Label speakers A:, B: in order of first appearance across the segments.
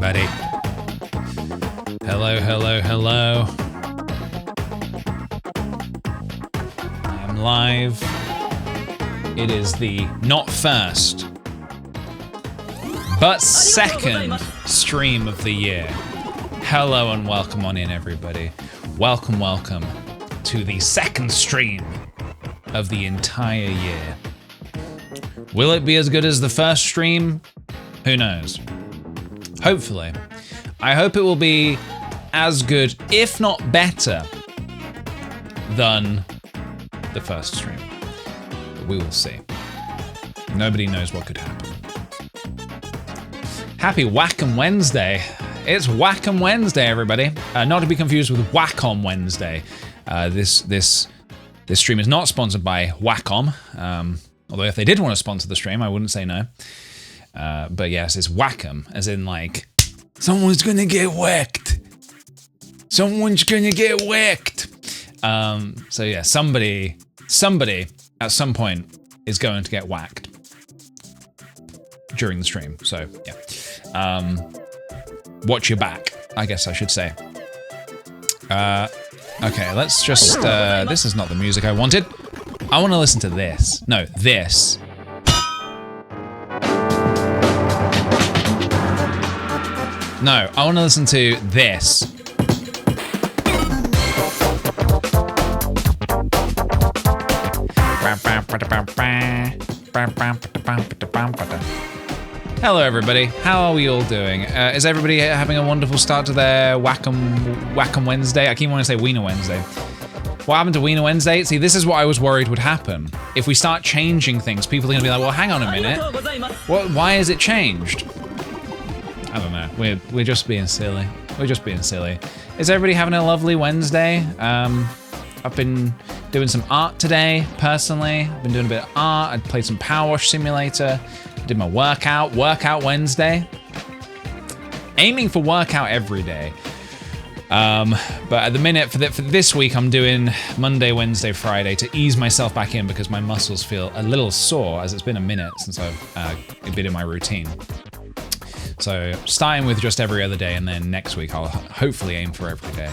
A: everybody. Hello, hello, hello. I'm live. It is the not first, but second stream of the year. Hello and welcome on in, everybody. Welcome, welcome to the second stream of the entire year. Will it be as good as the first stream? Who knows? Hopefully. I hope it will be as good, if not better, than the first stream. But we will see. Nobody knows what could happen. Happy Whack'em Wednesday. It's Whack'em Wednesday, everybody. Not to be confused with Whack-On Wednesday. This stream is not sponsored by Wacom. Although if they did want to sponsor the stream, I wouldn't say no. But yes, it's Whack'em, as in like, someone's gonna get whacked. Someone's gonna get whacked. So yeah, somebody at some point is going to get whacked during the stream. So yeah, watch your back, I guess I should say. Okay, let's just, this is not the music I wanted. I want to listen to this. No, this. No, I want to listen to this. Hello, everybody. How are we all doing? Is everybody having a wonderful start to their Whack'em Wednesday? I keep wanting to say Wiener Wednesday. What happened to Wiener Wednesday? See, this is what I was worried would happen. If we start changing things, people are going to be like, well, hang on a minute. Why is it changed? I don't know. We're just being silly. We're just being silly. Is everybody having a lovely Wednesday? I've been doing some art today, personally. I've been doing a bit of art. I played some Power Wash Simulator. Did my workout Wednesday. Aiming for workout every day. But at the minute, for this week, I'm doing Monday, Wednesday, Friday to ease myself back in because my muscles feel a little sore as it's been a minute since I've been in my routine. So starting with just every other day, and then next week I'll hopefully aim for every day.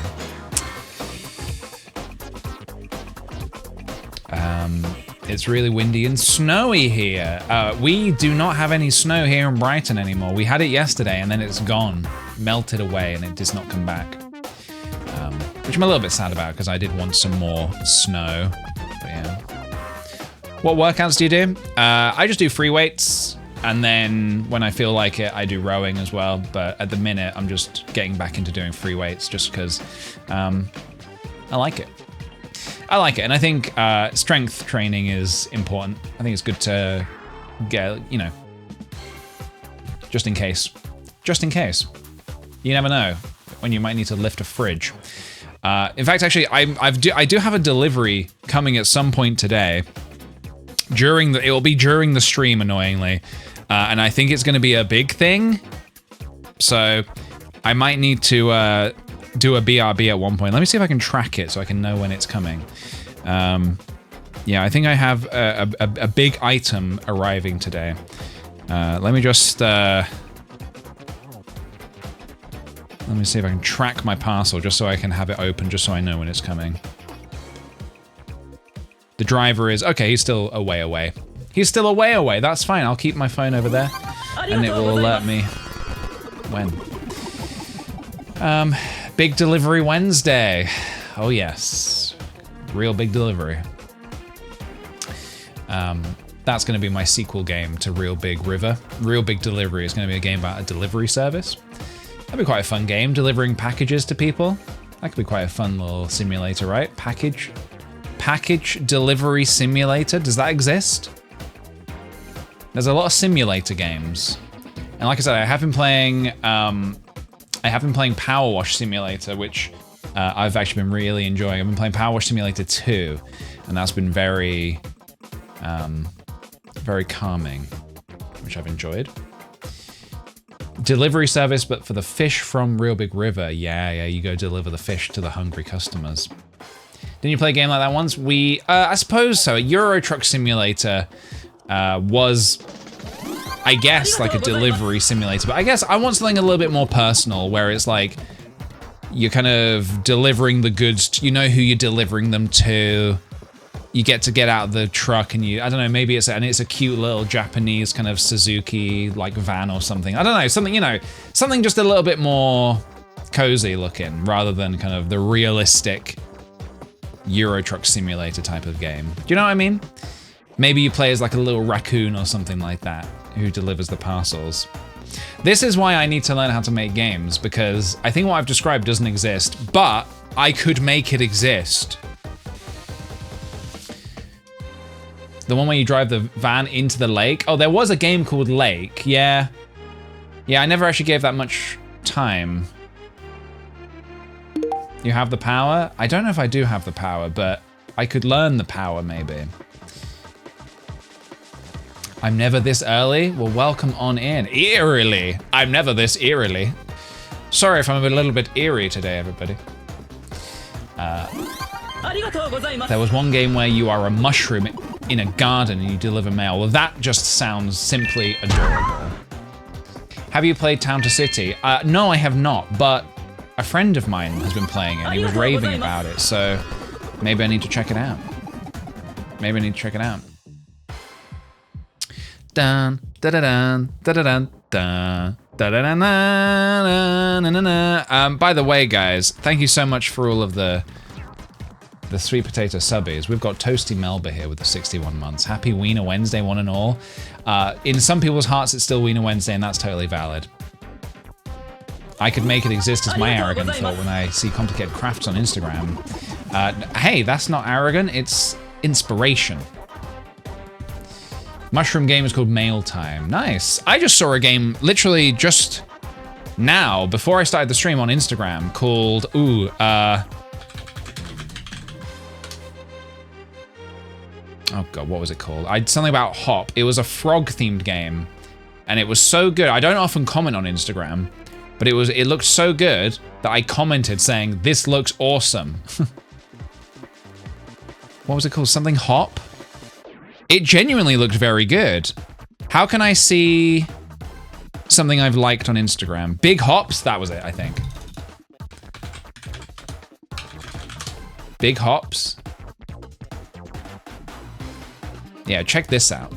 A: It's really windy and snowy here. We do not have any snow here in Brighton anymore. We had it yesterday and then it's gone, melted away, and it does not come back. Which I'm a little bit sad about because I did want some more snow. But yeah. What workouts do you do? I just do free weights, and then when I feel like it, I do rowing as well. But at the minute, I'm just getting back into doing free weights just because I like it. I like it, and I think strength training is important. I think it's good to get, you know, just in case. Just in case. You never know when you might need to lift a fridge. In fact, actually, I do have a delivery coming at some point today. It will be during the stream, annoyingly, and I think it's going to be a big thing. So I might need to do a BRB at one point. Let me see if I can track it so I can know when it's coming. Yeah, I think I have a big item arriving today. Let me just let me see if I can track my parcel just so I can have it open, just so I know when it's coming. The driver is... Okay, he's still a way away. He's still a way away. That's fine. I'll keep my phone over there, and it will alert me when. Big Delivery Wednesday. Oh, yes. Real big delivery. That's going to be my sequel game to Real Big River. Real Big Delivery is going to be a game about a delivery service. That'd be quite a fun game, delivering packages to people. That could be quite a fun little simulator, right? Package delivery simulator. Does that exist? There's a lot of simulator games, and like I said, I have been playing Power Wash Simulator, which I've actually been really enjoying. I've been playing Power Wash Simulator 2, and that's been very, very calming, which I've enjoyed. Delivery service, but for the fish from Real Big River. Yeah, you go deliver the fish to the hungry customers. Didn't you play a game like that once? I suppose so. Euro Truck Simulator was I guess like a delivery simulator, but I guess I want something a little bit more personal where it's like you're kind of delivering the goods, you know who you're delivering them to. You get out of the truck and I don't know, maybe it's a cute little Japanese kind of Suzuki like van or something. I don't know, something, you know, something just a little bit more cozy looking rather than kind of the realistic Euro Truck Simulator type of game. Do you know what I mean? Maybe you play as like a little raccoon or something like that who delivers the parcels. This is why I need to learn how to make games, because I think what I've described doesn't exist, but I could make it exist. The one where you drive the van into the lake. Oh, there was a game called Lake. Yeah. Yeah, I never actually gave that much time. You have the power? I don't know if I do have the power, but I could learn the power maybe. I'm never this early? Well, welcome on in. Eerily. I'm never this eerily. Sorry if I'm a little bit eerie today, everybody. There was one game where you are a mushroom in a garden and you deliver mail. Well, that just sounds simply adorable. Have you played Town to City? No, I have not, but a friend of mine has been playing it and he was raving about it, so maybe I need to check it out. Maybe I need to check it out. Dun, da da dun, da da dun, dun. Da -da -da -na -na -na -na. By the way, guys, thank you so much for all of the sweet potato subbies. We've got Toasty Melba here with the 61 months. Happy Wiener Wednesday, one and all. In some people's hearts, it's still Wiener Wednesday, and that's totally valid. I could make it exist as my arrogant thought when I see complicated crafts on Instagram. Hey, that's not arrogant, it's inspiration. Mushroom game is called Mail Time. Nice. I just saw a game literally just now, before I started the stream on Instagram, called, oh god, what was it called? Something about Hop. It was a frog-themed game, and it was so good. I don't often comment on Instagram, but it looked so good that I commented saying, "This looks awesome." What was it called? Something Hop? It genuinely looked very good. How can I see something I've liked on Instagram? Big Hops? That was it, I think. Big Hops? Yeah, check this out.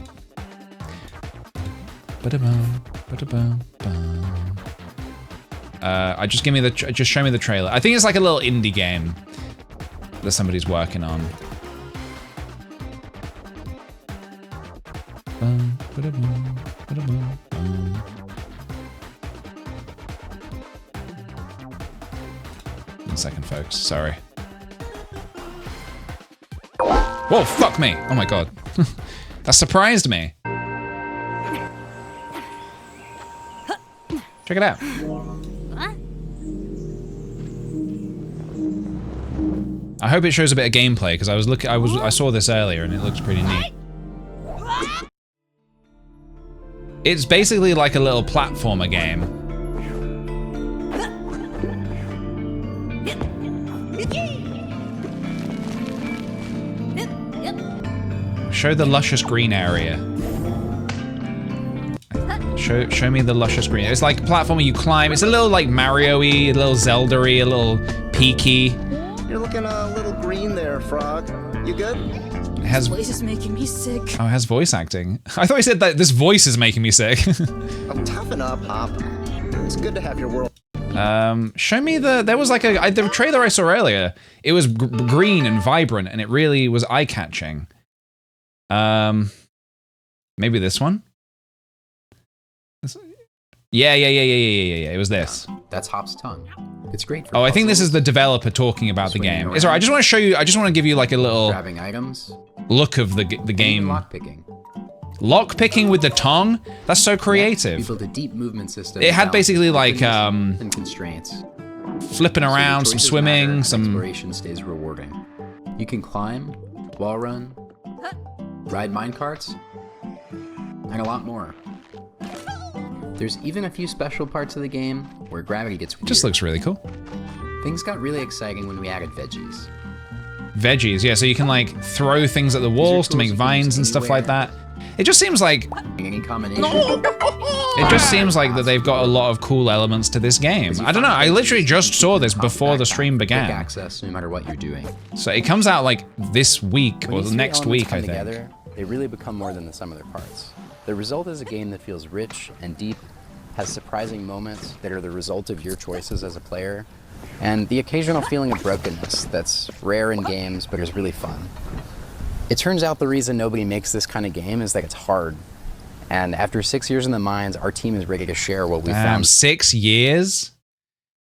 A: Just show me the trailer. I think it's like a little indie game that somebody's working on. 1 second, folks. Sorry. Whoa, fuck me. Oh my god. That surprised me. Check it out. I hope it shows a bit of gameplay because I saw this earlier and it looks pretty neat. It's basically like a little platformer game. Show the luscious green area. Show me the luscious green. It's like a platformer you climb. It's a little like Mario-y, a little Zelda-y, a little peaky.
B: You're looking a little green there, Frog. You good?
C: This voice is making me sick.
A: Oh, it has voice acting. I thought he said that this voice is making me sick.
B: Oh, toughen up, Hop. It's good to have your world.
A: Show me there was like the trailer I saw earlier. It was green and vibrant and it really was eye-catching. Maybe this one? Yeah. It was this.
D: That's Hop's tongue. It's great for
A: I think this is the developer talking about the game. It's alright, I just want to show you, I just want to give you like a little
D: grabbing items,
A: look of the game.
D: Lockpicking.
A: Lockpicking with the tongue? That's so creative.
D: We built a deep movement system.
A: It had basically like
D: and constraints.
A: Flipping around, some swimming, some
D: exploration stays rewarding. You can climb, wall run, ride minecarts, and a lot more. There's even a few special parts of the game where gravity gets weird.
A: Just looks really cool.
D: Things got really exciting when we added veggies.
A: Veggies, yeah, so you can like throw things at the walls to make vines and stuff like that. It just seems like
D: Any combination.
A: it just seems like that they've got a lot of cool elements to this game. I don't know. I literally just saw this before the stream
D: Quick
A: began.
D: access, no matter what you're doing.
A: So it comes out like this week
D: When
A: or
D: these three
A: next
D: elements
A: week,
D: come
A: I think.
D: together, they really become more than the sum of their parts. The result is a game that feels rich and deep, has surprising moments that are the result of your choices as a player, and the occasional feeling of brokenness that's rare in games but is really fun. It turns out the reason nobody makes this kind of game is that it's hard. And after 6 years in the mines, our team is ready to share what we found.
A: 6 years?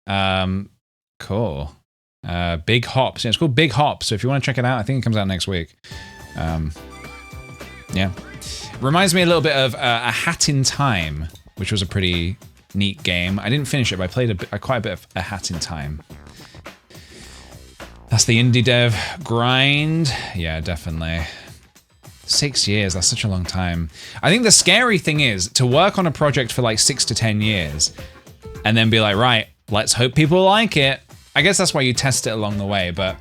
A: Cool. Big Hops. Yeah, it's called Big Hops. So if you want to check it out, I think it comes out next week. Yeah. Reminds me a little bit of A Hat in Time, which was a pretty neat game. I didn't finish it, but I played quite a bit of A Hat in Time. That's the indie dev grind. Yeah, definitely. 6 years, that's such a long time. I think the scary thing is to work on a project for like 6 to 10 years and then be like, right, let's hope people like it. I guess that's why you test it along the way, but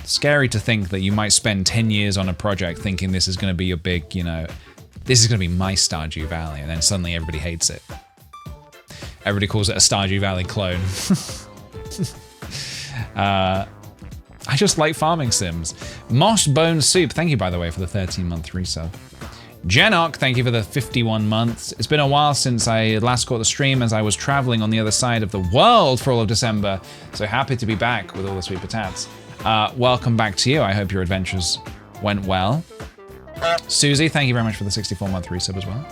A: scary to think that you might spend 10 years on a project thinking this is going to be your big, you know, this is going to be my Stardew Valley, and then suddenly everybody hates it. Everybody calls it a Stardew Valley clone. I just like farming sims. Moss Bone Soup, thank you by the way for the 13-month resub. Jenock, thank you for the 51 months. It's been a while since I last caught the stream as I was traveling on the other side of the world for all of December, so happy to be back with all the sweet potats. Welcome back to you. I hope your adventures went well. Susie, thank you very much for the 64-month resub as well.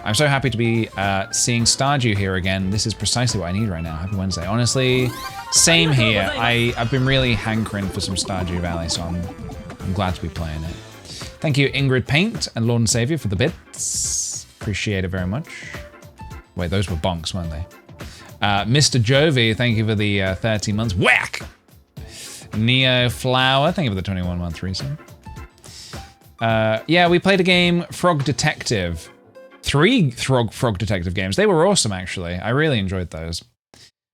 A: I'm so happy to be seeing Stardew here again. This is precisely what I need right now. Happy Wednesday. Honestly, same here. I've been really hankering for some Stardew Valley, so I'm glad to be playing it. Thank you, Ingrid Paint and Lord and Savior, for the bits. Appreciate it very much. Wait, those were bonks, weren't they? Mr. Jovi, thank you for the 30 months. Whack! Neo Flower, thank you for the 21-month resub. Yeah, we played a game, Frog Detective. 3 Frog Detective games. They were awesome, actually. I really enjoyed those.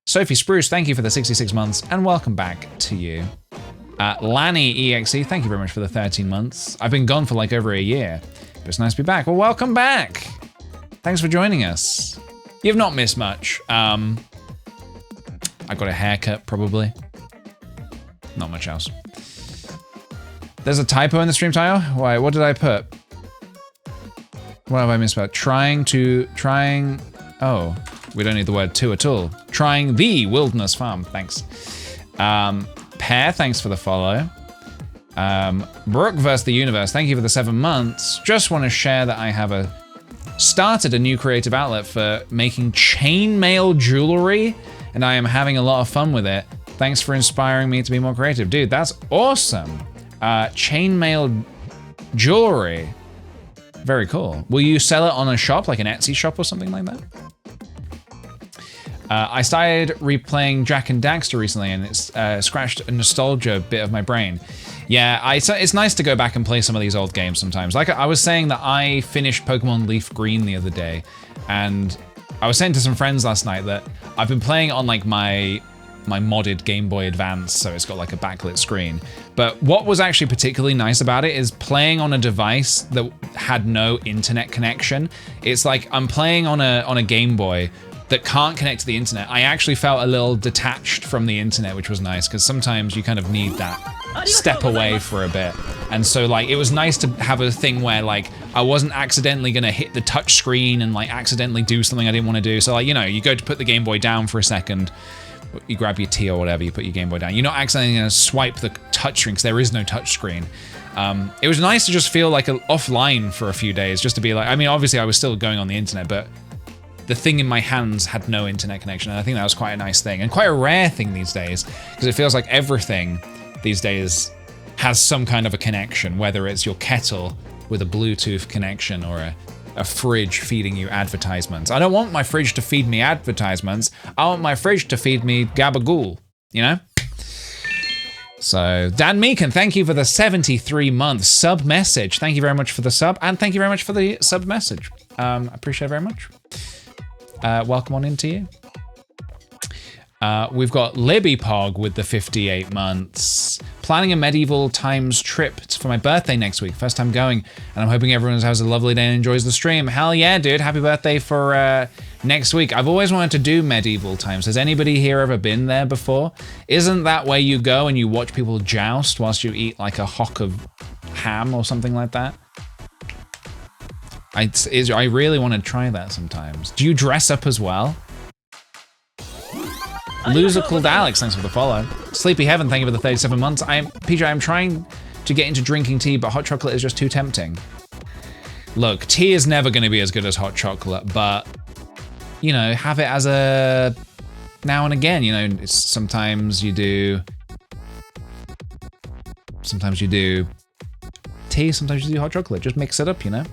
A: Sophie Spruce, thank you for the 66 months, and welcome back to you. Lanny EXE, thank you very much for the 13 months. I've been gone for like over a year, but it's nice to be back. Well, welcome back. Thanks for joining us. You've not missed much. I got a haircut, probably. Not much else. There's a typo in the stream title? Why, what did I put? What have I misspelled? Trying, oh, we don't need the word to at all. Trying the wilderness farm, thanks. Pear, thanks for the follow. Brooke vs. the Universe, thank you for the 7 months. Just want to share that I have started a new creative outlet for making chainmail jewelry, and I am having a lot of fun with it. Thanks for inspiring me to be more creative. Dude, that's awesome. Chainmail jewelry. Very cool. Will you sell it on a shop, like an Etsy shop or something like that? I started replaying Jak and Daxter recently, and it's scratched a nostalgia bit of my brain. Yeah, it's nice to go back and play some of these old games sometimes. Like I was saying that I finished Pokemon Leaf Green the other day, and I was saying to some friends last night that I've been playing on like my modded Game Boy Advance, so it's got like a backlit screen. But what was actually particularly nice about it is playing on a device that had no internet connection. It's like I'm playing on a Game Boy that can't connect to the internet. I actually felt a little detached from the internet, which was nice, because sometimes you kind of need that step away for a bit. And so like, it was nice to have a thing where like, I wasn't accidentally gonna hit the touch screen and like accidentally do something I didn't want to do. So like, you know, you go to put the Game Boy down for a second, you grab your tea or whatever, you put your Game Boy down. You're not accidentally gonna swipe the touch screen, because there is no touch screen. It was nice to just feel like offline for a few days, just to be like, I mean, obviously I was still going on the internet, but the thing in my hands had no internet connection, and I think that was quite a nice thing, and quite a rare thing these days, because it feels like everything these days has some kind of a connection, whether it's your kettle with a Bluetooth connection or a fridge feeding you advertisements. I don't want my fridge to feed me advertisements. I want my fridge to feed me gabagool, you know? So, Dan Meekin, thank you for the 73-month sub message. Thank you very much for the sub, and thank you very much for the sub message. I appreciate it very much. Welcome on into you. We've got Libby Pog with the 58 months. Planning a medieval times trip to for my birthday next week. First time going, and I'm hoping everyone has a lovely day and enjoys the stream. Hell yeah, dude. Happy birthday for next week. I've always wanted to do medieval times. Has anybody here ever been there before? Isn't that where you go and you watch people joust whilst you eat like a hock of ham or something like that? I really want to try that sometimes. Do you dress up as well? Loser called Alex, thanks for the follow. Sleepy Heaven, thank you for the 37 months. PJ, I'm trying to get into drinking tea, but hot chocolate is just too tempting. Look, tea is never going to be as good as hot chocolate, but, you know, have it as a now and again, you know, sometimes you do tea, sometimes you do hot chocolate. Just mix it up, you know?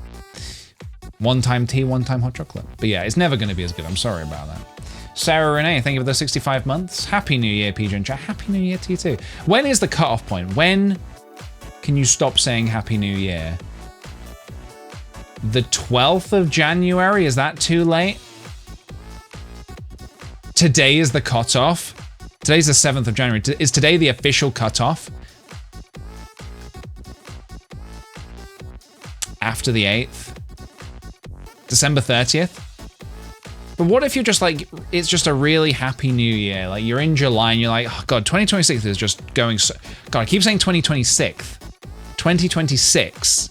A: One time tea, one time hot chocolate. But yeah, it's never going to be as good. I'm sorry about that. Sarah Renee, thank you for the 65 months. Happy New Year, PJ and chat. Happy New Year to you too. When is the cutoff point? When can you stop saying Happy New Year? The 12th of January? Is that too late? Today is the cutoff. Today's the 7th of January. Is today the official cutoff? After the 8th? December 30th? But what if you're just like, it's just a really happy new year. Like you're in July and you're like, oh God, 2026 is just going so, God, I keep saying 2026. 2026.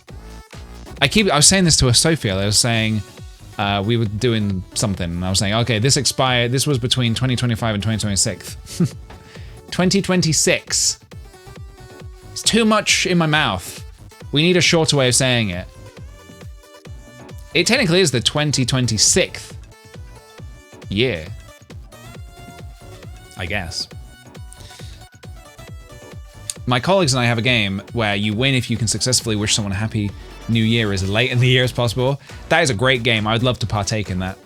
A: I was saying this to a Sophia. I was saying, we were doing something and I was saying, okay, this expired. This was between 2025 and 2026. 2026. It's too much in my mouth. We need a shorter way of saying it. It technically is the 2026th year, I guess. My colleagues and I have a game where you win if you can successfully wish someone a happy new year as late in the year as possible. That is a great game. I would love to partake in that.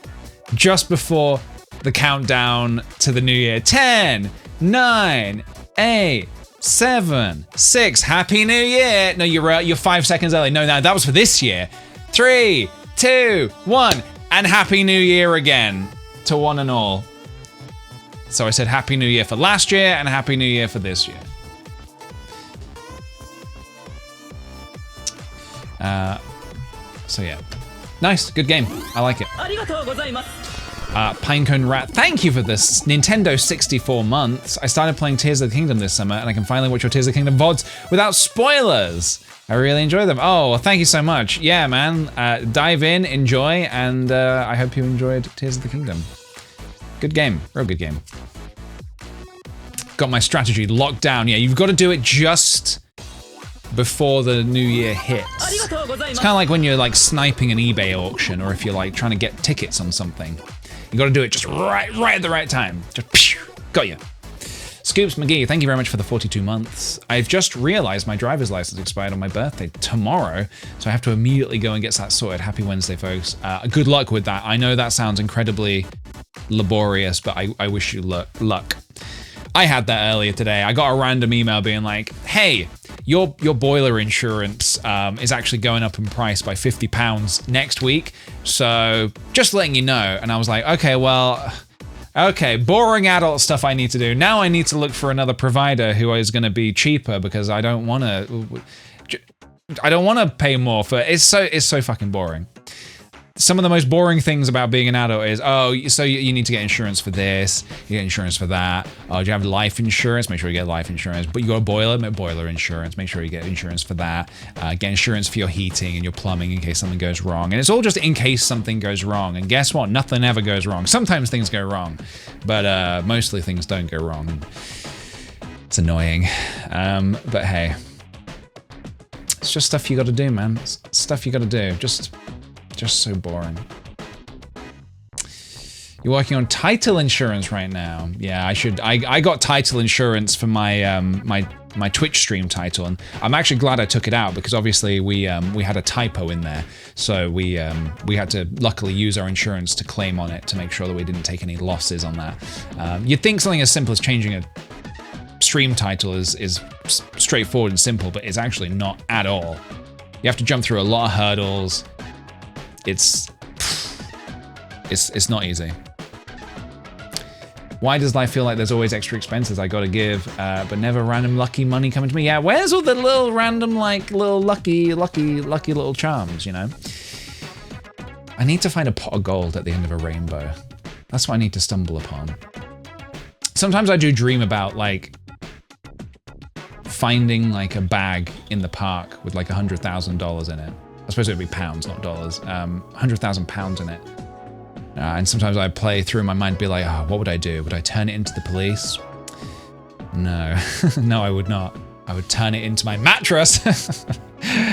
A: Just before the countdown to the new year. 10, 9, 8, 7, 6. Happy New Year. No, you're 5 seconds early. No, that was for this year. 3, 2, 1, and Happy New Year again to one and all. So I said Happy New Year for last year and Happy New Year for this year. So yeah, nice, good game. I like it. Pinecone Rat, thank you for this Nintendo 64 months. I started playing Tears of the Kingdom this summer and I can finally watch your Tears of the Kingdom VODs without spoilers. I really enjoy them. Oh, well, thank you so much. Yeah, man, dive in, enjoy, and I hope you enjoyed Tears of the Kingdom. Good game, real good game. Got my strategy locked down. Yeah, you've got to do it just before the new year hits. It's kind of like when you're like sniping an eBay auction or if you're like trying to get tickets on something. You got to do it just right at the right time. Just pew, got you. Scoops McGee, thank you very much for the 42 months. I've just realized my driver's license expired on my birthday tomorrow, so I have to immediately go and get that sorted. Happy Wednesday, folks. Good luck with that. I know that sounds incredibly laborious, but I wish you luck. I had that earlier today. I got a random email being like, hey, your boiler insurance is actually going up in price by £50 next week, so just letting you know. And I was like, okay, well, okay, boring adult stuff I need to do. Now I need to look for another provider who is going to be cheaper because I don't want to pay more for it. It's so fucking boring. Some of the most boring things about being an adult is, oh, so you need to get insurance for this, you get insurance for that. Oh, do you have life insurance? Make sure you get life insurance. But you got a boiler insurance. Make sure you get insurance for that. Get insurance for your heating and your plumbing in case something goes wrong. And it's all just in case something goes wrong. And guess what? Nothing ever goes wrong. Sometimes things go wrong, but mostly things don't go wrong. It's annoying, but hey, it's just stuff you got to do, man. It's stuff you got to do. Just so boring. You're working on title insurance right now. Yeah, I got title insurance for my my Twitch stream title, and I'm actually glad I took it out because obviously we had a typo in there, so we had to luckily use our insurance to claim on it to make sure that we didn't take any losses on that. You'd think something as simple as changing a stream title is straightforward and simple, but it's actually not at all. You have to jump through a lot of hurdles. It's not easy. Why does life feel like there's always extra expenses I gotta give, but never random lucky money coming to me? Yeah, where's all the little random, like, little lucky little charms, you know? I need to find a pot of gold at the end of a rainbow. That's what I need to stumble upon. Sometimes I do dream about, like, finding, like, a bag in the park with, like, $100,000 in it. I suppose it would be pounds, not dollars. 100,000 pounds in it. And sometimes I play through my mind, be like, oh, what would I do? Would I turn it into the police? No, no, I would not. I would turn it into my mattress,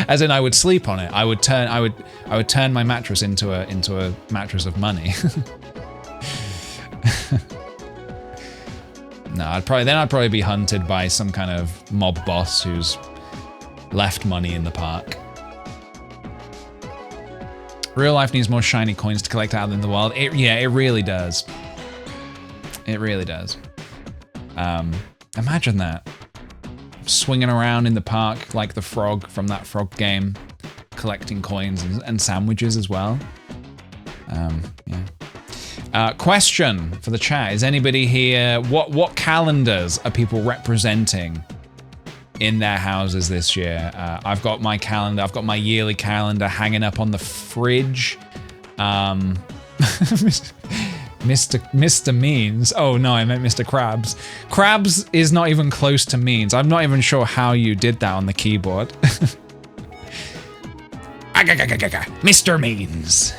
A: as in I would sleep on it. I would turn my mattress into a mattress of money. No, I'd probably be hunted by some kind of mob boss who's left money in the park. Real life needs more shiny coins to collect out in the wild. Yeah, it really does. It really does. Imagine that. Swinging around in the park like the frog from that frog game, collecting coins and sandwiches as well. Yeah. Question for the chat. Is anybody here, what calendars are people representing in their houses this year? I've got my calendar, I've got my yearly calendar hanging up on the fridge. Mr. Means. Oh no, I meant Mr. Krabs. Krabs is not even close to Means. I'm not even sure how you did that on the keyboard. Mr. Means.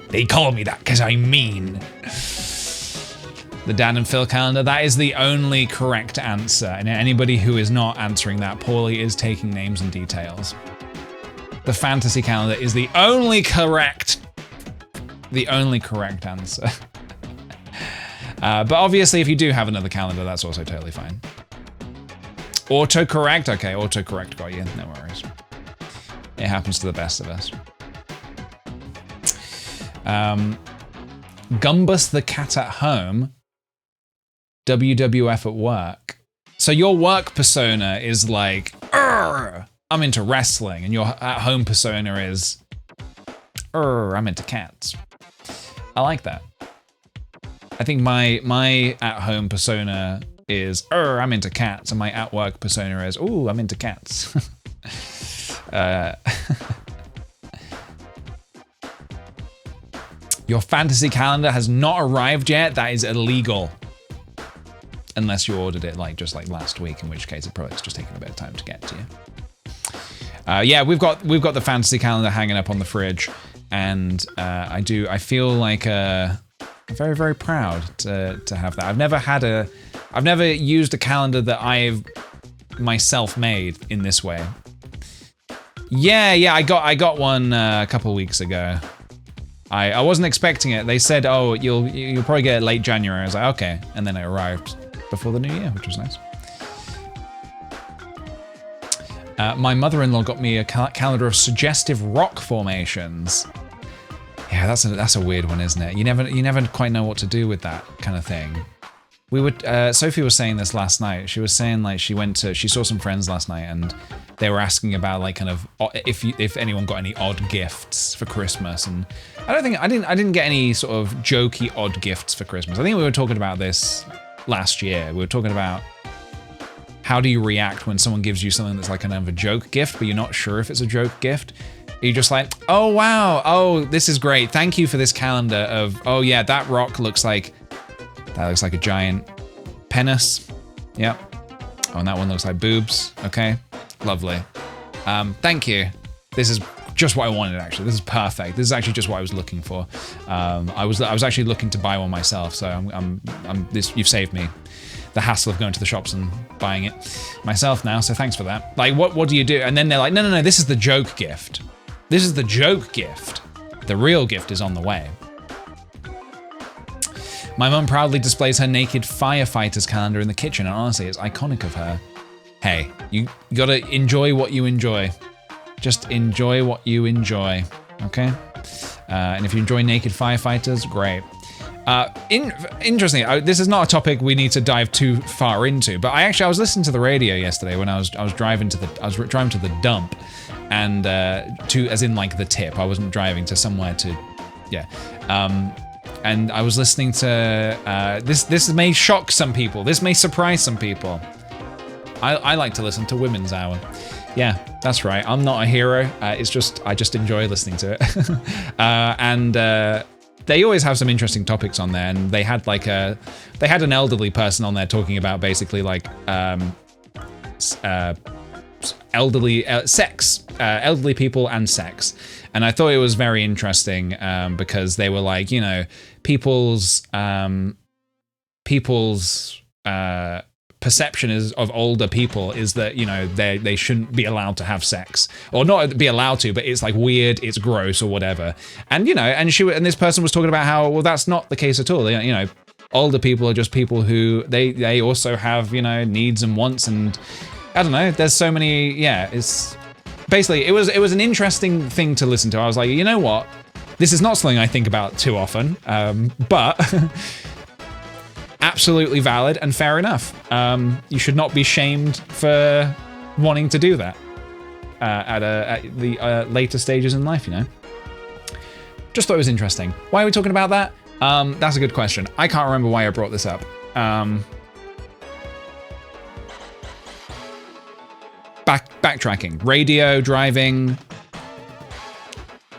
A: They call me that because I'm mean. The Dan and Phil calendar, that is the only correct answer. And anybody who is not answering that poorly is taking names and details. The fantasy calendar is the only correct answer. But obviously, if you do have another calendar, that's also totally fine. Autocorrect? Okay, autocorrect got you. No worries. It happens to the best of us. Gumbus the cat at home. WWF at work. So your work persona is like, I'm into wrestling, and your at home persona is, I'm into cats. I like that. I think my at home persona is, I'm into cats, and my at work persona is, I'm into cats. Your fantasy calendar has not arrived yet. That is illegal. Unless you ordered it just like last week, in which case it probably is just taking a bit of time to get to you. Yeah, we've got the fantasy calendar hanging up on the fridge, and I feel like very, very proud to have that. I've never used a calendar that I've myself made in this way. Yeah, I got one a couple weeks ago. I wasn't expecting it. They said, oh, you'll probably get it late January. I was like, okay, and then it arrived before the new year, which was nice. My mother-in-law got me a calendar of suggestive rock formations. Yeah, that's a weird one, isn't it? You never quite know what to do with that kind of thing. We would. Sophie was saying this last night. She was saying like she saw some friends last night, and they were asking about like kind of if anyone got any odd gifts for Christmas, and I didn't get any sort of jokey odd gifts for Christmas. I think we were talking about this last year. We were talking about how do you react when someone gives you something that's like kind of a joke gift, but you're not sure if it's a joke gift. Are you just like, oh wow, oh this is great, thank you for this calendar of, oh yeah, that rock looks like a giant penis. Yep. Oh, and that one looks like boobs. Okay, lovely. Thank you. This is just what I wanted, actually. This is perfect. This is actually just what I was looking for. I was actually looking to buy one myself, so you've saved me the hassle of going to the shops and buying it myself now, so thanks for that. Like, what do you do? And then they're like, no, this is the joke gift. This is the joke gift. The real gift is on the way. My mum proudly displays her naked firefighter's calendar in the kitchen, and honestly, it's iconic of her. Hey, you gotta enjoy what you enjoy. Just enjoy what you enjoy, okay? And if you enjoy naked firefighters, great. Interesting, this is not a topic we need to dive too far into, but I was listening to the radio yesterday when I was driving to the dump, and as in like the tip. I wasn't driving to somewhere to, yeah. and I was listening to this. This may shock some people. This may surprise some people. I like to listen to Women's Hour. Yeah, that's right. I'm not a hero. It's just I just enjoy listening to it. And they always have some interesting topics on there. And they had like an elderly person on there talking about basically like elderly people and sex. And I thought it was very interesting because they were like, you know, people's perception is of older people is that, you know, they shouldn't be allowed to have sex, or not be allowed to, but it's like weird, it's gross or whatever. And you know, and this person was talking about how, well, that's not the case at all. You know, older people are just people who they also have, you know, needs and wants, and I don't know, there's so many. Yeah, it's basically it was an interesting thing to listen to. I was like, you know what, this is not something I think about too often, but absolutely valid and fair enough. You should not be shamed for wanting to do that at the later stages in life, you know. Just thought it was interesting. Why are we talking about that? That's a good question. I can't remember why I brought this up. Backtracking. Radio, driving.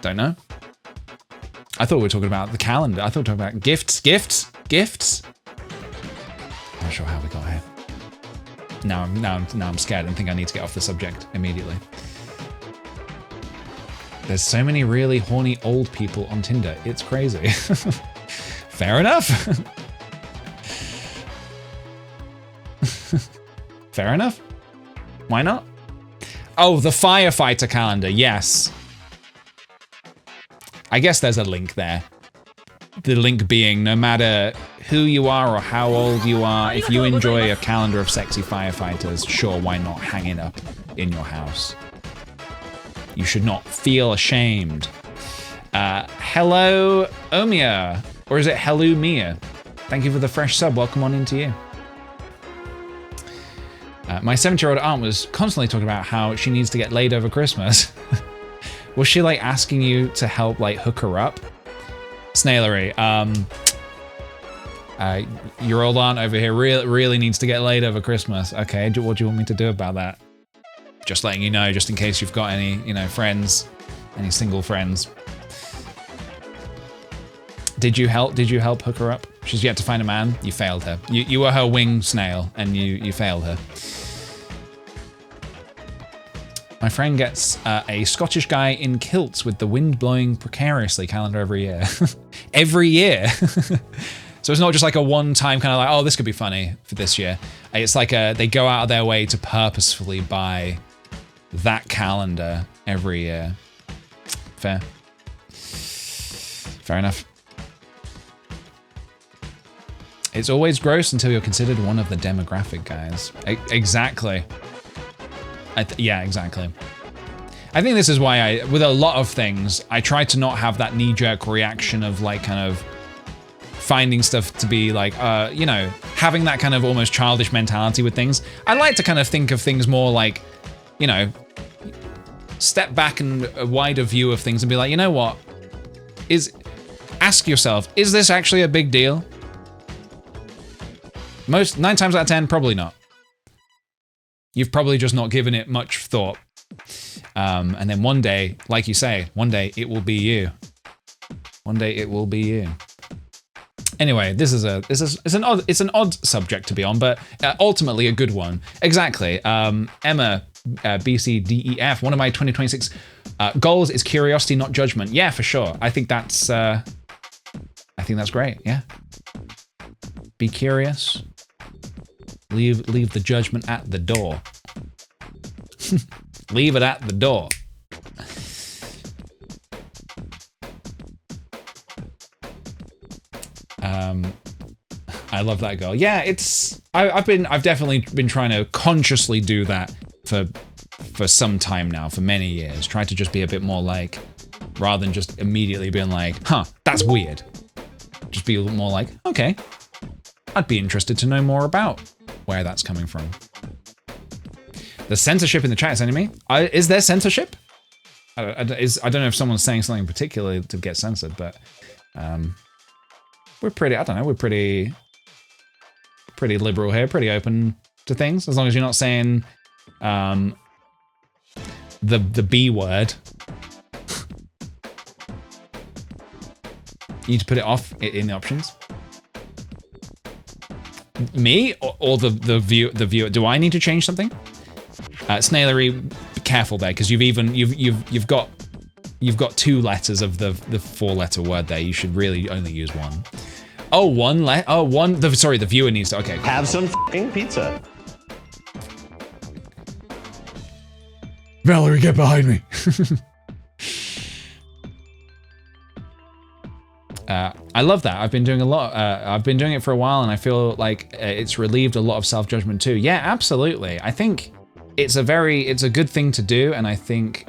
A: Don't know. I thought we were talking about the calendar. I thought we were talking about gifts. Not sure how we got here. Now I'm scared and think I need to get off the subject immediately. There's so many really horny old people on Tinder. It's crazy. Fair enough. Fair enough. Why not? Oh, the firefighter calendar. Yes. I guess there's a link there. The link being, no matter who you are or how old you are, if you enjoy a calendar of sexy firefighters, sure, why not hang it up in your house? You should not feel ashamed. Hello, Omia. Or is it hello, Mia? Thank you for the fresh sub. Welcome on into you. My 70-year-old aunt was constantly talking about how she needs to get laid over Christmas. Was she like asking you to help like hook her up? Snailery, your old aunt over here really needs to get laid over Christmas. Okay, what do you want me to do about that? Just letting you know, just in case you've got any, you know, friends, any single friends. Did you help hook her up? She's yet to find a man. You failed her. You were her wing snail, and you failed her. My friend gets a Scottish guy in kilts with the wind blowing precariously calendar every year. Every year. So it's not just like a one-time kind of like, oh, this could be funny for this year. It's like they go out of their way to purposefully buy that calendar every year. Fair. Fair enough. It's always gross until you're considered one of the demographic guys. Exactly. Yeah, exactly. I think this is why with a lot of things, I try to not have that knee-jerk reaction of like kind of finding stuff to be like, you know, having that kind of almost childish mentality with things. I like to kind of think of things more like, you know, step back and a wider view of things and be like, you know what? Ask yourself, is this actually a big deal? 9 times out of 10, probably not. You've probably just not given it much thought. And then one day, like you say, one day it will be you. One day it will be you. Anyway, it's an odd subject to be on, but ultimately a good one. Exactly. Emma, BCDEF, one of my 2026 goals is curiosity, not judgment. Yeah, for sure. I think that's great. Yeah. Be curious. Leave the judgment at the door. Leave it at the door. I love that girl. Yeah, I've definitely been trying to consciously do that for some time now, for many years. Try to just be a bit more like, rather than just immediately being like, huh, that's weird. Just be a little more like, okay, I'd be interested to know more about where that's coming from. The censorship in the chat is sending me. Is there censorship? I don't know if someone's saying something particularly to get censored, but pretty, I don't know, we're pretty liberal here, pretty open to things, as long as you're not saying the B word. You need to put it off in the options. Me or the viewer? Do I need to change something? Snailery, be careful there, because you've got 2 letters of the 4-letter word there. You should really only use 1. Oh, sorry, the viewer needs to. Okay.
E: Have some f***ing pizza.
A: Valerie, get behind me. I love that. I've been doing a lot. I've been doing it for a while, and I feel like it's relieved a lot of self-judgment too. Yeah, absolutely. I think it's a good thing to do, and I think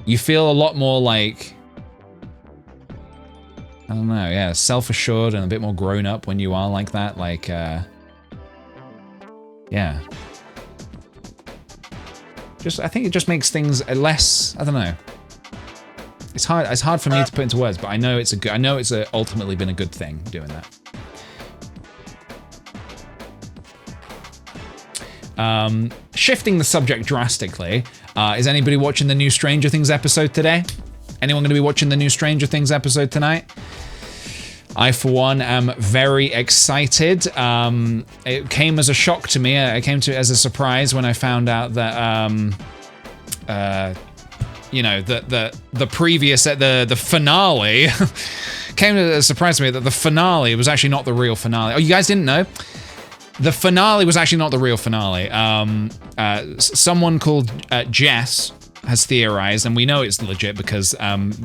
A: you feel a lot more like, I don't know, yeah, self-assured and a bit more grown up when you are like that. Like, yeah. I think it just makes things less, I don't know. It's hard for me to put into words, but I know it's ultimately been a good thing doing that. Shifting the subject drastically, is anybody watching the new Stranger Things episode today? Anyone going to be watching the new Stranger Things episode tonight? I, for one, am very excited. It came as a shock to me. It came as a surprise when I found out that, you know, the previous, the finale, came as a surprise to me that the finale was actually not the real finale. Oh, you guys didn't know? The finale was actually not the real finale. Someone called Jess has theorized, and we know it's legit because,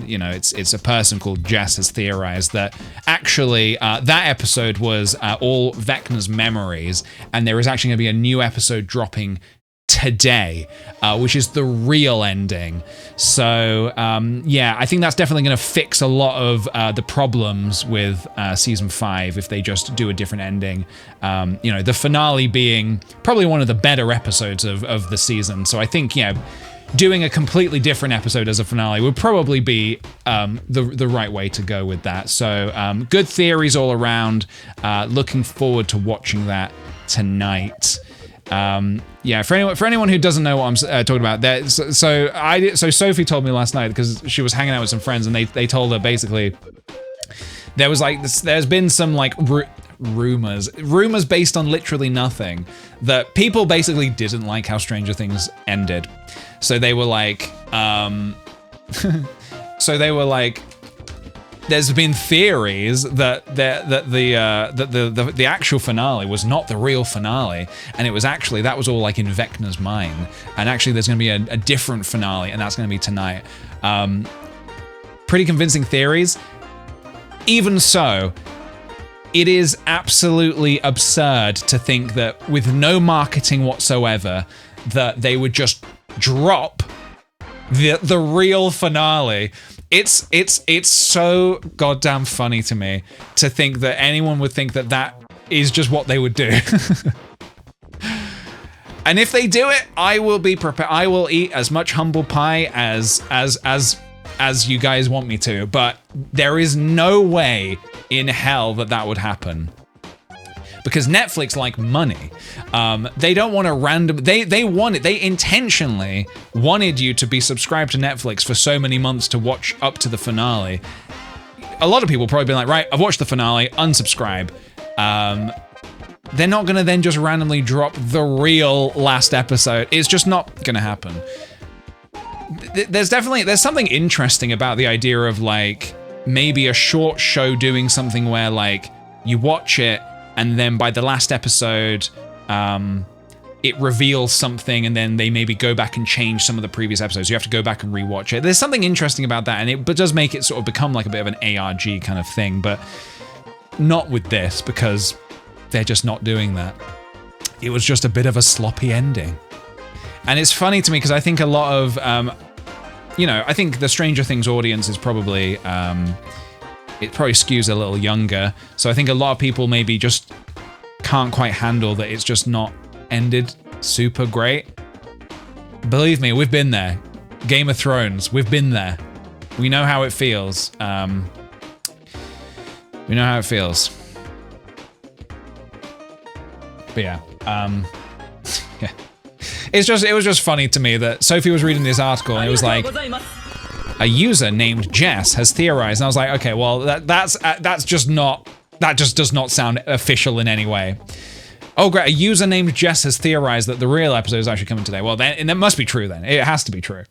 A: you know, it's a person called Jess has theorized that actually that episode was all Vecna's memories, and there is actually going to be a new episode dropping today, which is the real ending. So, yeah, I think that's definitely going to fix a lot of the problems with season 5 if they just do a different ending. You know, the finale being probably one of the better episodes of the season. So I think, you know, doing a completely different episode as a finale would probably be the right way to go with that. So good theories all around. Looking forward to watching that tonight. Yeah, for anyone who doesn't know what I'm talking about, so Sophie told me last night because she was hanging out with some friends, and they told her basically there was like there's been some like rumors based on literally nothing that people basically didn't like how Stranger Things ended. So they were like, there's been theories that the actual finale was not the real finale, and it was actually, that was all like in Vecna's mind, and actually there's going to be a different finale, and that's going to be tonight. Pretty convincing theories. Even so, it is absolutely absurd to think that with no marketing whatsoever, that they would just drop the real finale. It's so goddamn funny to me to think that anyone would think that is just what they would do. And if they do it, I will be prepared. I will eat as much humble pie as you guys want me to, but there is no way in hell that would happen. Because Netflix like money. They don't want to they intentionally wanted you to be subscribed to Netflix for so many months to watch up to the finale. A lot of people probably been like, right, I've watched the finale, unsubscribe. They're not gonna then just randomly drop the real last episode. It's just not gonna happen. There's something interesting about the idea of like maybe a short show doing something where like you watch it, and then by the last episode, it reveals something, and then they maybe go back and change some of the previous episodes. You have to go back and rewatch it. There's something interesting about that, and it does make it sort of become like a bit of an ARG kind of thing, but not with this, because they're just not doing that. It was just a bit of a sloppy ending. And it's funny to me, because I think a lot of, you know, I think the Stranger Things audience is probably, it probably skews a little younger, so I think a lot of people maybe just can't quite handle that it's just not ended super great. Believe me, we've been there. Game of Thrones, we've been there. We know how it feels. We know how it feels. But yeah, yeah. It was just funny to me that Sophie was reading this article and it was like, a user named Jess has theorized, and I was like, okay, well that just does not sound official in any way. Oh great, a user named Jess has theorized that the real episode is actually coming today. Well then, and that must be true then. It has to be true.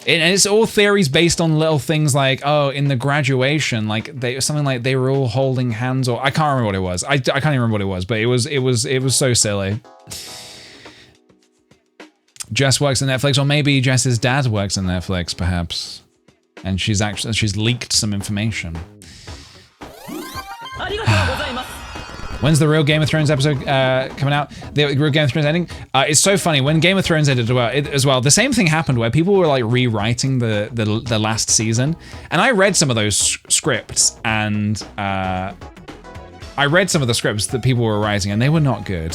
A: And it's all theories based on little things like, oh, in the graduation, like something like they were all holding hands, or I can't remember what it was. I can't even remember what it was, but it was so silly. Jess works in Netflix, or maybe Jess's dad works in Netflix, perhaps, and she's leaked some information. When's the real Game of Thrones episode coming out? The real Game of Thrones ending? It's so funny. When Game of Thrones ended as well, the same thing happened where people were like rewriting the last season. And I read some of those scripts, and I read some of the scripts that people were writing, and they were not good.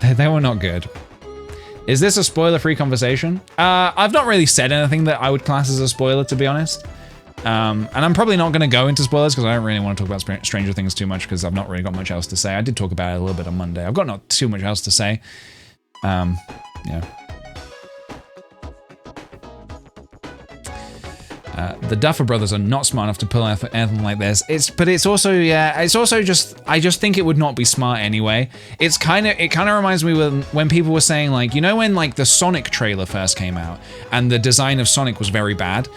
A: they were not good. Is this a spoiler-free conversation? I've not really said anything that I would class as a spoiler, to be honest. And I'm probably not going to go into spoilers because I don't really want to talk about Stranger Things too much because I've not really got much else to say. I did talk about it a little bit on Monday. I've got not too much else to say. Yeah. The Duffer Brothers are not smart enough to pull anything like this. But it's also just, I just think it would not be smart anyway. It kind of reminds me when people were saying, like, you know, when like the Sonic trailer first came out and the design of Sonic was very bad.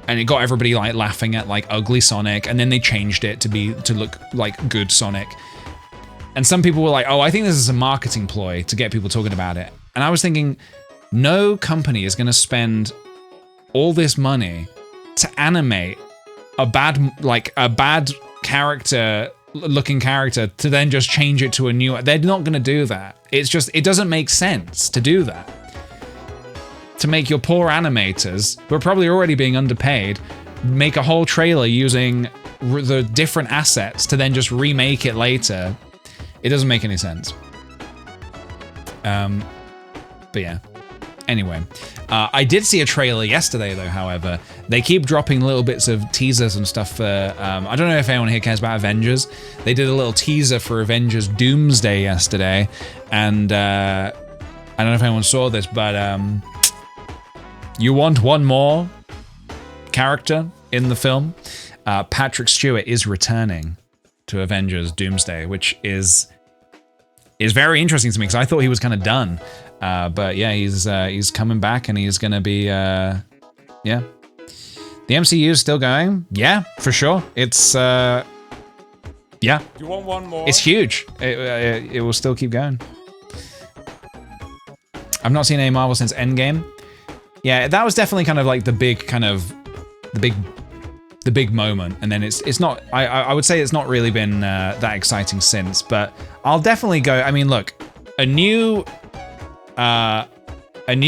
A: And it got everybody like laughing at like ugly Sonic, and then they changed it to look like good Sonic. And some people were like, oh, I think this is a marketing ploy to get people talking about it. And I was thinking, no company is going to spend all this money to animate a bad character, looking character, to then just change it to a new. They're not going to do that. It doesn't make sense to do that. To make your poor animators, who are probably already being underpaid, make a whole trailer using the different assets to then just remake it later. It doesn't make any sense. But yeah. Anyway, I did see a trailer yesterday though, however. They keep dropping little bits of teasers and stuff for, I don't know if anyone here cares about Avengers. They did a little teaser for Avengers Doomsday yesterday, and I don't know if anyone saw this, but you want one more character in the film? Patrick Stewart is returning to Avengers Doomsday, which is very interesting to me because I thought he was kind of done. But yeah, he's coming back, and he's gonna be yeah. The MCU is still going. Yeah, for sure. It's yeah.
F: You want one more?
A: It's huge. It will still keep going. I've not seen any Marvel since Endgame. Yeah, that was definitely kind of like the big moment, and then it's not. I would say it's not really been that exciting since, but I'll definitely go. I mean, look, a new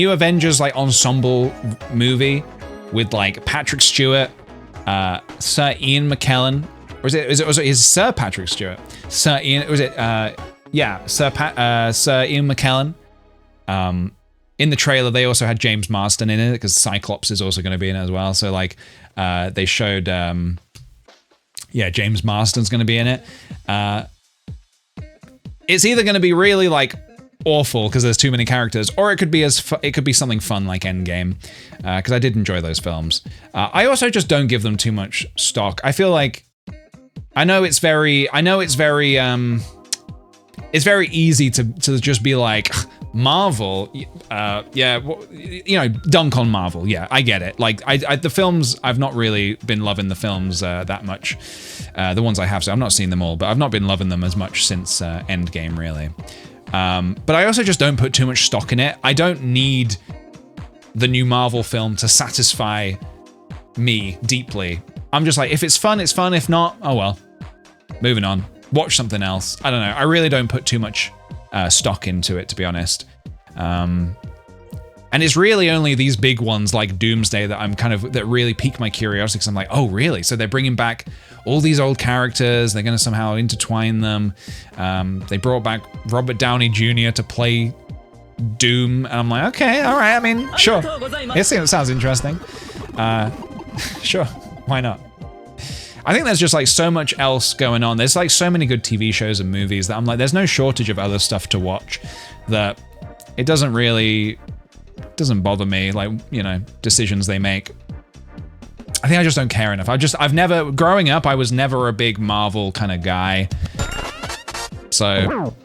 A: Avengers like ensemble movie with like Patrick Stewart, Sir Ian McKellen, or is it Sir Patrick Stewart? Sir Ian, was it? Yeah, Sir Ian McKellen. In the trailer, they also had James Marsden in it because Cyclops is also going to be in it as well. So like, they showed, yeah, James Marsden's going to be in it. It's either going to be really like awful because there's too many characters, or it could be something fun like Endgame, because I did enjoy those films. I also just don't give them too much stock. I feel like I know it's very easy to just be like, Marvel, yeah, well, you know, dunk on Marvel. Yeah, I get it. Like, the films, I've not really been loving the films that much. The ones I have, so I've not seen them all, but I've not been loving them as much since Endgame, really. But I also just don't put too much stock in it. I don't need the new Marvel film to satisfy me deeply. I'm just like, if it's fun, it's fun. If not, oh well. Moving on. Watch something else. I don't know. I really don't put too much stock into it, to be honest. And it's really only these big ones like Doomsday that really pique my curiosity, because I'm like, oh really? So they're bringing back all these old characters, they're going to somehow intertwine them. They brought back Robert Downey Jr. to play Doom, and I'm like, okay, all right, I mean, sure. It sounds interesting. Sure, why not? I think there's just like so much else going on. There's like so many good TV shows and movies that I'm like, there's no shortage of other stuff to watch that it doesn't bother me, like, you know, decisions they make. I think I just don't care enough. Growing up, I was never a big Marvel kind of guy. So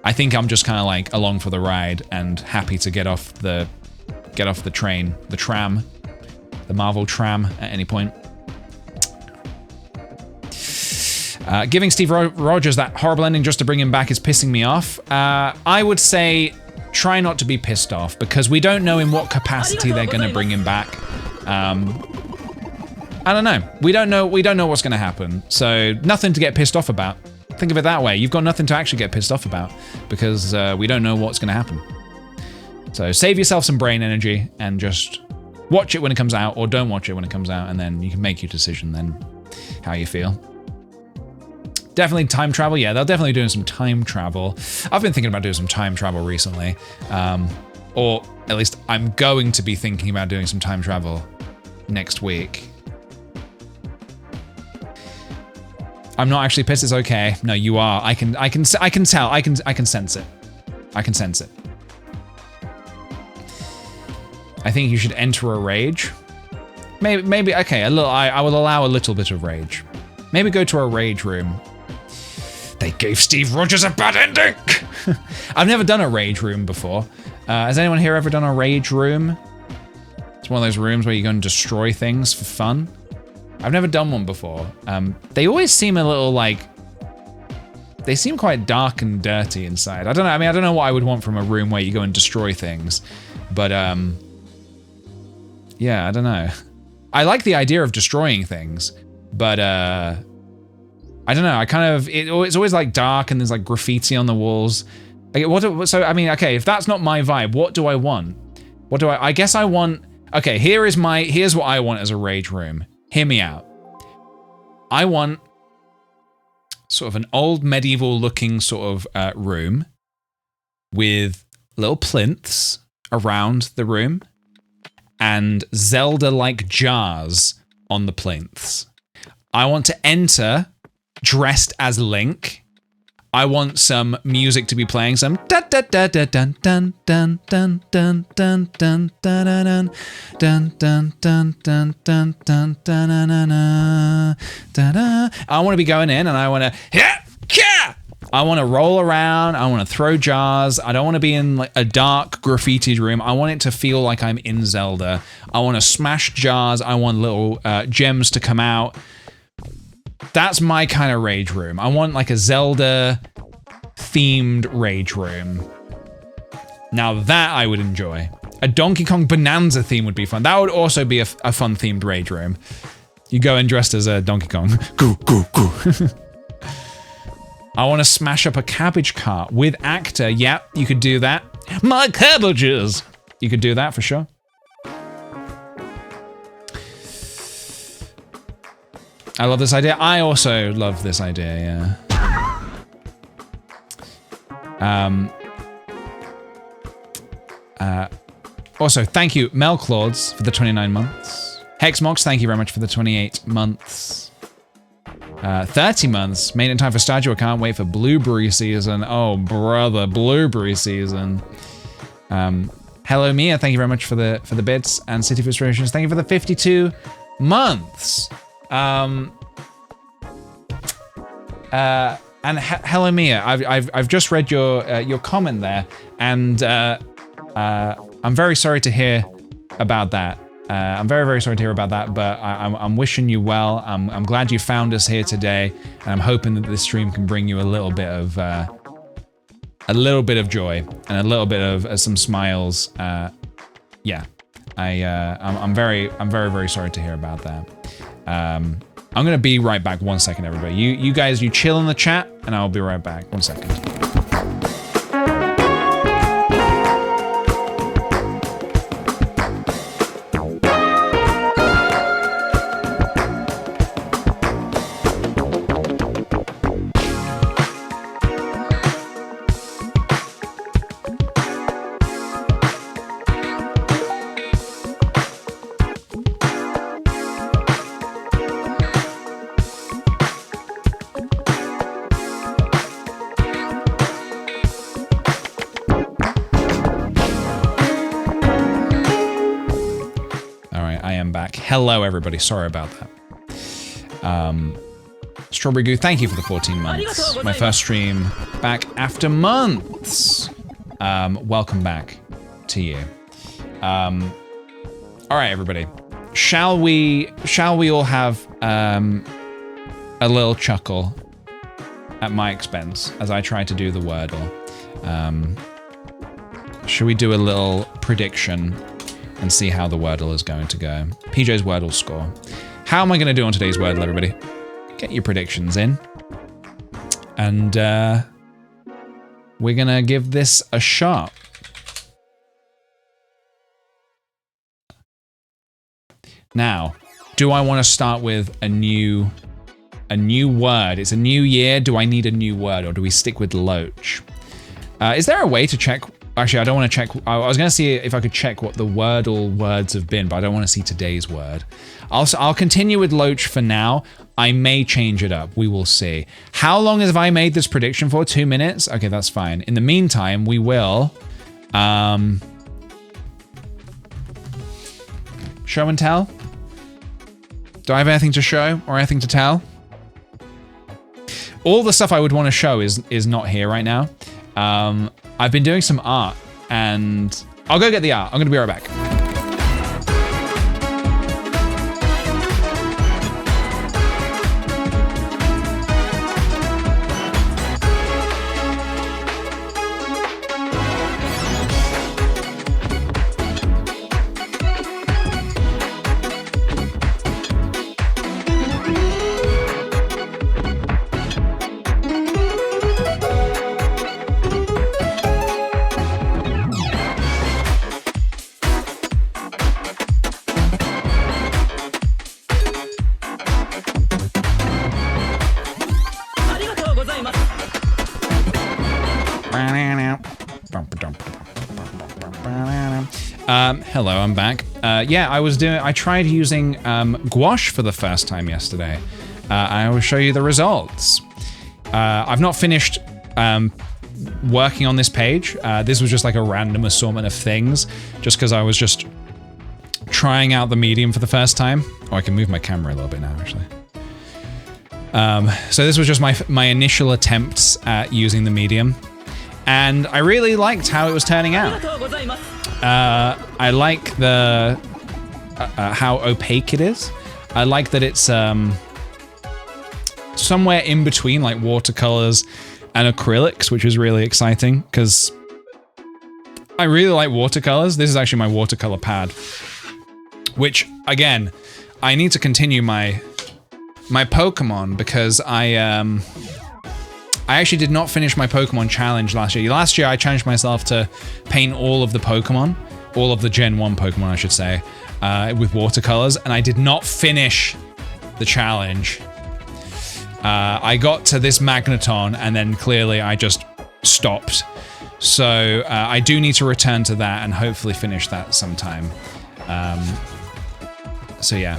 A: I think I'm just kind of like along for the ride and happy to get off the train, the tram, the Marvel tram at any point. Giving Steve Rogers that horrible ending just to bring him back is pissing me off. I would say try not to be pissed off because we don't know in what capacity they're going to bring him back. I don't know. We don't know what's going to happen. So nothing to get pissed off about. Think of it that way. You've got nothing to actually get pissed off about because we don't know what's going to happen. So save yourself some brain energy and just watch it when it comes out or don't watch it when it comes out, and then you can make your decision then how you feel. Definitely time travel. Yeah, they're definitely doing some time travel. I've been thinking about doing some time travel recently. Or at least I'm going to be thinking about doing some time travel next week. I'm not actually pissed, it's okay. No, you are. I can tell. I can sense it. I can sense it. I think you should enter a rage. Maybe okay, I will allow a little bit of rage. Maybe go to a rage room. They gave Steve Rogers a bad ending! I've never done a rage room before. Has anyone here ever done a rage room? It's one of those rooms where you go and destroy things for fun. I've never done one before. They always seem a little like... They seem quite dark and dirty inside. I don't know, I mean, I don't know what I would want from a room where you go and destroy things. But, yeah, I don't know. I like the idea of destroying things, but, I don't know, it's always like dark and there's like graffiti on the walls. Like, so, I mean, okay, if that's not my vibe, what do I want? I guess I want, okay, here's what I want as a rage room. Hear me out. I want sort of an old medieval looking sort of room with little plinths around the room and Zelda-like jars on the plinths. I want to enter dressed as Link. I want some music to be playing, some da da da da dun dun dun dun dun dun dun dun dun dun dun dun dun dun dun dun. I want to be going in and I want to I want to roll around, I want to throw jars, I don't want to be in like a dark graffitied room, I want it to feel like I'm in Zelda. I want to smash jars, I want little gems to come out. That's my kind of rage room. I want like a Zelda themed rage room. Now that I would enjoy. A Donkey Kong Bonanza theme would be fun. That would also be a fun themed rage room. You go in dressed as a Donkey Kong. Goo, goo, goo. I want to smash up a cabbage cart with actor. Yep, you could do that. My cabbages! You could do that for sure. I love this idea. I also love this idea, yeah. Also, thank you, Mel Claudes, for the 29 months. Hexmox, thank you very much for the 28 months. 30 months. Made it in time for Stadio. I can't wait for Blueberry season. Oh, brother, Blueberry season. Hello, Mia, thank you very much for the bits. And City Frustrations, thank you for the 52 months. And hello Mia, I've just read your comment there, and I'm very sorry to hear about that. I'm very, very sorry to hear about that, but I'm wishing you well. I'm glad you found us here today, and I'm hoping that this stream can bring you a little bit of joy and a little bit of some smiles. Yeah, I'm very, very sorry to hear about that. I'm gonna be right back. 1 second, everybody. You guys, you chill in the chat, and I'll be right back. 1 second. am back. Hello, everybody. Sorry about that. Strawberry Goo, thank you for the 14 months. My first stream back after months. Welcome back to you. All right, everybody. Shall we all have a little chuckle at my expense as I try to do the Wordle? Should we do a little prediction and see how the Wordle is going to go? PJ's Wordle score. How am I going to do on today's Wordle, everybody? Get your predictions in. And we're going to give this a shot. Now, do I want to start with a new word? It's a new year. Do I need a new word, or do we stick with Loach? Is there a way to check? Actually, I don't want to check. I was going to see if I could check what the Wordle words have been, but I don't want to see today's word. I'll continue with Loach for now. I may change it up. We will see. How long have I made this prediction for? 2 minutes? Okay, that's fine. In the meantime, we will show and tell. Do I have anything to show or anything to tell? All the stuff I would want to show is not here right now. I've been doing some art, and I'll go get the art. I'm going to be right back. Hello, I'm back. Yeah, I tried using gouache for the first time yesterday. I will show you the results. I've not finished working on this page. This was just like a random assortment of things, just because I was just trying out the medium for the first time. Oh, I can move my camera a little bit now, actually. So this was just my initial attempts at using the medium, and I really liked how it was turning out. I like the how opaque it is. I like that it's somewhere in between like watercolors and acrylics, which is really exciting because I really like watercolors. This is actually my watercolor pad, which again, I need to continue my Pokemon because I actually did not finish my Pokemon challenge last year. Last year I challenged myself to paint all of the Pokemon, all of the Gen 1 Pokemon I should say, with watercolors, and I did not finish the challenge. I got to this Magneton and then clearly I just stopped. So I do need to return to that and hopefully finish that sometime. So yeah.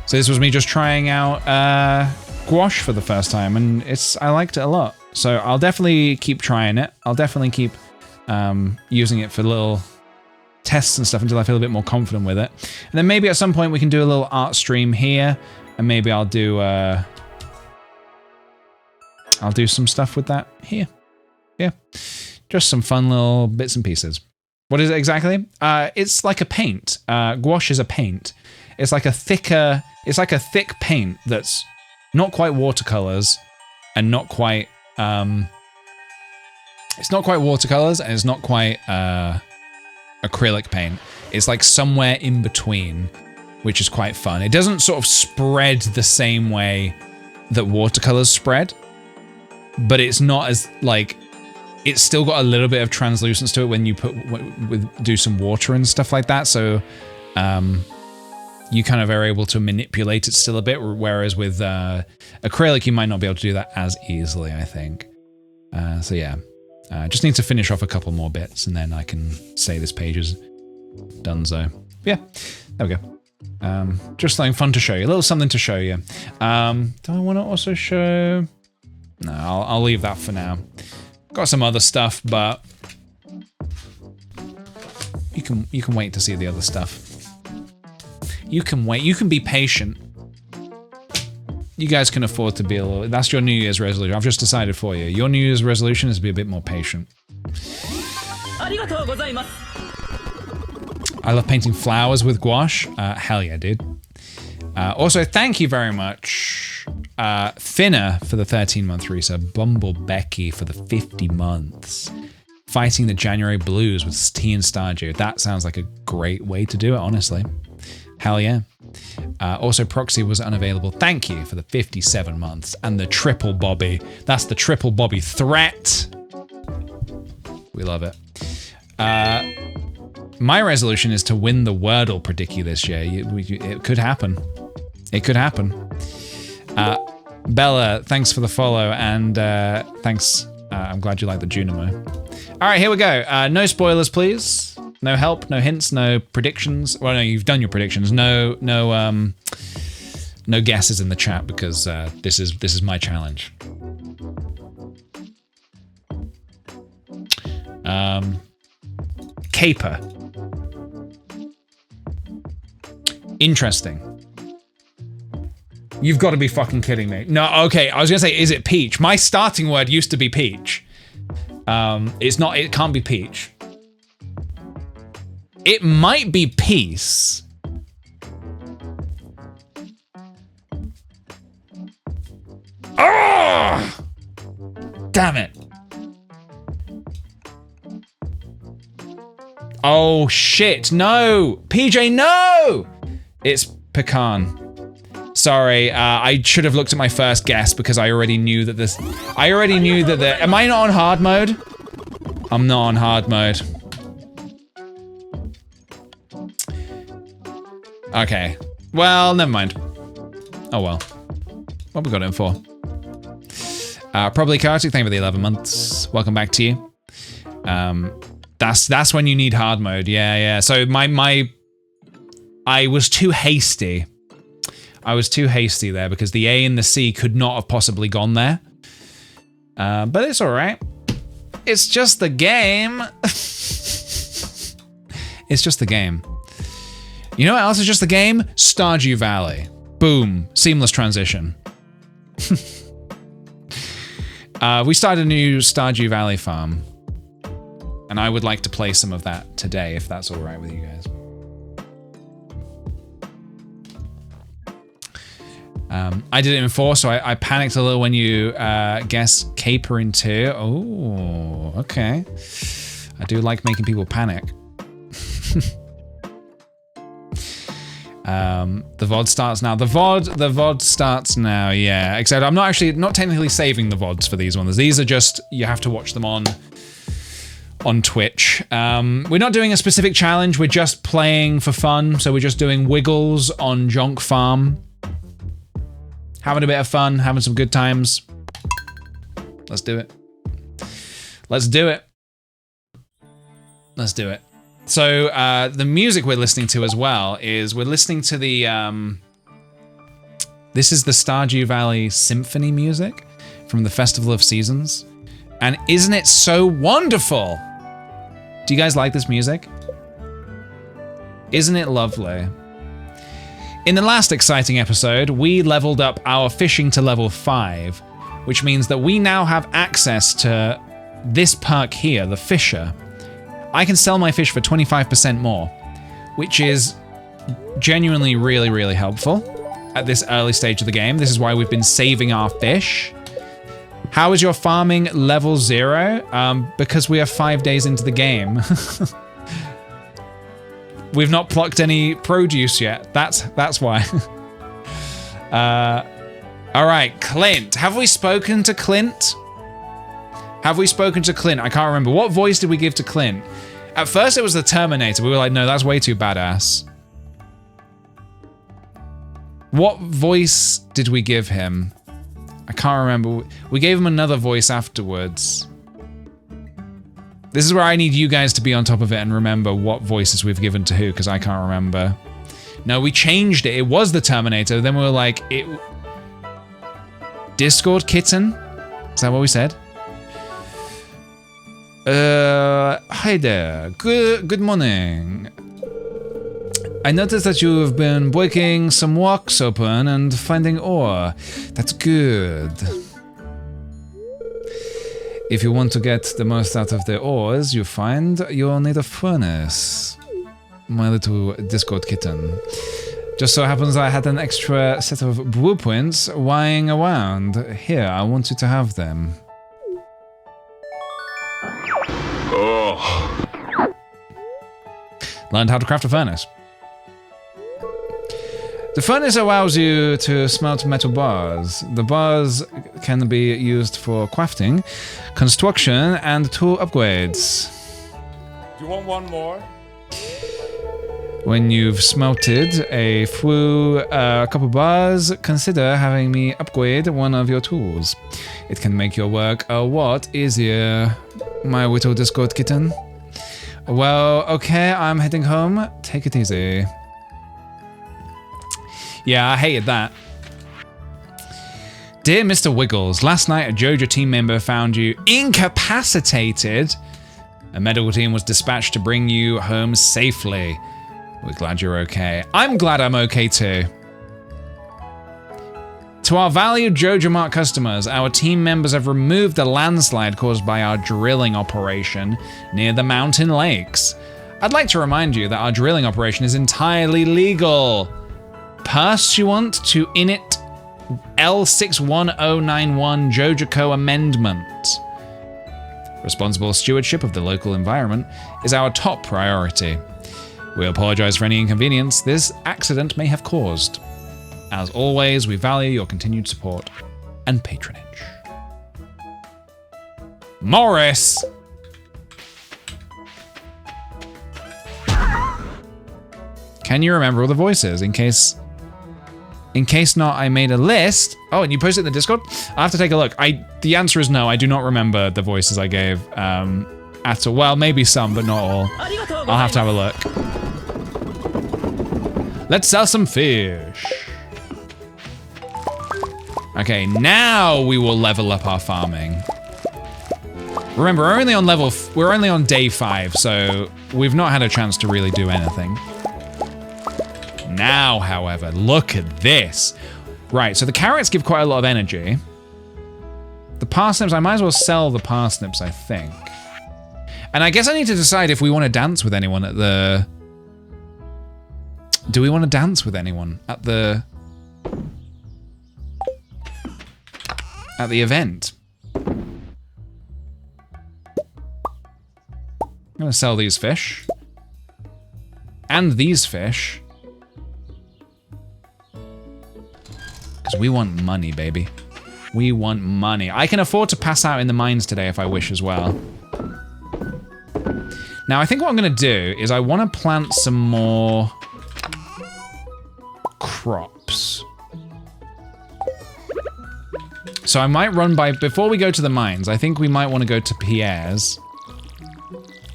A: So this was me just trying out gouache for the first time, and I liked it a lot. So I'll definitely keep trying it. I'll definitely keep using it for little tests and stuff until I feel a bit more confident with it. And then maybe at some point we can do a little art stream here, and maybe I'll do some stuff with that here. Yeah, just some fun little bits and pieces. What is it exactly? It's like a paint. Gouache is a paint. It's like a thick paint that's not quite watercolors and not quite, it's not quite watercolors and it's not quite acrylic paint. It's like somewhere in between, which is quite fun. It doesn't sort of spread the same way that watercolors spread, but it's not as like, it's still got a little bit of translucence to it when you do some water and stuff like that. So, you kind of are able to manipulate it still a bit, whereas with acrylic, you might not be able to do that as easily, I think. So yeah, just need to finish off a couple more bits and then I can say this page is done. So yeah, there we go. Just something fun to show you, a little something to show you. Do I want to also show? No, I'll leave that for now. Got some other stuff, but you can wait to see the other stuff. You can wait. You can be patient. You guys can afford to be a little... That's your New Year's resolution. I've just decided for you. Your New Year's resolution is to be a bit more patient. I love painting flowers with gouache. Hell yeah, dude. Also, thank you very much, Finna for the 13-month resub, Bumble Becky for the 50 months. Fighting the January Blues with Tea and Stardew. That sounds like a great way to do it, honestly. Hell yeah. Also, Proxy was unavailable. Thank you for the 57 months. And the triple Bobby. That's the triple Bobby threat. We love it. My resolution is to win the Wordle Predicky this year. It could happen. It could happen. Bella, thanks for the follow. And thanks. I'm glad you like the Junimo. All right, here we go. No spoilers, please. No help, no hints, no predictions. Well, no, you've done your predictions. No guesses in the chat because this is my challenge. Caper. Interesting. You've got to be fucking kidding me. No, okay, I was gonna say, is it peach? My starting word used to be peach. It's not, it can't be peach. It might be peace. Oh! Damn it. Oh shit, no! PJ, no! It's pecan. Sorry, I should have looked at my first guess because I already knew that this... I already knew that the... Am I not on hard mode? I'm not on hard mode. Okay. Well, never mind. Oh well. What we got in for? Probably Kartik, thank you for the 11 months. Welcome back to you. That's when you need hard mode. Yeah. So I was too hasty. I was too hasty there because the A and the C could not have possibly gone there. But it's all right. It's just the game. It's just the game. You know what else is just the game? Stardew Valley. Boom. Seamless transition. We started a new Stardew Valley farm. And I would like to play some of that today, if that's all right with you guys. I did it in 4, so I panicked a little when you guessed Caper in 2. Oh, okay. I do like making people panic. The VOD starts now. The VOD starts now, yeah. Except I'm not technically saving the VODs for these ones. These are just, you have to watch them on Twitch. We're not doing a specific challenge, we're just playing for fun. So we're just doing Wiggles on Jonk Farm. Having a bit of fun, having some good times. Let's do it. Let's do it. Let's do it. So the music we're listening to as well is we're listening to the this is the Stardew Valley Symphony music from the Festival of Seasons. And isn't it so wonderful? Do you guys like this music? Isn't it lovely? In the last exciting episode, we leveled up our fishing to level 5, which means that we now have access to this perk here, the Fisher. I can sell my fish for 25% more, which is genuinely really, really helpful at this early stage of the game. This is why we've been saving our fish. How is your farming level 0? Because we are 5 days into the game. We've not plucked any produce yet. That's why. All right, Clint. Have we spoken to Clint? Have we spoken to Clint? I can't remember. What voice did we give to Clint? At first it was the Terminator. We were like, no, that's way too badass. What voice did we give him? I can't remember. We gave him another voice afterwards. This is where I need you guys to be on top of it and remember what voices we've given to who, because I can't remember. No, we changed it. It was the Terminator. Then we were like, Discord Kitten? Is that what we said? Hi there. Good morning. I noticed that you have been breaking some rocks open and finding ore. That's good. If you want to get the most out of the ores you find, you'll need a furnace. My little Discord kitten. Just so happens I had an extra set of blueprints lying around. Here, I want you to have them.
F: Oh.
A: Learned how to craft a furnace. The furnace allows you to smelt metal bars. The bars can be used for crafting, construction, and tool upgrades.
F: Do you want one more?
A: When you've smelted through a couple bars, consider having me upgrade one of your tools. It can make your work a lot easier, my little Discord kitten. Well, okay, I'm heading home. Take it easy. Yeah, I hated that. Dear Mr. Wiggles, last night a Joja team member found you incapacitated. A medical team was dispatched to bring you home safely. We're glad you're okay. I'm glad I'm okay too. To our valued Joja Mart customers, our team members have removed the landslide caused by our drilling operation near the mountain lakes. I'd like to remind you that our drilling operation is entirely legal. Pursuant to Init L61091 Jojaco Amendment. Responsible stewardship of the local environment is our top priority. We apologize for any inconvenience this accident may have caused. As always, we value your continued support and patronage. Morris! Can you remember all the voices in case not, I made a list. Oh, and you posted it in the Discord? I'll have to take a look. The answer is no, I do not remember the voices I gave at all. Well, maybe some, but not all. I'll have to have a look. Let's sell some fish. Okay, now we will level up our farming. Remember, we're only on day 5, so we've not had a chance to really do anything. Now, however, look at this. Right, so the carrots give quite a lot of energy. The parsnips, I might as well sell the parsnips, I think. And I guess I need to decide if we want to dance with anyone at the... Do we want to dance with anyone at the event? I'm gonna sell these fish. And these fish. Because we want money, baby. We want money. I can afford to pass out in the mines today if I wish as well. Now, I think what I'm gonna do is I want to plant some more crops. So I might run by, before we go to the mines, I think we might want to go to Pierre's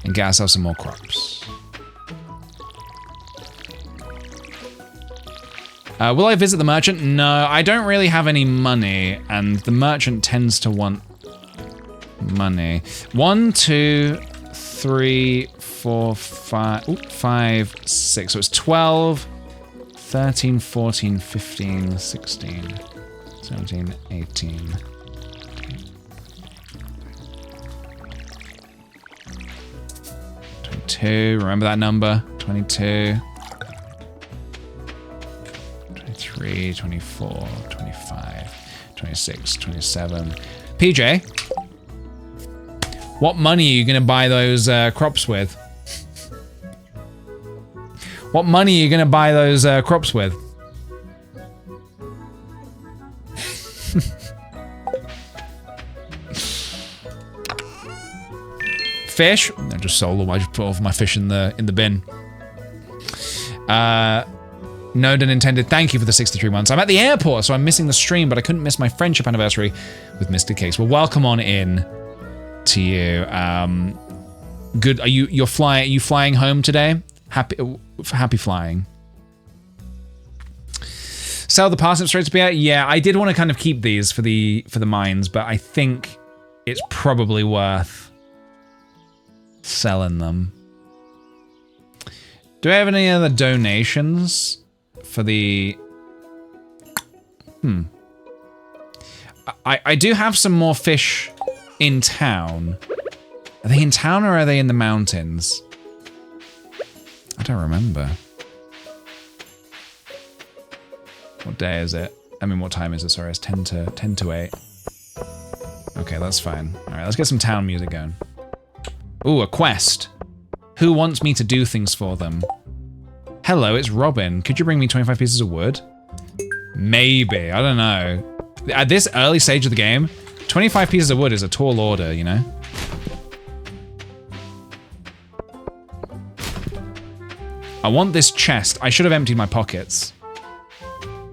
A: and get ourselves some more crops. Will I visit the merchant? No, I don't really have any money, and the merchant tends to want money. 1, 2, 3, 4, 5, 6. So it's 12, 13, 14, 15, 16, 17, 18. 22, remember that number? 22. 23, 24, 25, 26, 27. PJ, what money are you gonna buy those crops with? What money are you gonna buy those crops with? Fish? I just sold all my fish in the bin. No done intended. Thank you for the 63 months. I'm at the airport, so I'm missing the stream, but I couldn't miss my friendship anniversary with Mr. Cakes. Well, welcome on in to you. Good. Are you flying home today? Happy flying. Sell the parsnip straight to Pierre? Yeah, I did want to kind of keep these for the mines, but I think it's probably worth selling them. Do I have any other donations for the... I do have some more fish in town. Are they in town or are they in the mountains? I don't remember. What day is it? I mean, what time is it? Sorry, it's 10 to 8. Okay, that's fine. All right, let's get some town music going. Ooh, a quest. Who wants me to do things for them? Hello, it's Robin. Could you bring me 25 pieces of wood? Maybe, I don't know. At this early stage of the game, 25 pieces of wood is a tall order, you know? I want this chest. I should have emptied my pockets.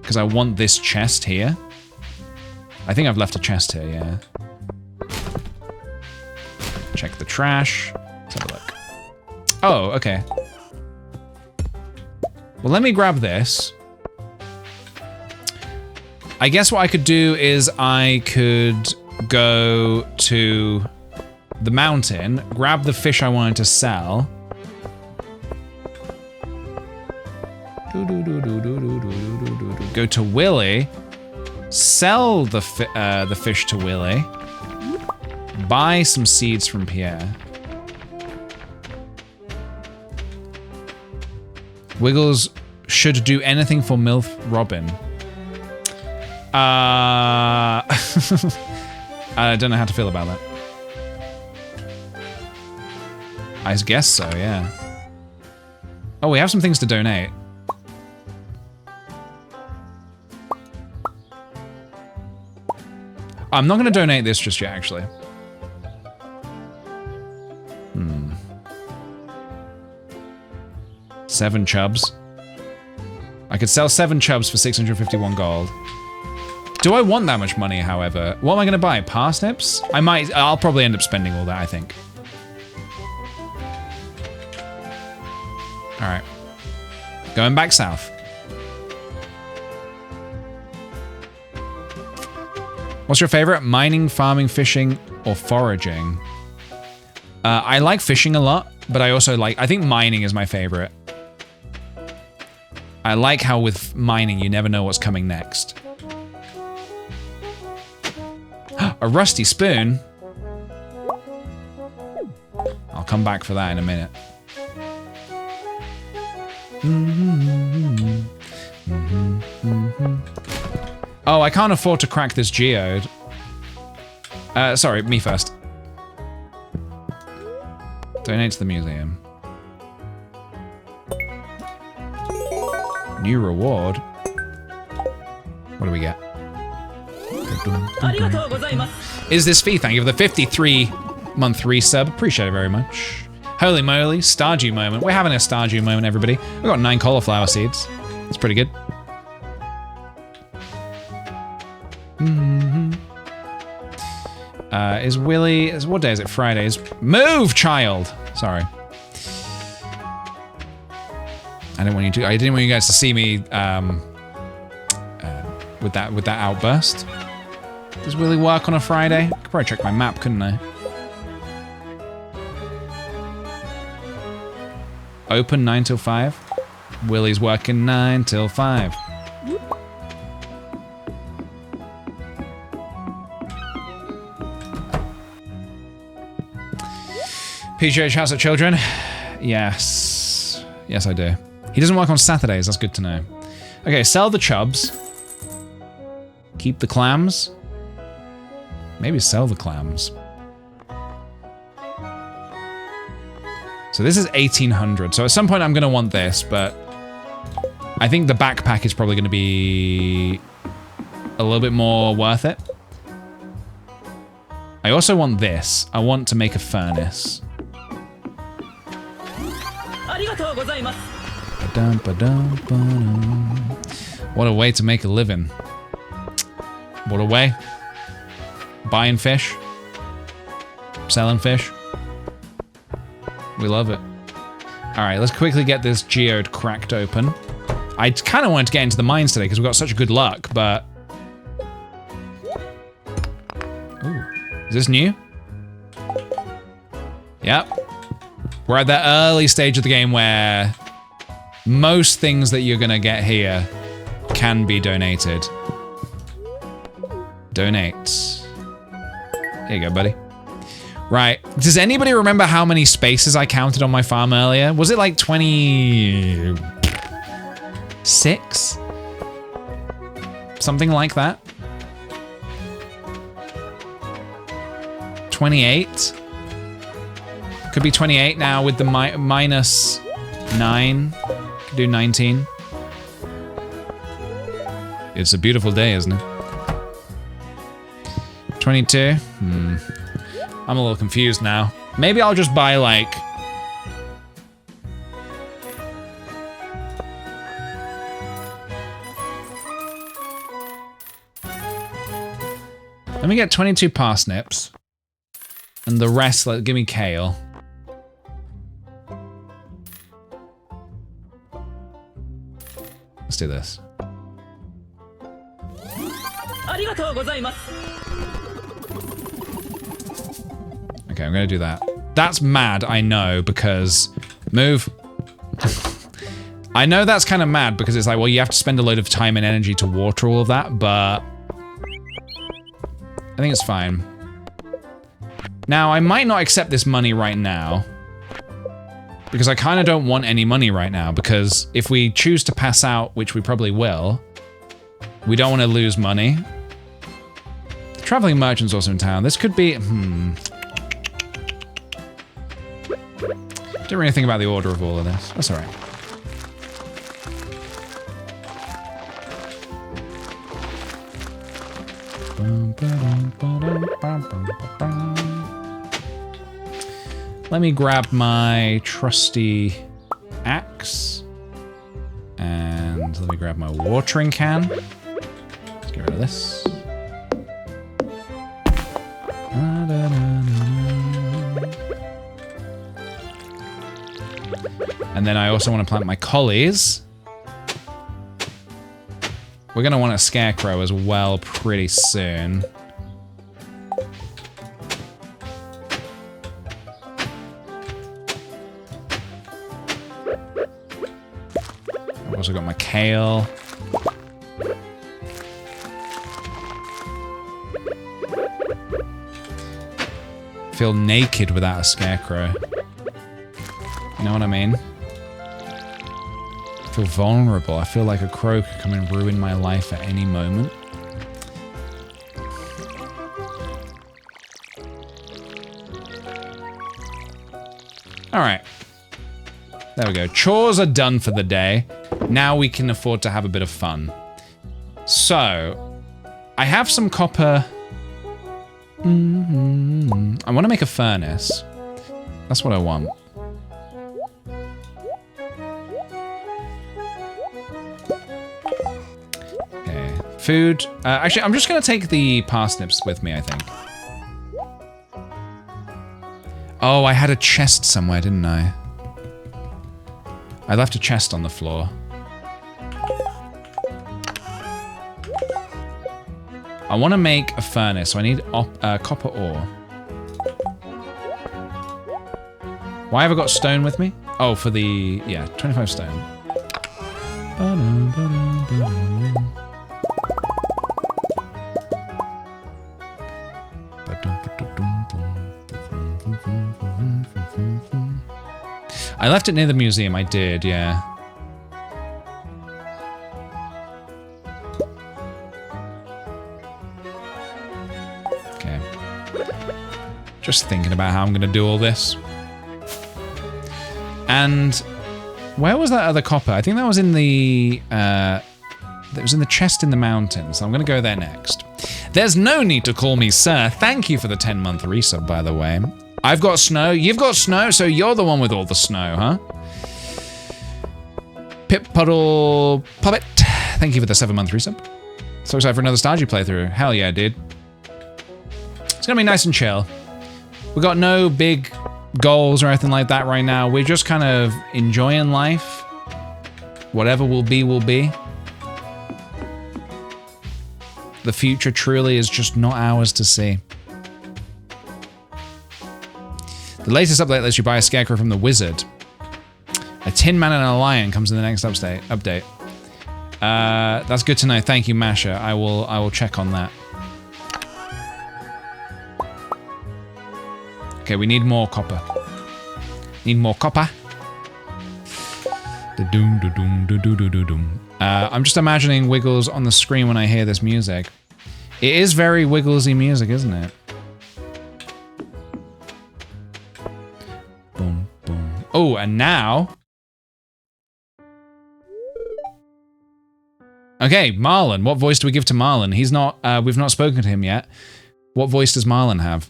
A: Because I want this chest here. I think I've left a chest here, yeah. Check the trash. Let's have a look. Oh, okay. Well, let me grab this. I guess what I could do is I could go to the mountain, grab the fish I wanted to sell. Go to Willy, sell the fish to Willy, buy some seeds from Pierre. Wiggles should do anything for MILF Robin. I don't know how to feel about that. I guess so, yeah. Oh, we have some things to donate. I'm not going to donate this just yet, actually. 7 chubs. I could sell 7 chubs for 651 gold. Do I want that much money, however? What am I going to buy? Parsnips? I'll probably end up spending all that, I think. All right. Going back south. What's your favorite? Mining, farming, fishing, or foraging? I like fishing a lot, but I also I think mining is my favorite. I like how with mining, you never know what's coming next. A rusty spoon? I'll come back for that in a minute. Oh, I can't afford to crack this geode. Sorry, me first. Donate to the museum. New reward. What do we get? Is this fee? Thank you for the 53-month resub. Appreciate it very much. Holy moly, Stardew moment. We're having a Stardew moment, everybody. We've got 9 cauliflower seeds. That's pretty good. Is Willy... What day is it? Fridays. Move, child! Sorry. I didn't want you guys to see me with that outburst. Does Willy work on a Friday? I could probably check my map, couldn't I? Open 9 till 5. Willy's working 9 till 5. PGH House of Children? Yes. Yes, I do. He doesn't work on Saturdays, that's good to know. Okay, sell the chubs. Keep the clams. Maybe sell the clams. So this is 1800. So at some point I'm going to want this, but I think the backpack is probably going to be a little bit more worth it. I also want this. I want to make a furnace. What a way to make a living. What a way. Buying fish. Selling fish. We love it. Alright, let's quickly get this geode cracked open. I kind of wanted to get into the mines today because we got such good luck, but... Ooh. Is this new? Yep. We're at that early stage of the game where most things that you're gonna get here can be donated. Donate. Here you go, buddy. Right. Does anybody remember how many spaces I counted on my farm earlier? Was it like 26? Something like that? 28? Could be 28 now with the minus 9. Could do 19. It's a beautiful day, isn't it? 22? I'm a little confused now. Maybe I'll just buy like... Let me get 22 parsnips. And the rest, give me kale. Let's do this. Okay, I'm gonna do that. That's mad, I know, because... Move. I know that's kind of mad, because it's like, well, you have to spend a load of time and energy to water all of that, but... I think it's fine. Now, I might not accept this money right now. Because I kind of don't want any money right now, because if we choose to pass out, which we probably will, we don't want to lose money. The traveling merchant's also in town. This could be... Didn't really think about the order of all of this. That's alright. Let me grab my trusty axe. And let me grab my watering can. Let's get rid of this. And then I also want to plant my collies. We're going to want a scarecrow as well pretty soon. I've also got my kale. I feel naked without a scarecrow. You know what I mean? I feel vulnerable. I feel like a crow could come and ruin my life at any moment. Alright. There we go. Chores are done for the day. Now we can afford to have a bit of fun. So, I have some copper. I want to make a furnace. That's what I want. Okay. Food. Actually, I'm just going to take the parsnips with me, I think. Oh, I had a chest somewhere, didn't I? I left a chest on the floor. I want to make a furnace, so I need copper ore. Why have I got stone with me? Oh, for the... yeah, 25 stone. I left it near the museum, I did, yeah. Okay. Just thinking about how I'm gonna do all this. And where was that other copper? I think that was in the that was in the chest in the mountains. So I'm gonna go there next. There's no need to call me sir. Thank you for the 10-month resub, by the way. I've got snow, you've got snow, so you're the one with all the snow, huh? Pip Puddle Puppet, thank you for the 7-month resub. So excited for another Stardew playthrough. Hell yeah, dude. It's gonna be nice and chill. We got no big goals or anything like that right now. We're just kind of enjoying life. Whatever will be, will be. The future truly is just not ours to see. The The latest update lets you buy a scarecrow from the wizard. A tin man and a lion comes in the next update. That's good to know. Thank you, Masha. I will check on that. Okay, we need more copper. Need more copper. I'm just imagining Wiggles on the screen when I hear this music. It is very Wigglesy music, isn't it? Boom, boom. Oh, and now... Okay, Marlon. What voice do we give to Marlon? He's not... we've not spoken to him yet. What voice does Marlon have?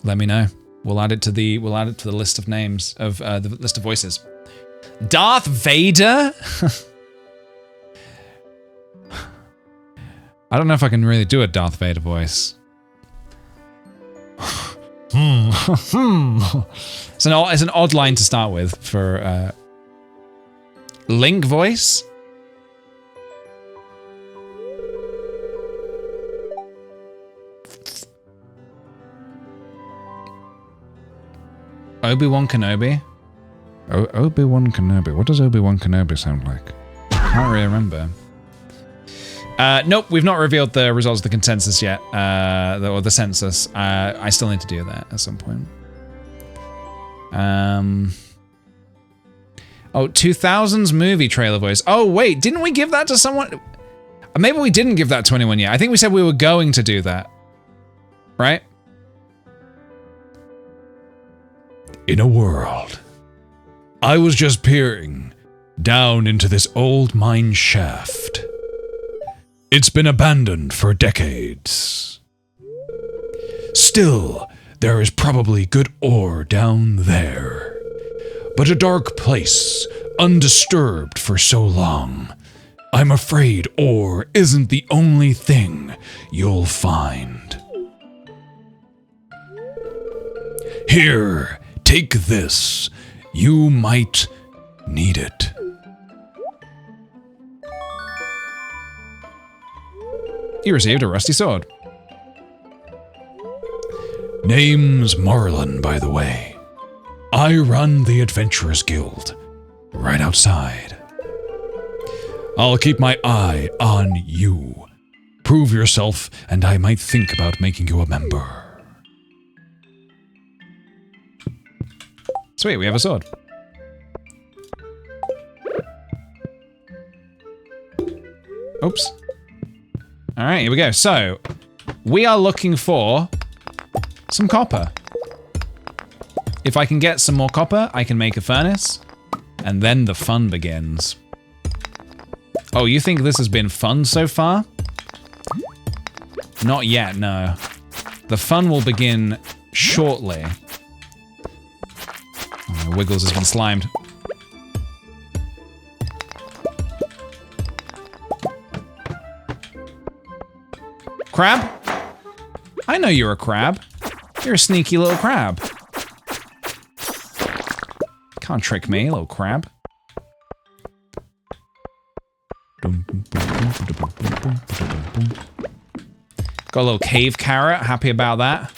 A: Let me know. We'll add it to the list of names of the list of voices. Darth Vader? I don't know if I can really do a Darth Vader voice. It's an odd line to start with for Link voice. Obi-Wan Kenobi? Obi-Wan Kenobi. What does Obi-Wan Kenobi sound like? I can't really remember. Nope, we've not revealed the results of the consensus yet, or the census. I still need to do that at some point. Oh, 2000s movie trailer voice. Oh, wait, didn't we give that to someone? Maybe we didn't give that to anyone yet. I think we said we were going to do that. Right? In a world, I was just peering down into this old mine shaft. It's been abandoned for decades. Still, there is probably good ore down there. But a dark place, undisturbed for so long. I'm afraid ore isn't the only thing you'll find. Here, take this. You might need it. You received a rusty sword. Name's Marlon, by the way. I run the Adventurers Guild, right outside. I'll keep my eye on you. Prove yourself, and I might think about making you a member. Sweet, we have a sword. Oops. Alright, here we go. So, we are looking for some copper. If I can get some more copper, I can make a furnace, and then the fun begins. Oh, you think this has been fun so far? Not yet, no. The fun will begin shortly. Oh, Wiggles has been slimed. Crab? I know you're a crab. You're a sneaky little crab. Can't trick me, little crab. Got a little cave carrot, happy about that.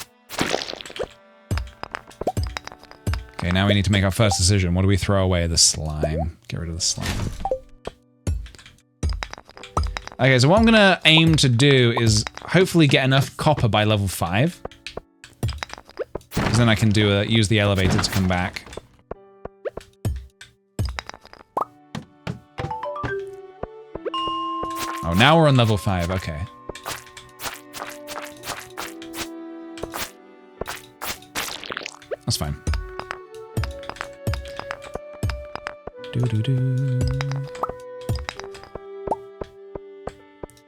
A: Okay, now we need to make our first decision. What do we throw away? The slime. Get rid of the slime. Okay, so what I'm gonna aim to do is hopefully get enough copper by level 5. Because then I can do use the elevator to come back. Oh, now we're on level 5, okay. That's fine.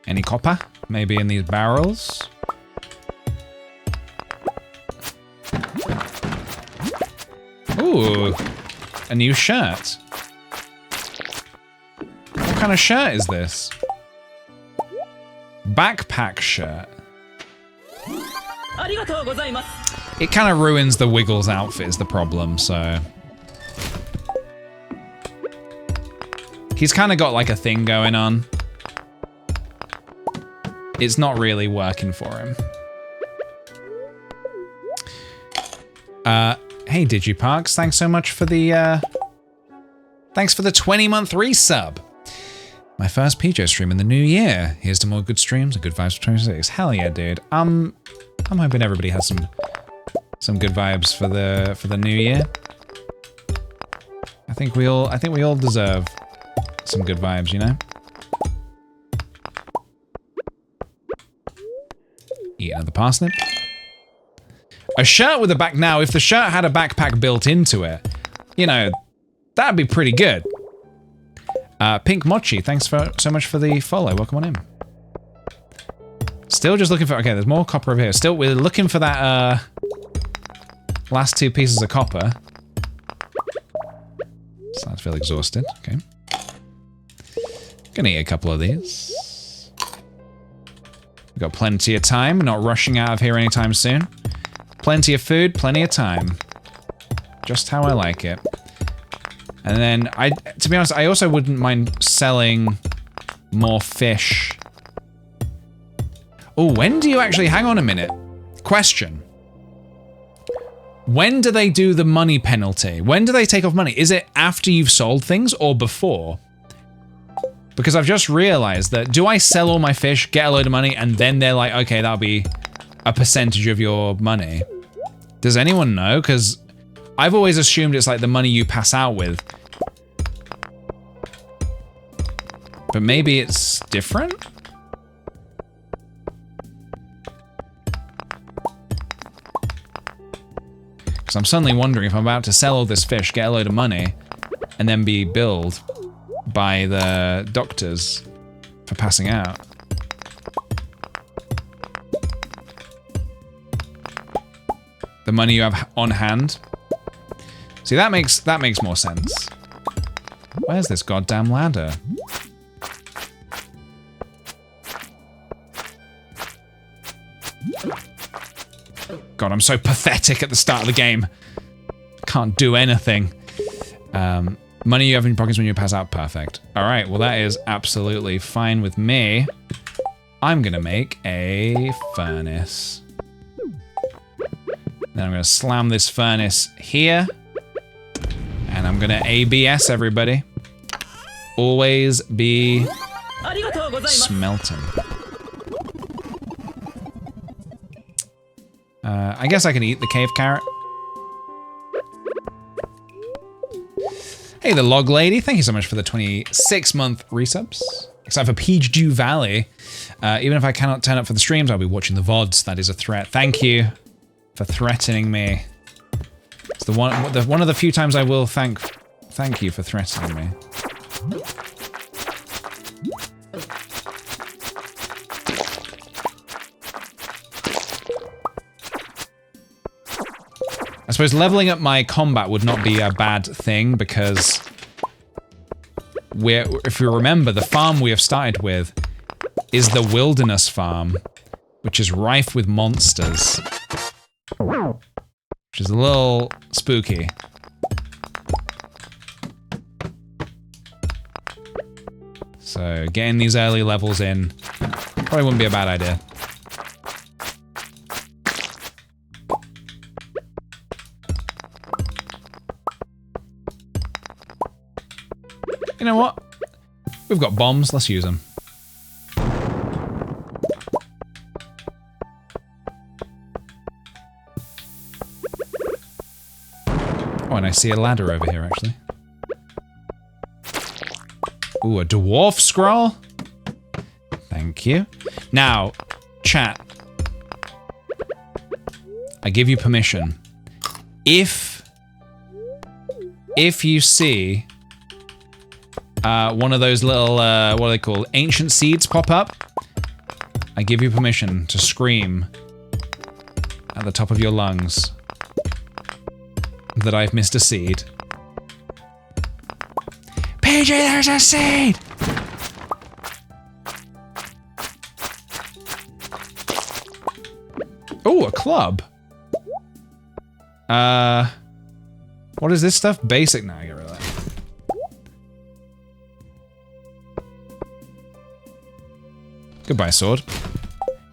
A: Any copper? Maybe in these barrels? Ooh, a new shirt. What kind of shirt is this? Backpack shirt. It kind of ruins the Wiggles outfit is the problem, so... He's kind of got like a thing going on. It's not really working for him. Hey Digiparks, thanks so much for the, thanks for the 20-month resub. My first PJ stream in the new year. Here's to more good streams and good vibes for 26. Hell yeah, dude. I'm hoping everybody has some good vibes for the new year. I think we all deserve some good vibes, you know? Eat another parsnip. A shirt with a back. Now, if the shirt had a backpack built into it, you know, that'd be pretty good. Pink Mochi, thanks so much for the follow. Welcome on in. Still just looking for. Okay, there's more copper over here. Still, we're looking for that last 2 pieces of copper. Starting to feel exhausted. Okay. Gonna eat a couple of these. We've got plenty of time. We're not rushing out of here anytime soon. Plenty of food, plenty of time. Just how I like it. And then, to be honest, I also wouldn't mind selling more fish. Oh, when do you actually, hang on a minute. Question. When do they do the money penalty? When do they take off money? Is it after you've sold things or before? Because I've just realized that, do I sell all my fish, get a load of money, and then they're like, okay, that'll be a percentage of your money? Does anyone know? Because I've always assumed it's like the money you pass out with. But maybe it's different? Because I'm suddenly wondering if I'm about to sell all this fish, get a load of money, and then be billed by the doctors for passing out. The money you have on hand. See, that makes more sense. Where's this goddamn ladder? God, I'm so pathetic at the start of the game. Can't do anything. Money you have in your pockets when you pass out, perfect. All right, well that is absolutely fine with me. I'm gonna make a furnace. Then I'm gonna slam this furnace here. And I'm gonna ABS everybody. Always be smelting. I guess I can eat the cave carrot. Hey, the log lady. Thank you so much for the 26-month resubs. Except for Peach Valley. Even if I cannot turn up for the streams, I'll be watching the VODs. That is a threat. Thank you for threatening me. It's the one of the few times I will thank you for threatening me. I suppose leveling up my combat would not be a bad thing because if you remember, the farm we have started with is the wilderness farm, which is rife with monsters. Which is a little spooky. So getting these early levels in probably wouldn't be a bad idea. You know what? We've got bombs, let's use them. Oh, and I see a ladder over here, actually. Ooh, a dwarf scroll? Thank you. Now, chat. I give you permission. If you see one of those little, what are they called? Ancient seeds pop up. I give you permission to scream at the top of your lungs that I've missed a seed. PJ, there's a seed! Oh, a club. What is this stuff? Basic. Nah, I get rid of that. Goodbye, sword.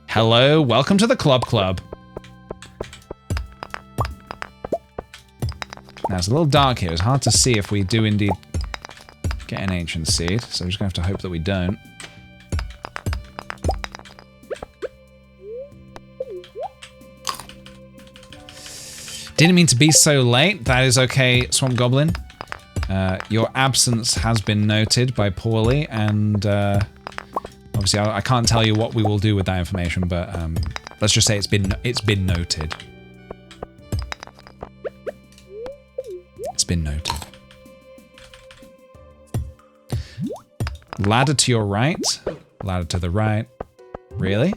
A: Hello, welcome to the Club. Now, it's a little dark here. It's hard to see if we do indeed get an ancient seed, so I'm just going to have to hope that we don't. Didn't mean to be so late. That is okay, Swamp Goblin. Your absence has been noted by Paulie, and obviously I can't tell you what we will do with that information, but let's just say it's been noted. It's been noted. Ladder to your right. Ladder to the right. Really?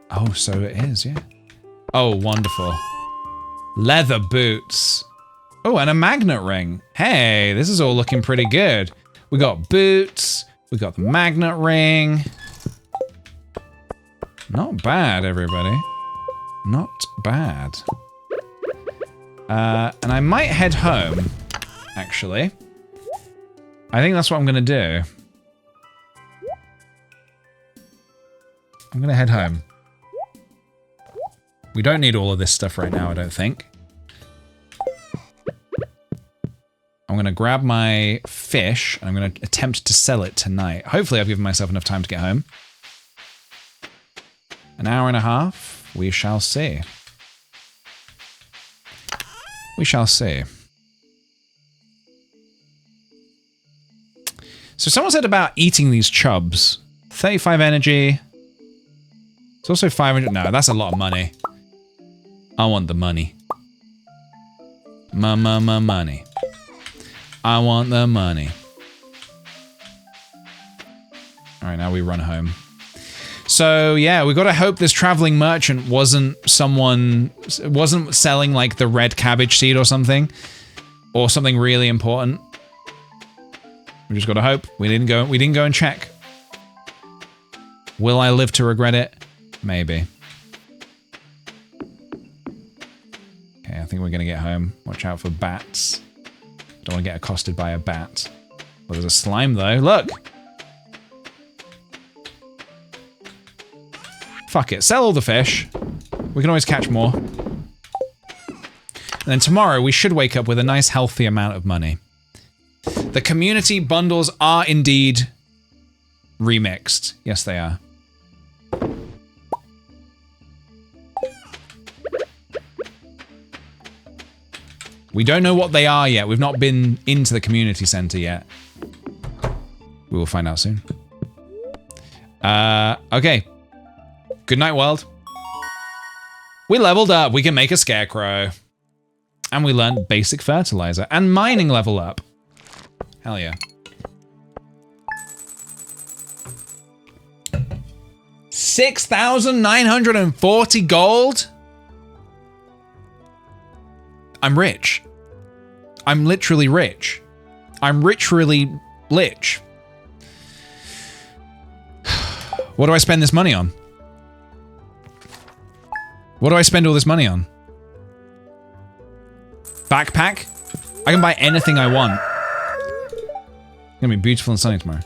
A: Oh, so it is, yeah. Oh, wonderful. Leather boots. Oh, and a magnet ring. Hey, this is all looking pretty good. We got boots. We got the magnet ring. Not bad, everybody. Not bad. And I might head home, actually. I think that's what I'm gonna do. I'm gonna head home. We don't need all of this stuff right now, I don't think. I'm gonna grab my fish, and I'm gonna attempt to sell it tonight. Hopefully I've given myself enough time to get home. An hour and a half, we shall see. We shall see. So someone said about eating these chubs. 35 energy. It's also 500. No, that's a lot of money. I want the money. Money. I want the money. Alright, now we run home. So yeah, we gotta hope this traveling merchant wasn't selling like the red cabbage seed or something. Or something really important. We just gotta hope. We didn't go and check. Will I live to regret it? Maybe. Okay, I think we're gonna get home. Watch out for bats. Don't want to get accosted by a bat. Well, there's a slime though. Look! Fuck it. Sell all the fish. We can always catch more. And then tomorrow we should wake up with a nice healthy amount of money. The community bundles are indeed remixed. Yes, they are. We don't know what they are yet. We've not been into the community center yet. We will find out soon. Okay. Good night, world. We leveled up. We can make a scarecrow. And we learned basic fertilizer. And mining level up. Hell yeah. 6,940 gold? I'm rich. I'm literally rich. I'm rich-really lich. What do I spend this money on? What do I spend all this money on? Backpack? I can buy anything I want. It's gonna be beautiful and sunny tomorrow.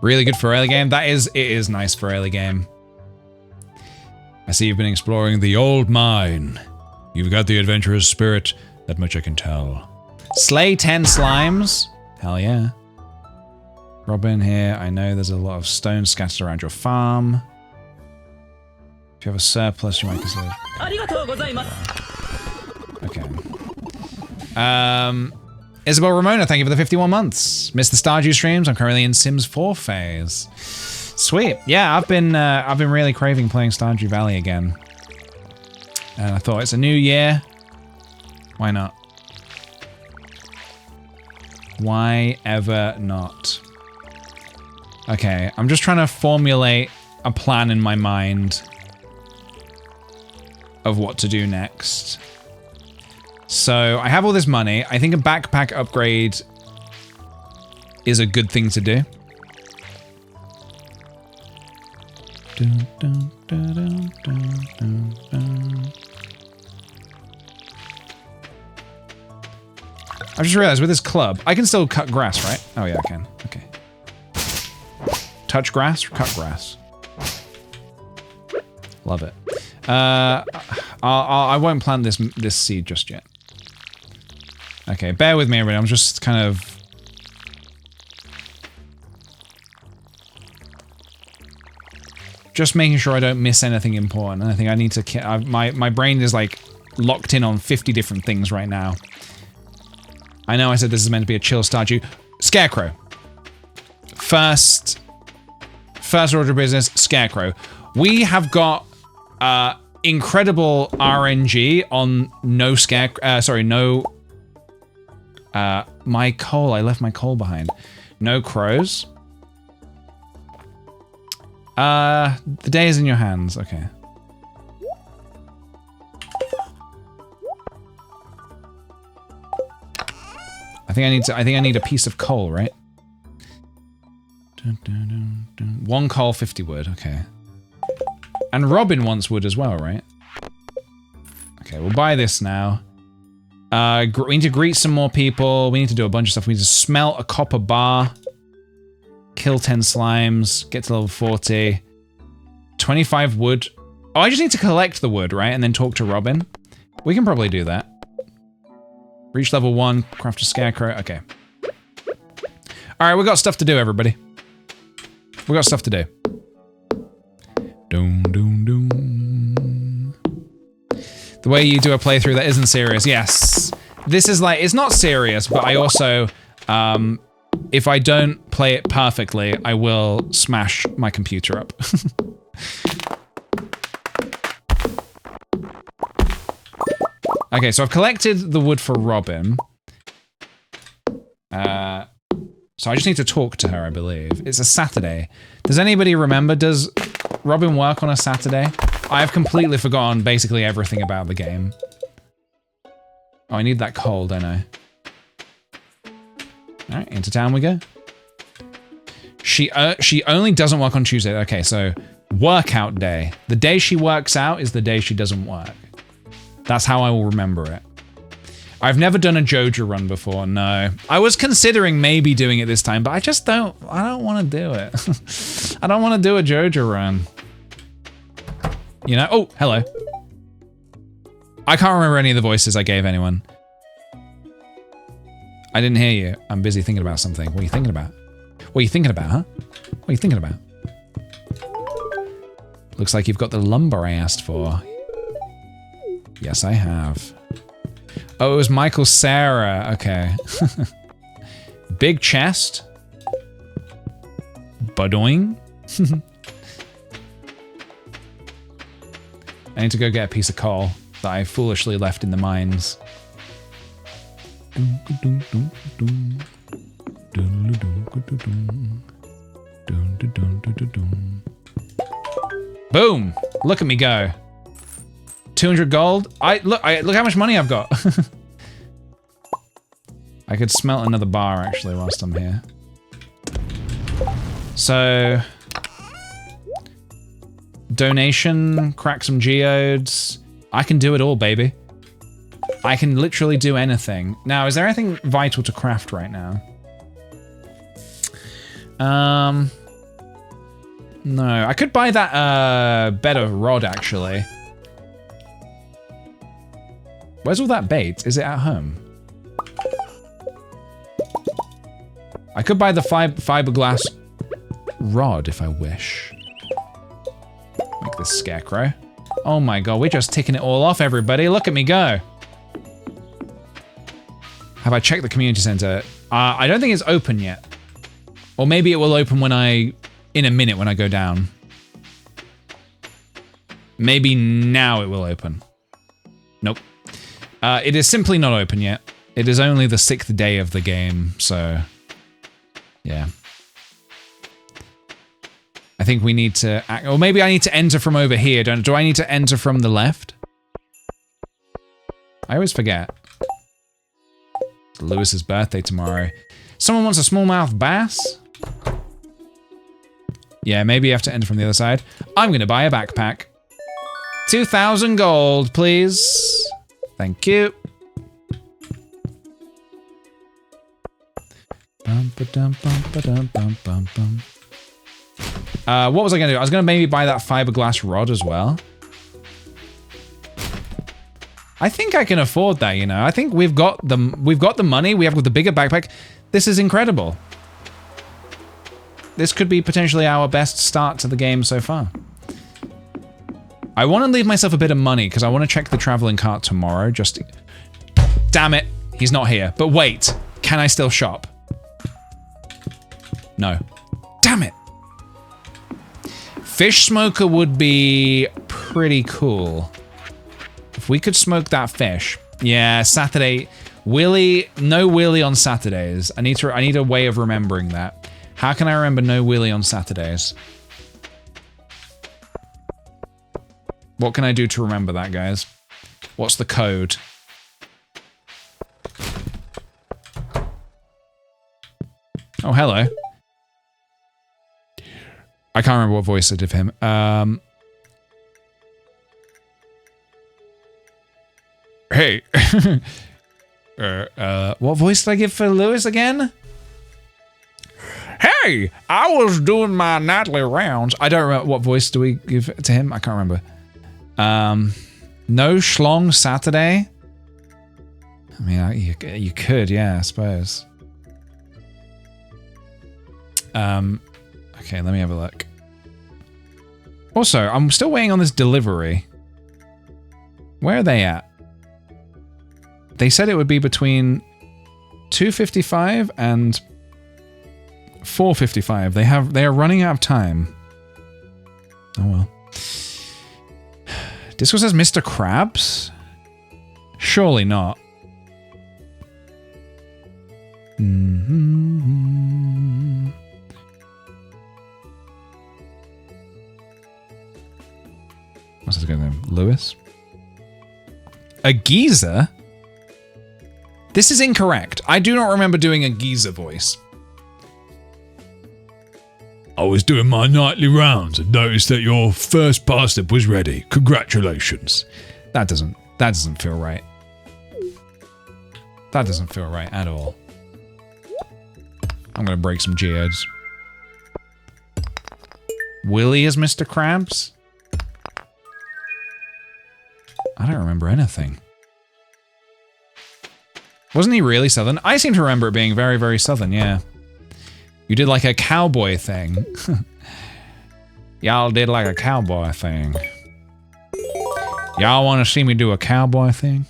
A: Really good for early game. It is nice for early game. I see you've been exploring the old mine. You've got the adventurous spirit, that much I can tell. Slay 10 slimes. Hell yeah. Robin here, I know there's a lot of stone scattered around your farm. If you have a surplus, you might consider... Okay. Isabel Ramona, thank you for the 51 months. Missed the Stardew streams. I'm currently in Sims 4 phase. Sweet. Yeah, I've been really craving playing Stardew Valley again. And I thought it's a new year. Why not? Why ever not? Okay, I'm just trying to formulate a plan in my mind of what to do next. So, I have all this money. I think a backpack upgrade is a good thing to do. I just realized with this club, I can still cut grass, right? Oh yeah, I can. Okay. Touch grass or cut grass? Love it. I won't plant this seed just yet. Okay, bear with me, everybody. I'm just kind of... just making sure I don't miss anything important. I think I need to... my brain is like locked in on 50 different things right now. I know I said this is meant to be a chill Stardew. Scarecrow. First order of business, Scarecrow. We have got incredible RNG on no no... my coal. I left my coal behind. No crows. The day is in your hands. Okay. I think I need a piece of coal, right? Dun, dun, dun, dun. 1 coal, 50 wood. Okay. And Robin wants wood as well, right? Okay, we'll buy this now. We need to greet some more people. We need to do a bunch of stuff. We need to smelt a copper bar. Kill 10 slimes. Get to level 40. 25 wood. Oh, I just need to collect the wood, right? And then talk to Robin. We can probably do that. Reach level 1. Craft a scarecrow. Okay. Alright, we got stuff to do, everybody. We got stuff to do. Doom, doom, doom. The way you do a playthrough that isn't serious. Yes. This is like, it's not serious, but I also, if I don't play it perfectly, I will smash my computer up. Okay, so I've collected the wood for Robin. So I just need to talk to her, I believe. It's a Saturday. Does anybody remember, does Robin work on a Saturday? I've completely forgotten basically everything about the game. Oh, I need that coal, don't I? Alright, into town we go. She only doesn't work on Tuesday. Okay, so workout day. The day she works out is the day she doesn't work. That's how I will remember it. I've never done a Joja run before, no. I was considering maybe doing it this time, but I don't want to do it. I don't want to do a Joja run. You know? Oh, hello. I can't remember any of the voices I gave anyone. I didn't hear you. I'm busy thinking about something. What are you thinking about? What are you thinking about, huh? What are you thinking about? Looks like you've got the lumber I asked for. Yes, I have. Oh, it was Michael Sarah. Okay. Big chest. Budoing. I need to go get a piece of coal that I foolishly left in the mines. Boom! Look at me go. 200 gold. Look how much money I've got. I could smelt another bar actually whilst I'm here. So donation, crack some geodes. I can do it all, baby. I can literally do anything. Now, is there anything vital to craft right now? No. I could buy that better rod actually. Where's all that bait? Is it at home? I could buy the fiberglass rod if I wish. Make this scarecrow. Oh my god, we're just ticking it all off, everybody. Look at me go. Have I checked the community center? I don't think it's open yet. Or maybe it will open in a minute when I go down. Maybe now it will open. Nope. It is simply not open yet. It is only the 6th day of the game, so yeah. I think we need to, or maybe I need to enter from over here. Do I need to enter from the left? I always forget. It's Lewis's birthday tomorrow. Someone wants a smallmouth bass? Yeah, maybe you have to enter from the other side. I'm gonna buy a backpack. 2,000 gold, please. Thank you. What was I gonna do? I was gonna maybe buy that fiberglass rod as well. I think I can afford that, you know. I think we've got the money, we have the bigger backpack. This is incredible. This could be potentially our best start to the game so far. I want to leave myself a bit of money because I want to check the traveling cart tomorrow just to... Damn it, he's not here. But wait, can I still shop? No. Damn it. Fish smoker would be pretty cool. If we could smoke that fish. Yeah, Saturday. Willy, no Willy on Saturdays. I need a way of remembering that. How can I remember no Willy on Saturdays? What can I do to remember that, guys? What's the code? Oh, hello. I can't remember what voice I did for him. Hey. What voice did I give for Lewis again? Hey, I was doing my nightly rounds. I don't remember. What voice do we give to him? I can't remember. No Schlong Saturday? I mean, you could, yeah, I suppose. Okay, let me have a look. Also, I'm still waiting on this delivery. Where are they at? They said it would be between 2:55 and 4:55. They are running out of time. Oh well. Disco says Mr. Krabs? Surely not. What's his name? Lewis? A geezer? This is incorrect. I do not remember doing a geezer voice.
G: I was doing my nightly rounds and noticed that your first parsnip was ready. Congratulations.
A: That doesn't feel right. That doesn't feel right at all. I'm gonna break some geodes. Willy is Mr. Krabs? I don't remember anything. Wasn't he really Southern? I seem to remember it being very, very Southern, yeah. You did like a cowboy thing. Y'all did like a cowboy thing. Y'all want to see me do a cowboy thing?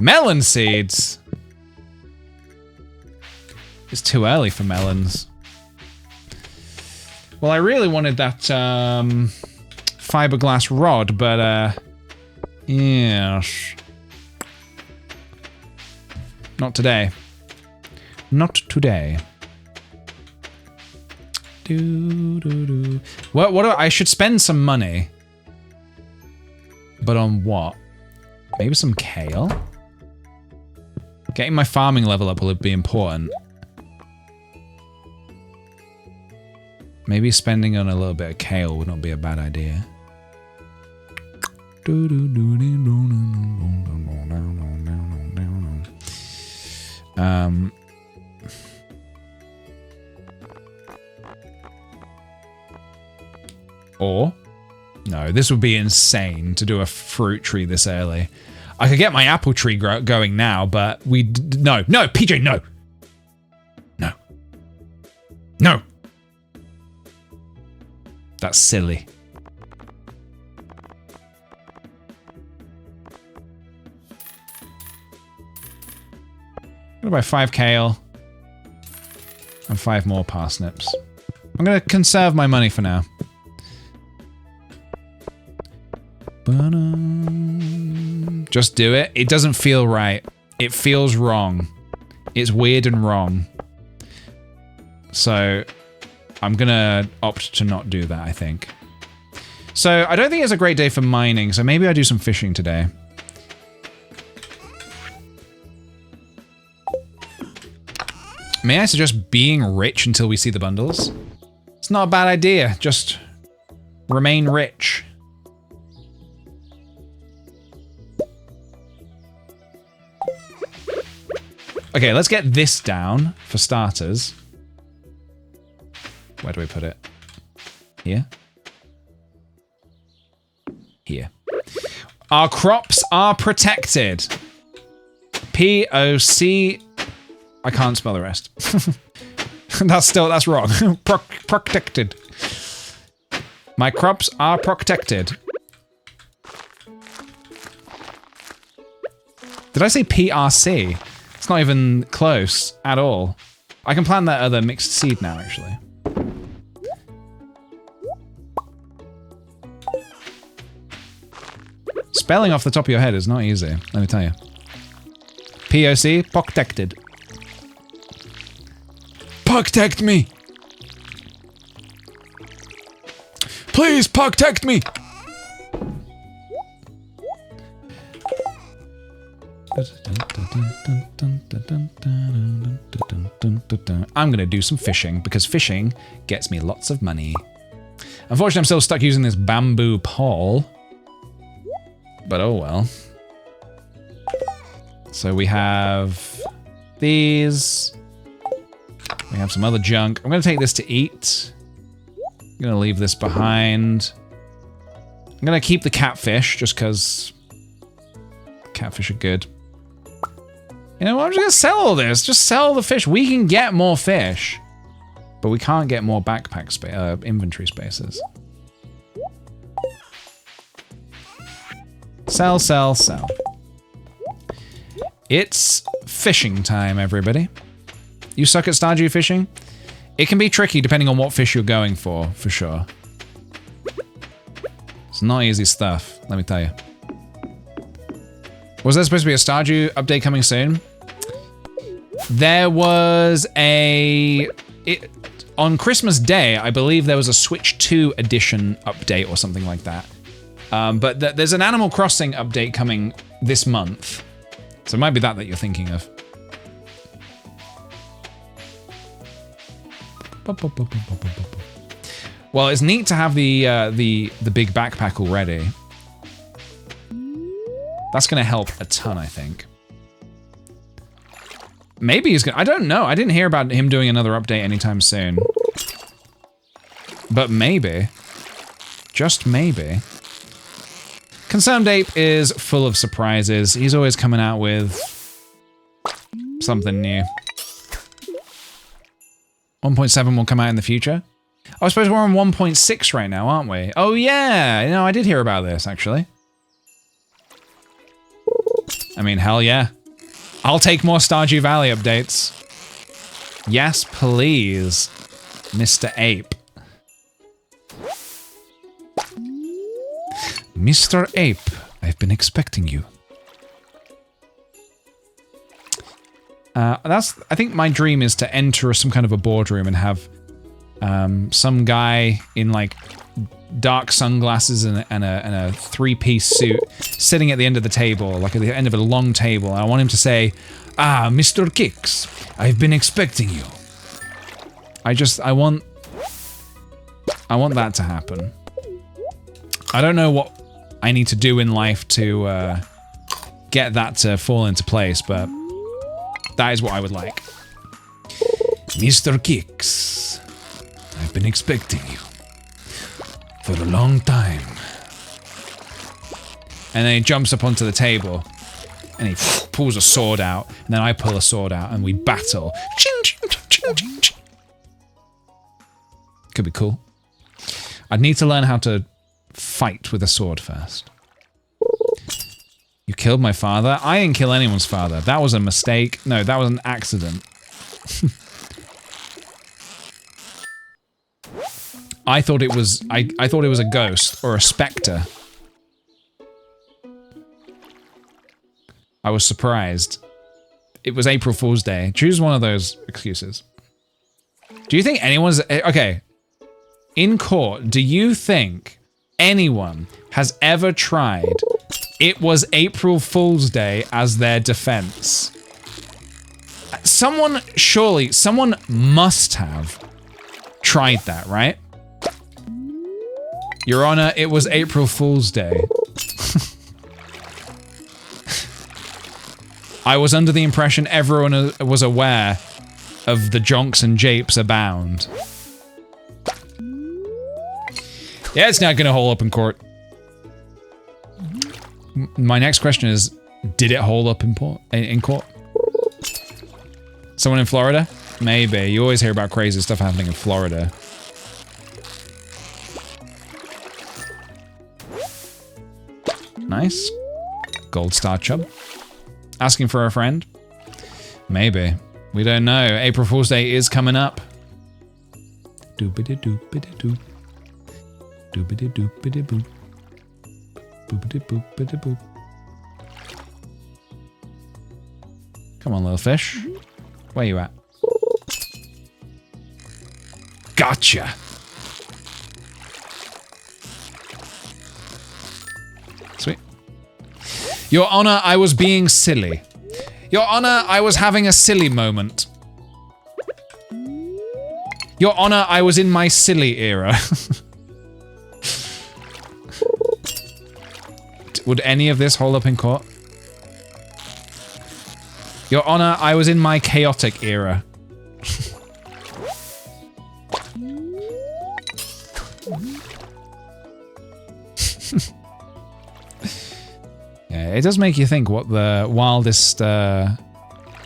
A: Melon seeds! It's too early for melons. Well, I really wanted that fiberglass rod, but yes. Not today. Not today. What do I should spend some money. But on what? Maybe some kale? Getting my farming level up will be important. Maybe spending on a little bit of kale would not be a bad idea. Or, no, this would be insane to do a fruit tree this early. I could get my apple tree going now, but no, PJ, no. No. No. That's silly. I'm gonna buy 5 kale and 5 more parsnips. I'm gonna conserve my money for now. Just do it. It doesn't feel right. It feels wrong. It's weird and wrong. So I'm gonna opt to not do that, I think. So I don't think it's a great day for mining, so maybe I do some fishing today. May I suggest being rich until we see the bundles? It's not a bad idea, just remain rich. Okay, let's get this down for starters. Where do we put it? Here? Here. Our crops are protected. P-O-C... I can't spell the rest. That's wrong. Protected. My crops are protected. Did I say PRC? It's not even close at all. I can plant that other mixed seed now, actually. Spelling off the top of your head is not easy, let me tell you. POC, protected. Protect me! Please protect me! I'm gonna do some fishing, because fishing gets me lots of money. Unfortunately, I'm still stuck using this bamboo pole. But oh well. So we have these. We have some other junk. I'm gonna take this to eat. I'm gonna leave this behind. I'm gonna keep the catfish, just because catfish are good. You know what, I'm just gonna sell all this. Just sell the fish. We can get more fish. But we can't get more backpack space, inventory spaces. Sell, sell, sell. It's fishing time, everybody. You suck at Stardew fishing? It can be tricky depending on what fish you're going for sure. It's not easy stuff, let me tell you. Was there supposed to be a Stardew update coming soon? There was on Christmas Day, I believe there was a Switch 2 edition update or something like that. But there's an Animal Crossing update coming this month. So it might be that you're thinking of. Well, it's neat to have the big backpack already. That's gonna help a ton, I think. Maybe he's gonna, I don't know. I didn't hear about him doing another update anytime soon. But maybe. Just maybe. Concerned Ape is full of surprises. He's always coming out with something new. 1.7 will come out in the future. Oh, I suppose we're on 1.6 right now, aren't we? Oh yeah, no, I did hear about this, actually. I mean, hell yeah. I'll take more Stardew Valley updates. Yes, please, Mr. Ape. Mr. Ape, I've been expecting you. I think my dream is to enter some kind of a boardroom and have some guy in like dark sunglasses and a three-piece suit sitting at the end of the table, like at the end of a long table. And I want him to say, "Ah, Mr. Kicks, I've been expecting you." I want that to happen. I don't know what I need to do in life to get that to fall into place, but that is what I would like. Mr. Kicks, I've been expecting you for a long time. And then he jumps up onto the table and he pulls a sword out, and then I pull a sword out and we battle. Could be cool. I'd need to learn how to fight with a sword first. You killed my father? I didn't kill anyone's father. That was a mistake. No, that was an accident. I thought it was a ghost or a specter. I was surprised. It was April Fool's Day. Choose one of those excuses. Do you think anyone's okay? In court, do you think anyone has ever tried "It was April Fool's Day" as their defense? Someone must have tried that, right? Your Honor, it was April Fool's Day. I was under the impression everyone was aware of the jonks and japes abound. Yeah, it's not gonna hold up in court. my next question is, did it hold up in court? Someone in Florida? Maybe. You always hear about crazy stuff happening in Florida. Nice. Gold star chub. Asking for a friend? Maybe. We don't know. April Fool's Day is coming up. Doobity-doopity-doop. Doobity-doopity-boop. Boopity-boopity-boop. Come on, little fish. Where you at? Gotcha! Sweet. Your Honor, I was being silly. Your Honor, I was having a silly moment. Your Honor, I was in my silly era. Would any of this hold up in court? Your Honor, I was in my chaotic era. Yeah, it does make you think what the wildest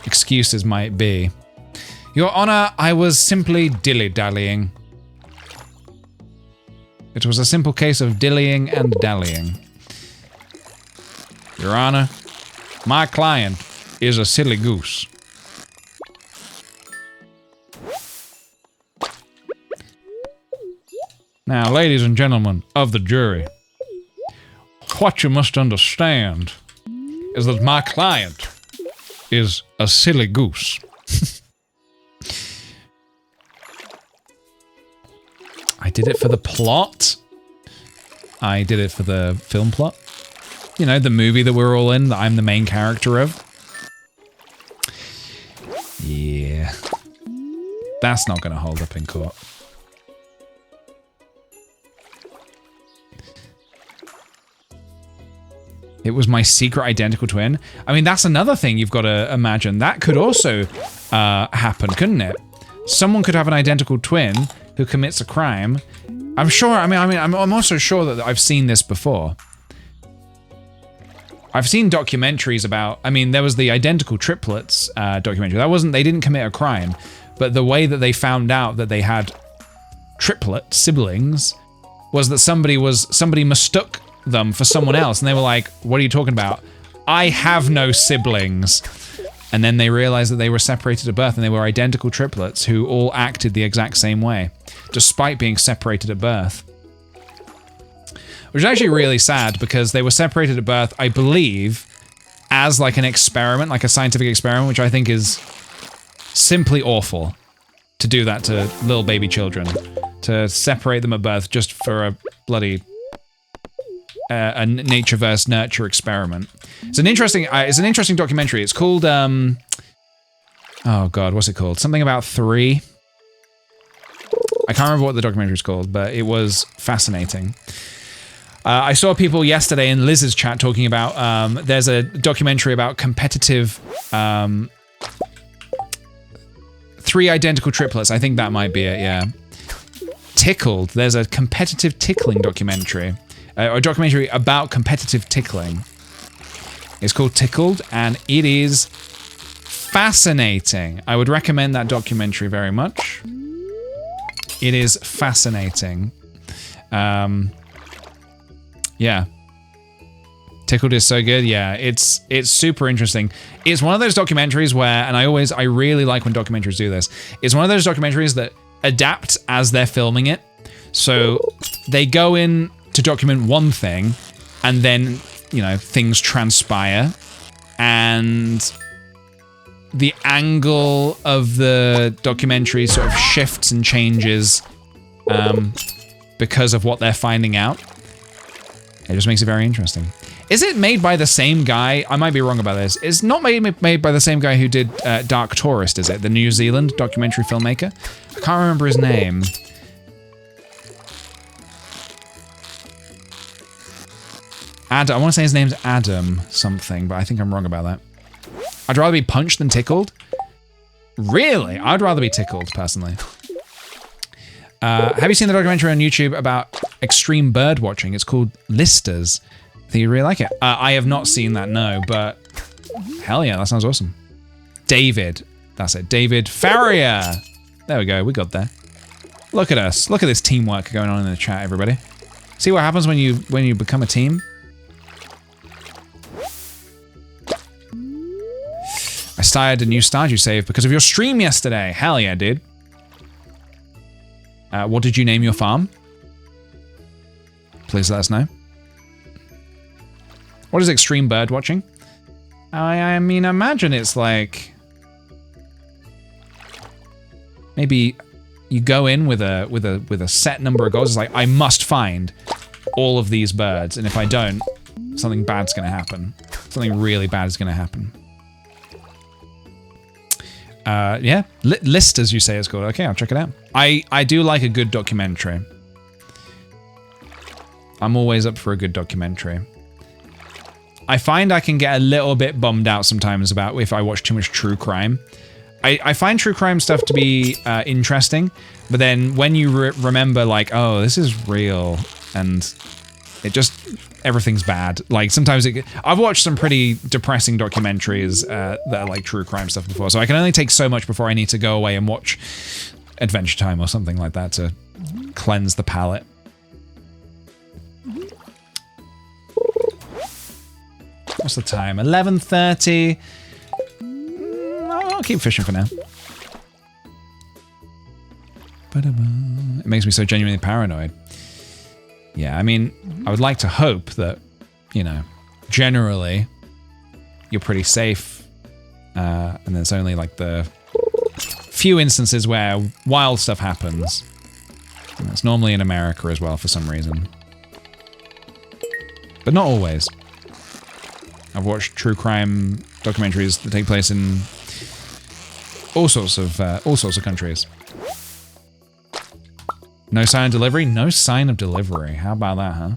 A: excuses might be. Your Honor, I was simply dilly-dallying. It was a simple case of dillying and dallying. Your Honor, my client is a silly goose. Now, ladies and gentlemen of the jury, what you must understand is that my client is a silly goose. I did it for the plot. I did it for the film plot. You know, the movie that we're all in, that I'm the main character of. Yeah. That's not going to hold up in court. It was my secret identical twin. I mean, that's another thing you've got to imagine. That could also happen, couldn't it? Someone could have an identical twin who commits a crime. I'm sure, I'm also sure that I've seen this before. I've seen documentaries about, there was the identical triplets documentary. They didn't commit a crime, but the way that they found out that they had triplet siblings was that somebody mistook them for someone else, and they were like, what are you talking about? I have no siblings. And then they realized that they were separated at birth, and they were identical triplets who all acted the exact same way, despite being separated at birth. Which is actually really sad, because they were separated at birth, I believe, as like an experiment, like a scientific experiment, which I think is simply awful to do that to little baby children. To separate them at birth just for a bloody a nature versus nurture experiment. It's an interesting documentary. It's called oh god, what's it called? Something about 3. I can't remember what the documentary is called, but it was fascinating. I saw people yesterday in Liz's chat talking about there's a documentary about competitive 3 identical triplets. I think that might be it, yeah. Tickled. There's a competitive tickling documentary. A documentary about competitive tickling. It's called Tickled, and it is fascinating. I would recommend that documentary very much. It is fascinating. Yeah. Tickled is so good. Yeah, it's super interesting. It's one of those documentaries where, and I really like when documentaries do this. It's one of those documentaries that adapt as they're filming it. So they go in to document one thing, and then, you know, things transpire, and the angle of the documentary sort of shifts and changes because of what they're finding out. It just makes it very interesting. Is it made by the same guy? I might be wrong about this. It's not made by the same guy who did Dark Tourist, is it? The New Zealand documentary filmmaker? I can't remember his name. I want to say his name's Adam something, but I think I'm wrong about that. I'd rather be punched than tickled. Really? I'd rather be tickled, personally. Have you seen the documentary on YouTube about extreme bird watching? It's called Listers. think you'd really like it. I have not seen that, no, but hell yeah, that sounds awesome. David, that's it. David Farrier. There we go, we got there. Look at us. Look at this teamwork going on in the chat, everybody. See what happens when you become a team? I started a new Stardew save because of your stream yesterday. Hell yeah, dude. What did you name your farm? Please let us know. What is extreme bird watching? I mean, imagine it's like maybe you go in with a set number of goals. It's like I must find all of these birds, and if I don't, something bad's gonna happen. Something really bad is gonna happen. Yeah, List, as you say, is called. Okay, I'll check it out. I do like a good documentary. I'm always up for a good documentary. I find I can get a little bit bummed out sometimes about if I watch too much true crime. I find true crime stuff to be interesting, but then when you remember like, oh, this is real, and it just, everything's bad. Like sometimes I've watched some pretty depressing documentaries that are like true crime stuff before, so I can only take so much before I need to go away and watch Adventure Time or something like that to cleanse the palate. What's the time? 11:30. I'll keep fishing for now. It makes me so genuinely paranoid. Yeah, I mean, I would like to hope that, you know, generally you're pretty safe, and there's only like the few instances where wild stuff happens. And it's normally in America as well for some reason, but not always. I've watched true crime documentaries that take place in all sorts of countries. No sign of delivery? No sign of delivery. How about that, huh?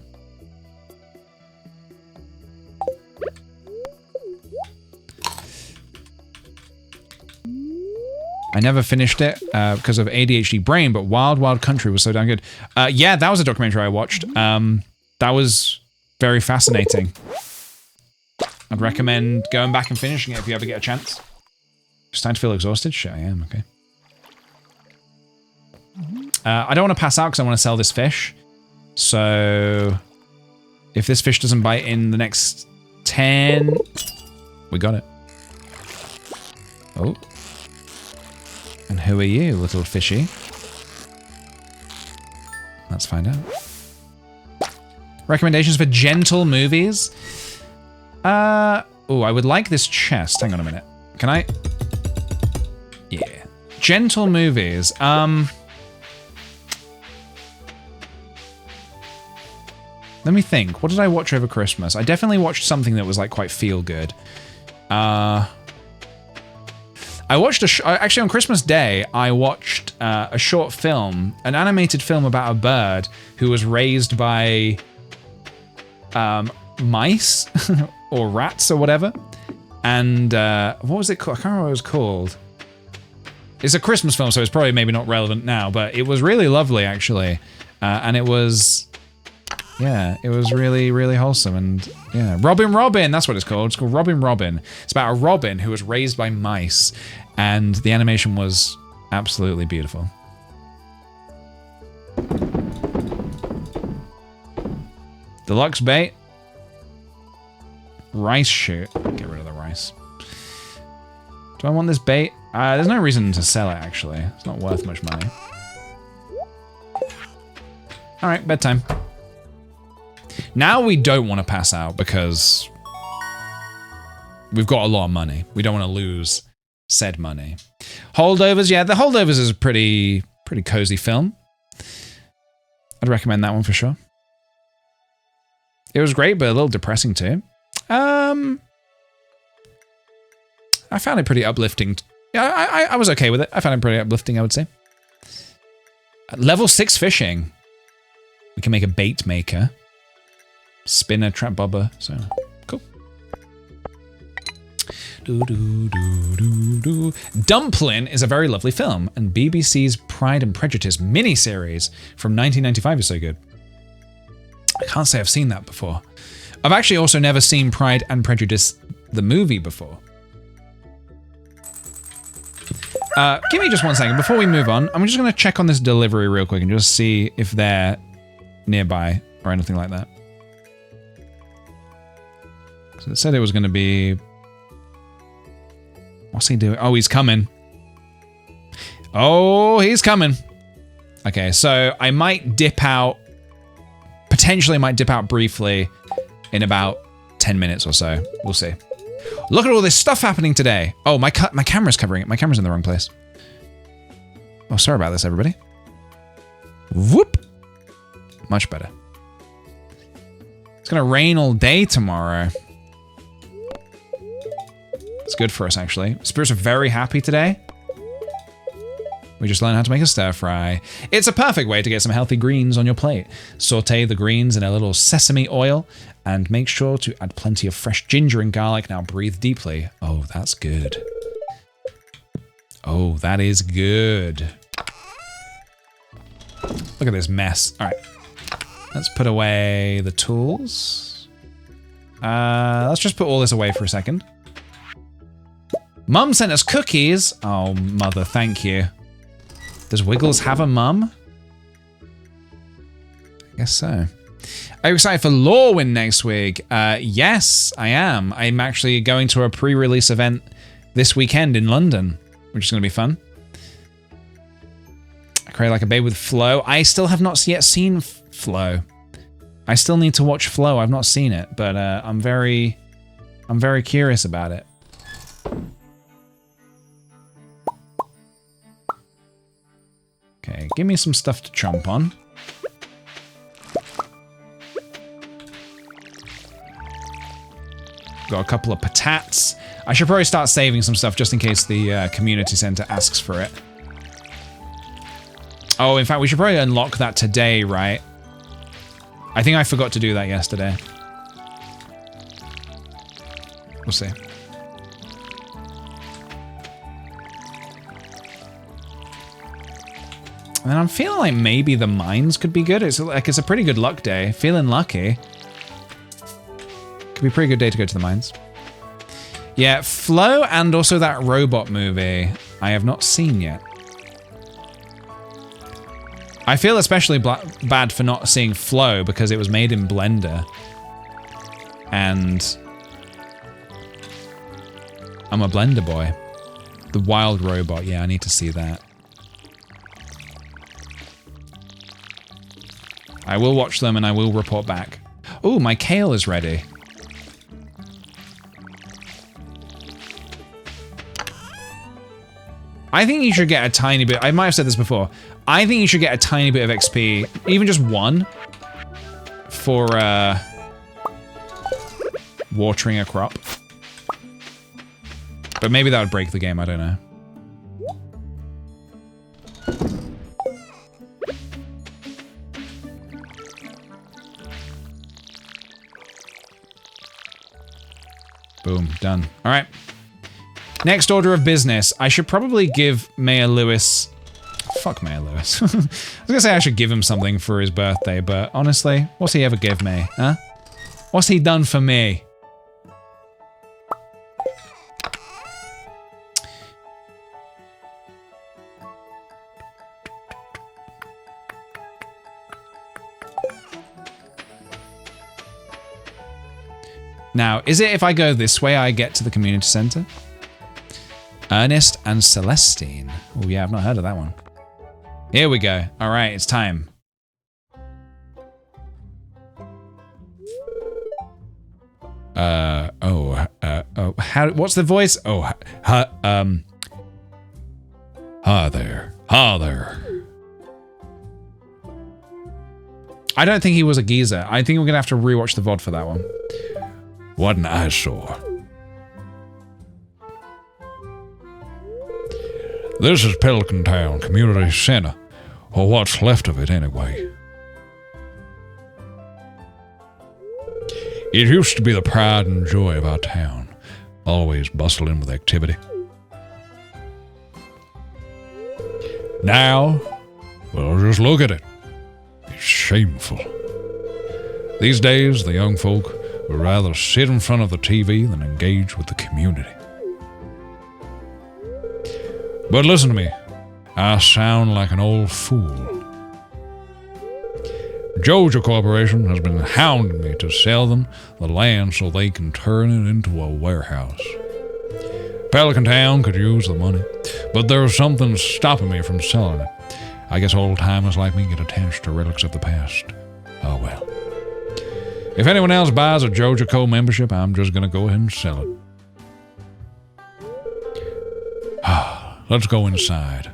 A: I never finished it because of ADHD brain, but Wild Wild Country was so damn good. Yeah, that was a documentary I watched. That was very fascinating. I'd recommend going back and finishing it if you ever get a chance. Starting to feel exhausted? Shit, I am, okay. I don't want to pass out because I want to sell this fish. So if this fish doesn't bite in the next 10, we got it. Oh. And who are you, little fishy? Let's find out. Recommendations for gentle movies? Oh, I would like this chest. Hang on a minute. Can I? Yeah. Gentle movies. Let me think. What did I watch over Christmas? I definitely watched something that was like quite feel good. I watched actually on Christmas Day, I watched a short film, an animated film about a bird who was raised by mice or rats or whatever. And what was it called? I can't remember what it was called. It's a Christmas film, so it's probably maybe not relevant now, but it was really lovely actually. And it was, yeah, it was really, really wholesome. And yeah, Robin, that's what it's called. It's called Robin. It's about a robin who was raised by mice, and the animation was absolutely beautiful. Deluxe bait. Rice shoot. Get rid of the rice. Do I want this bait? There's no reason to sell it, actually. It's not worth much money. Alright, bedtime. Now we don't want to pass out because we've got a lot of money. We don't want to lose said money. Holdovers, yeah, the Holdovers is a pretty cozy film. I'd recommend that one for sure. It was great, but a little depressing too. I found it pretty uplifting. Yeah, I was okay with it. I found it pretty uplifting, I would say. Level 6 fishing. We can make a bait maker. Spinner, trap bobber, so cool. Dumpling is a very lovely film, and BBC's Pride and Prejudice miniseries from 1995 is so good. I can't say I've seen that before. I've actually also never seen Pride and Prejudice, the movie, before. Give me just 1 second. Before we move on, I'm just going to check on this delivery real quick and just see if they're nearby or anything like that. So it said it was going to be... What's he doing? Oh, he's coming. Oh, he's coming. Okay, so I might dip out. Potentially might dip out briefly in about 10 minutes or so. We'll see. Look at all this stuff happening today. Oh, my camera's covering it. My camera's in the wrong place. Oh, sorry about this, everybody. Whoop. Much better. It's gonna rain all day tomorrow. It's good for us, actually. Spirits are very happy today. We just learned how to make a stir fry. It's a perfect way to get some healthy greens on your plate. Saute the greens in a little sesame oil and make sure to add plenty of fresh ginger and garlic. Now breathe deeply. Oh, that's good. Oh, that is good. Look at this mess. All right. Let's put away the tools. Let's just put all this away for a second. Mum sent us cookies. Oh, mother, thank you. Does Wiggles have a mum? I guess so. Are you excited for Lorwyn next week? Yes, I am. I'm actually going to a pre-release event this weekend in London, which is going to be fun. I Cry Like a Babe with Flo. I still have not yet seen Flo. I still need to watch Flo. I've not seen it, but I'm very curious about it. Okay, give me some stuff to chomp on. Got a couple of patates. I should probably start saving some stuff just in case the community center asks for it. Oh, in fact, we should probably unlock that today, right? I think I forgot to do that yesterday. We'll see. And then I'm feeling like maybe the mines could be good. It's a pretty good luck day. Feeling lucky. Could be a pretty good day to go to the mines. Yeah, Flo and also that robot movie I have not seen yet. I feel especially bad for not seeing Flo because it was made in Blender. And I'm a Blender boy. The wild robot, yeah, I need to see that. I will watch them and I will report back. Oh, my kale is ready. I think you should get a tiny bit. I might have said this before. I think you should get a tiny bit of XP, even just one, for watering a crop. But maybe that would break the game, I don't know. Boom, done. All right. Next order of business. I should probably give Mayor Lewis... Fuck Mayor Lewis. I was gonna say I should give him something for his birthday, but honestly, what's he ever give me, huh? What's he done for me? Now, is it if I go this way I get to the community center? Ernest and Celestine. Oh yeah, I've not heard of that one. Here we go. All right, it's time. What's the voice? Oh, hi there. Hi there. I don't think he was a geezer. I think we're gonna have to rewatch the VOD for that one.
G: What an eyesore. This is Pelican Town Community Center, or what's left of it anyway. It used to be the pride and joy of our town, always bustling with activity. Now, well, just look at it. It's shameful. These days, the young folk would rather sit in front of the TV than engage with the community. But listen to me. I sound like an old fool. Jojo Corporation has been hounding me to sell them the land so they can turn it into a warehouse. Pelican Town could use the money, but there's something stopping me from selling it. I guess old-timers like me get attached to relics of the past. Oh well. If anyone else buys a Jojo Co membership, I'm just gonna go ahead and sell it. Let's go inside.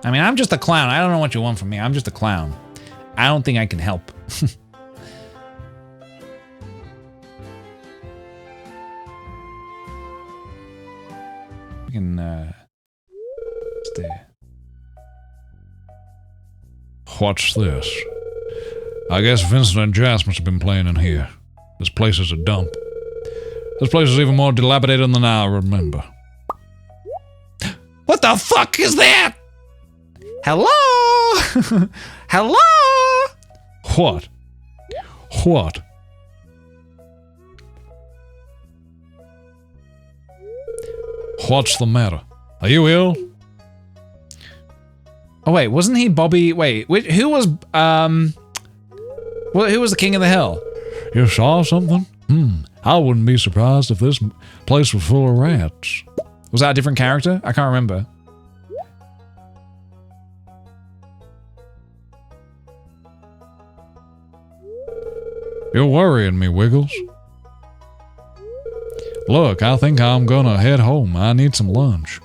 A: I mean, I'm just a clown. I don't know what you want from me. I'm just a clown. I don't think I can help. We can, stay.
G: What's this? I guess Vincent and Jas must have been playing in here. This place is a dump. This place is even more dilapidated than I remember.
A: What the fuck is that? Hello? Hello?
G: What? What? What's the matter? Are you ill?
A: Oh wait, wasn't he Bobby? Wait, who was who was the King of the Hill?
G: You saw something? I wouldn't be surprised if this place was full of rats.
A: Was that a different character? I can't remember.
G: You're worrying me, Wiggles. Look, I think I'm gonna head home. I need some lunch.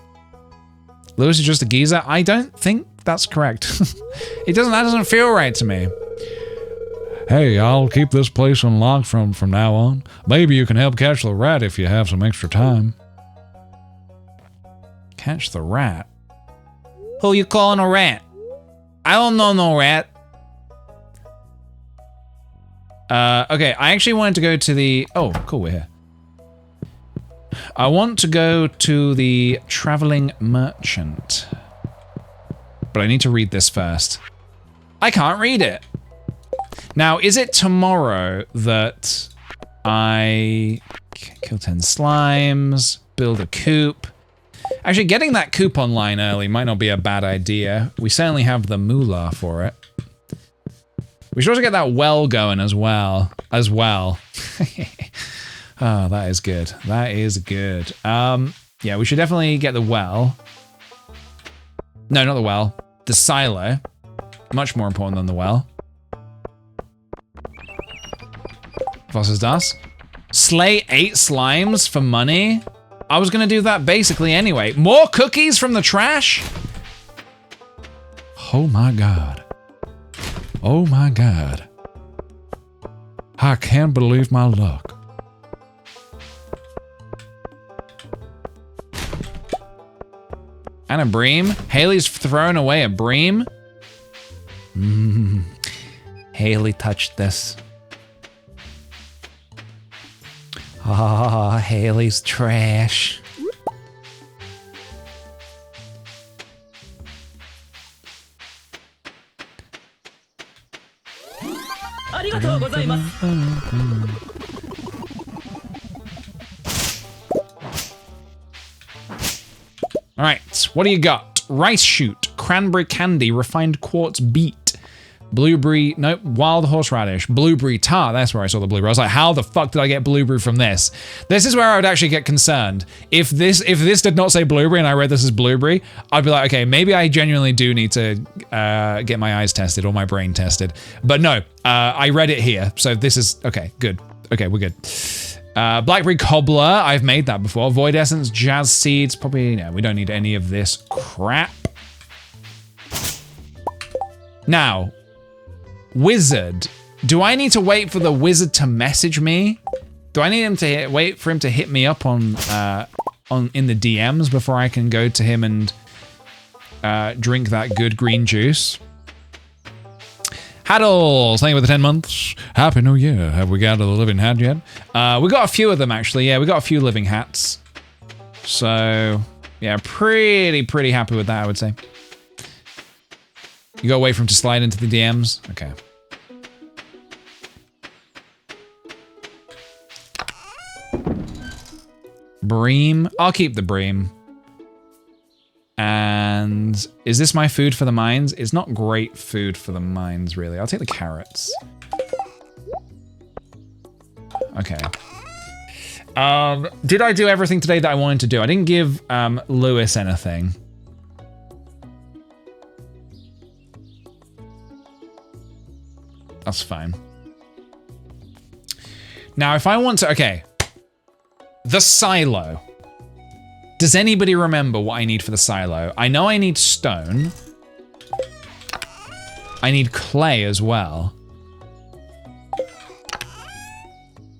A: Lewis is just a geezer? I don't think that's correct. That doesn't feel right to me.
G: Hey, I'll keep this place unlocked from now on. Maybe you can help catch the rat if you have some extra time.
A: Catch the rat? Who you calling a rat? I don't know no rat. Okay, I actually wanted to go to the... Oh, cool, we're here. I want to go to the traveling merchant. But I need to read this first. I can't read it. Now, is it tomorrow that I kill 10 slimes, build a coop? Actually, getting that coop online early might not be a bad idea. We certainly have the moolah for it. We should also get that well going as well. Oh, that is good. That is good. Yeah, we should definitely get the well. No, not the well. The silo. Much more important than the well. Was ist das? Slay 8 slimes for money? I was gonna do that basically anyway. More cookies from the trash?
G: Oh my god. Oh my god. I can't believe my luck.
A: And a bream? Haley's throwing away a bream? Haley touched this. Ah, Haley's trash. All right, what do you got? Rice shoot, cranberry candy, refined quartz beet, blueberry, nope, wild horseradish, blueberry tart. That's where I saw the blueberry. I was like, how the fuck did I get blueberry from this? This is where I would actually get concerned. If this did not say blueberry and I read this as blueberry, I'd be like, okay, maybe I genuinely do need to get my eyes tested or my brain tested. But no, I read it here. So this is, okay, good. Okay, we're good. Blackberry cobbler, I've made that before. Void essence, jazz seeds, probably, no, we don't need any of this crap. Now, wizard. Do I need to wait for the wizard to message me? Do I need him to wait for him to hit me up on in the DMs before I can go to him and drink that good green juice? Haddles, thank you for the 10 months.
G: Happy New Year. Have we got the living hat yet?
A: We got a few of them actually. Yeah, we got a few living hats. So yeah, pretty happy with that, I would say. You gotta wait for him to slide into the DMs? Okay. bream. I'll keep the bream. And is this my food for the mines? It's not great food for the mines, really. I'll take the carrots. Okay. Did I do everything today that I wanted to do? I didn't give Lewis anything. That's fine. Now, if I want to... Okay. The silo. Does anybody remember what I need for the silo? I know I need stone. I need clay as well.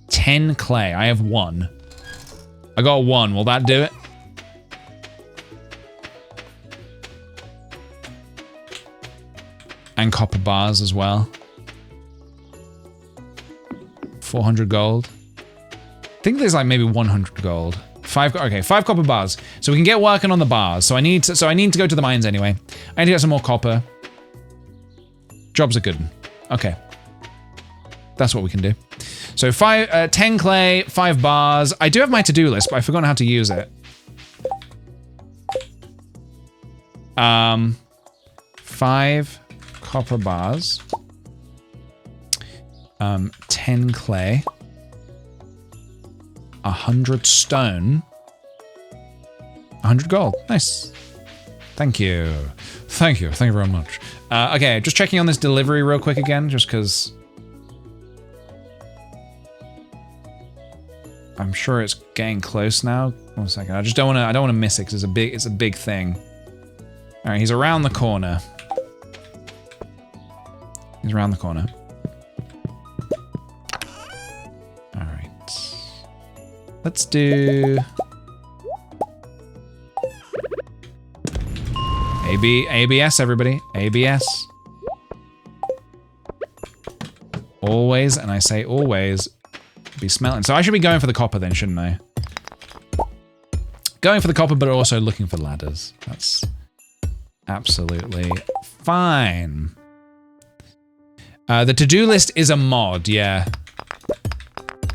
A: 10 clay. I have 1. I got 1. Will that do it? And copper bars as well. 400 gold. I think there's like maybe 100 gold. 5 copper bars. So we can get working on the bars. So I need to go to the mines anyway. I need to get some more copper. Job's a good one. Okay. That's what we can do. So 10 clay, 5 bars. I do have my to-do list, but I've forgotten how to use it. 5 copper bars. 10 clay. 100 stone. 100 gold. Nice. Thank you. Thank you. Thank you very much. Okay, just checking on this delivery real quick again, just because I'm sure it's getting close now. 1 second. I don't want to miss it because it's a big thing. All right, he's around the corner. He's around the corner. All right. Let's do ABS, everybody. ABS. Always, and I say always, be smelting. So I should be going for the copper then, shouldn't I? Going for the copper, but also looking for ladders. That's absolutely fine. The to-do list is a mod, yeah.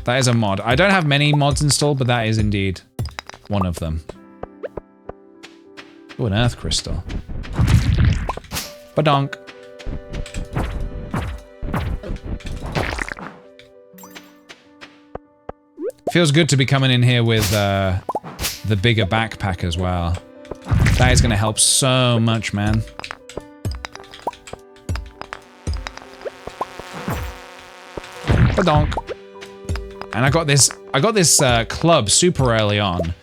A: That is a mod. I don't have many mods installed, but that is indeed one of them. Oh, an earth crystal. Badonk. Feels good to be coming in here with the bigger backpack as well. That is going to help so much, man. Badonk. And I got this club super early on.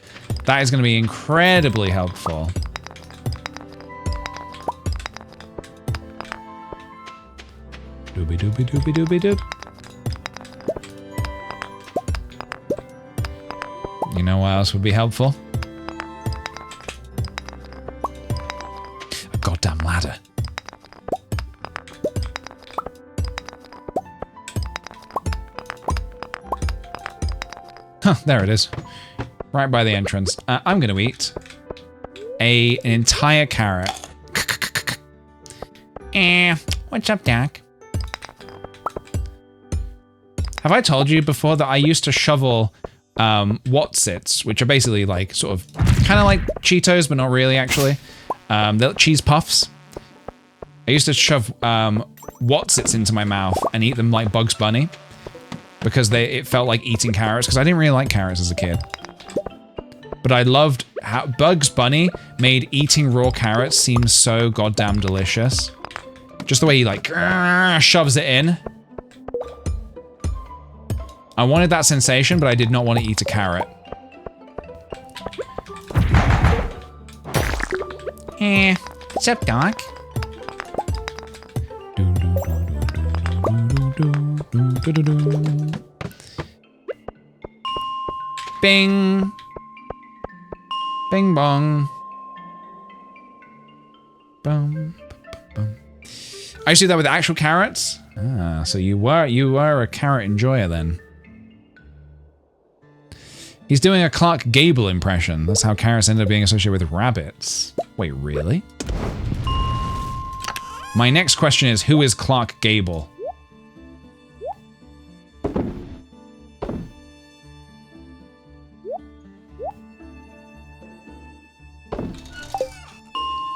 A: That is going to be incredibly helpful. Doobie doobie doobie doobie doop. You know what else would be helpful? A goddamn ladder. Huh, there it is. Right by the entrance. I'm gonna eat an entire carrot. What's up, Dak? Have I told you before that I used to shovel Wotsits, which are basically like sort of kind of like Cheetos, but not really actually. They're cheese puffs. I used to shove Wotsits into my mouth and eat them like Bugs Bunny because it felt like eating carrots because I didn't really like carrots as a kid. But I loved how Bugs Bunny made eating raw carrots seem so goddamn delicious. Just the way he like shoves it in. I wanted that sensation, but I did not want to eat a carrot. What's up, Doc? Bing. Bing bong. Bum, bum. I used to do that with actual carrots. Ah, so you were a carrot enjoyer then. He's doing a Clark Gable impression. That's how carrots ended up being associated with rabbits. Wait, really? My next question is, who is Clark Gable?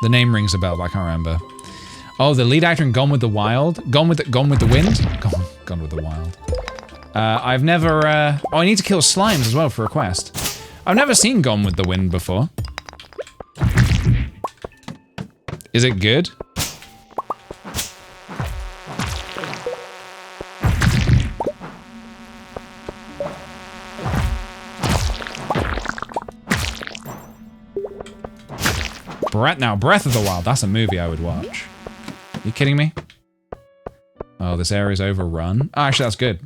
A: The name rings a bell, but I can't remember. Oh, the lead actor in Gone with the Wild? Gone with the Wind? Gone with the Wild. I've never, oh, I need to kill slimes as well for a quest. I've never seen Gone with the Wind before. Is it good? Breath of the Wild, that's a movie I would watch. Are you kidding me? Oh, this area's overrun. Oh, actually, that's good.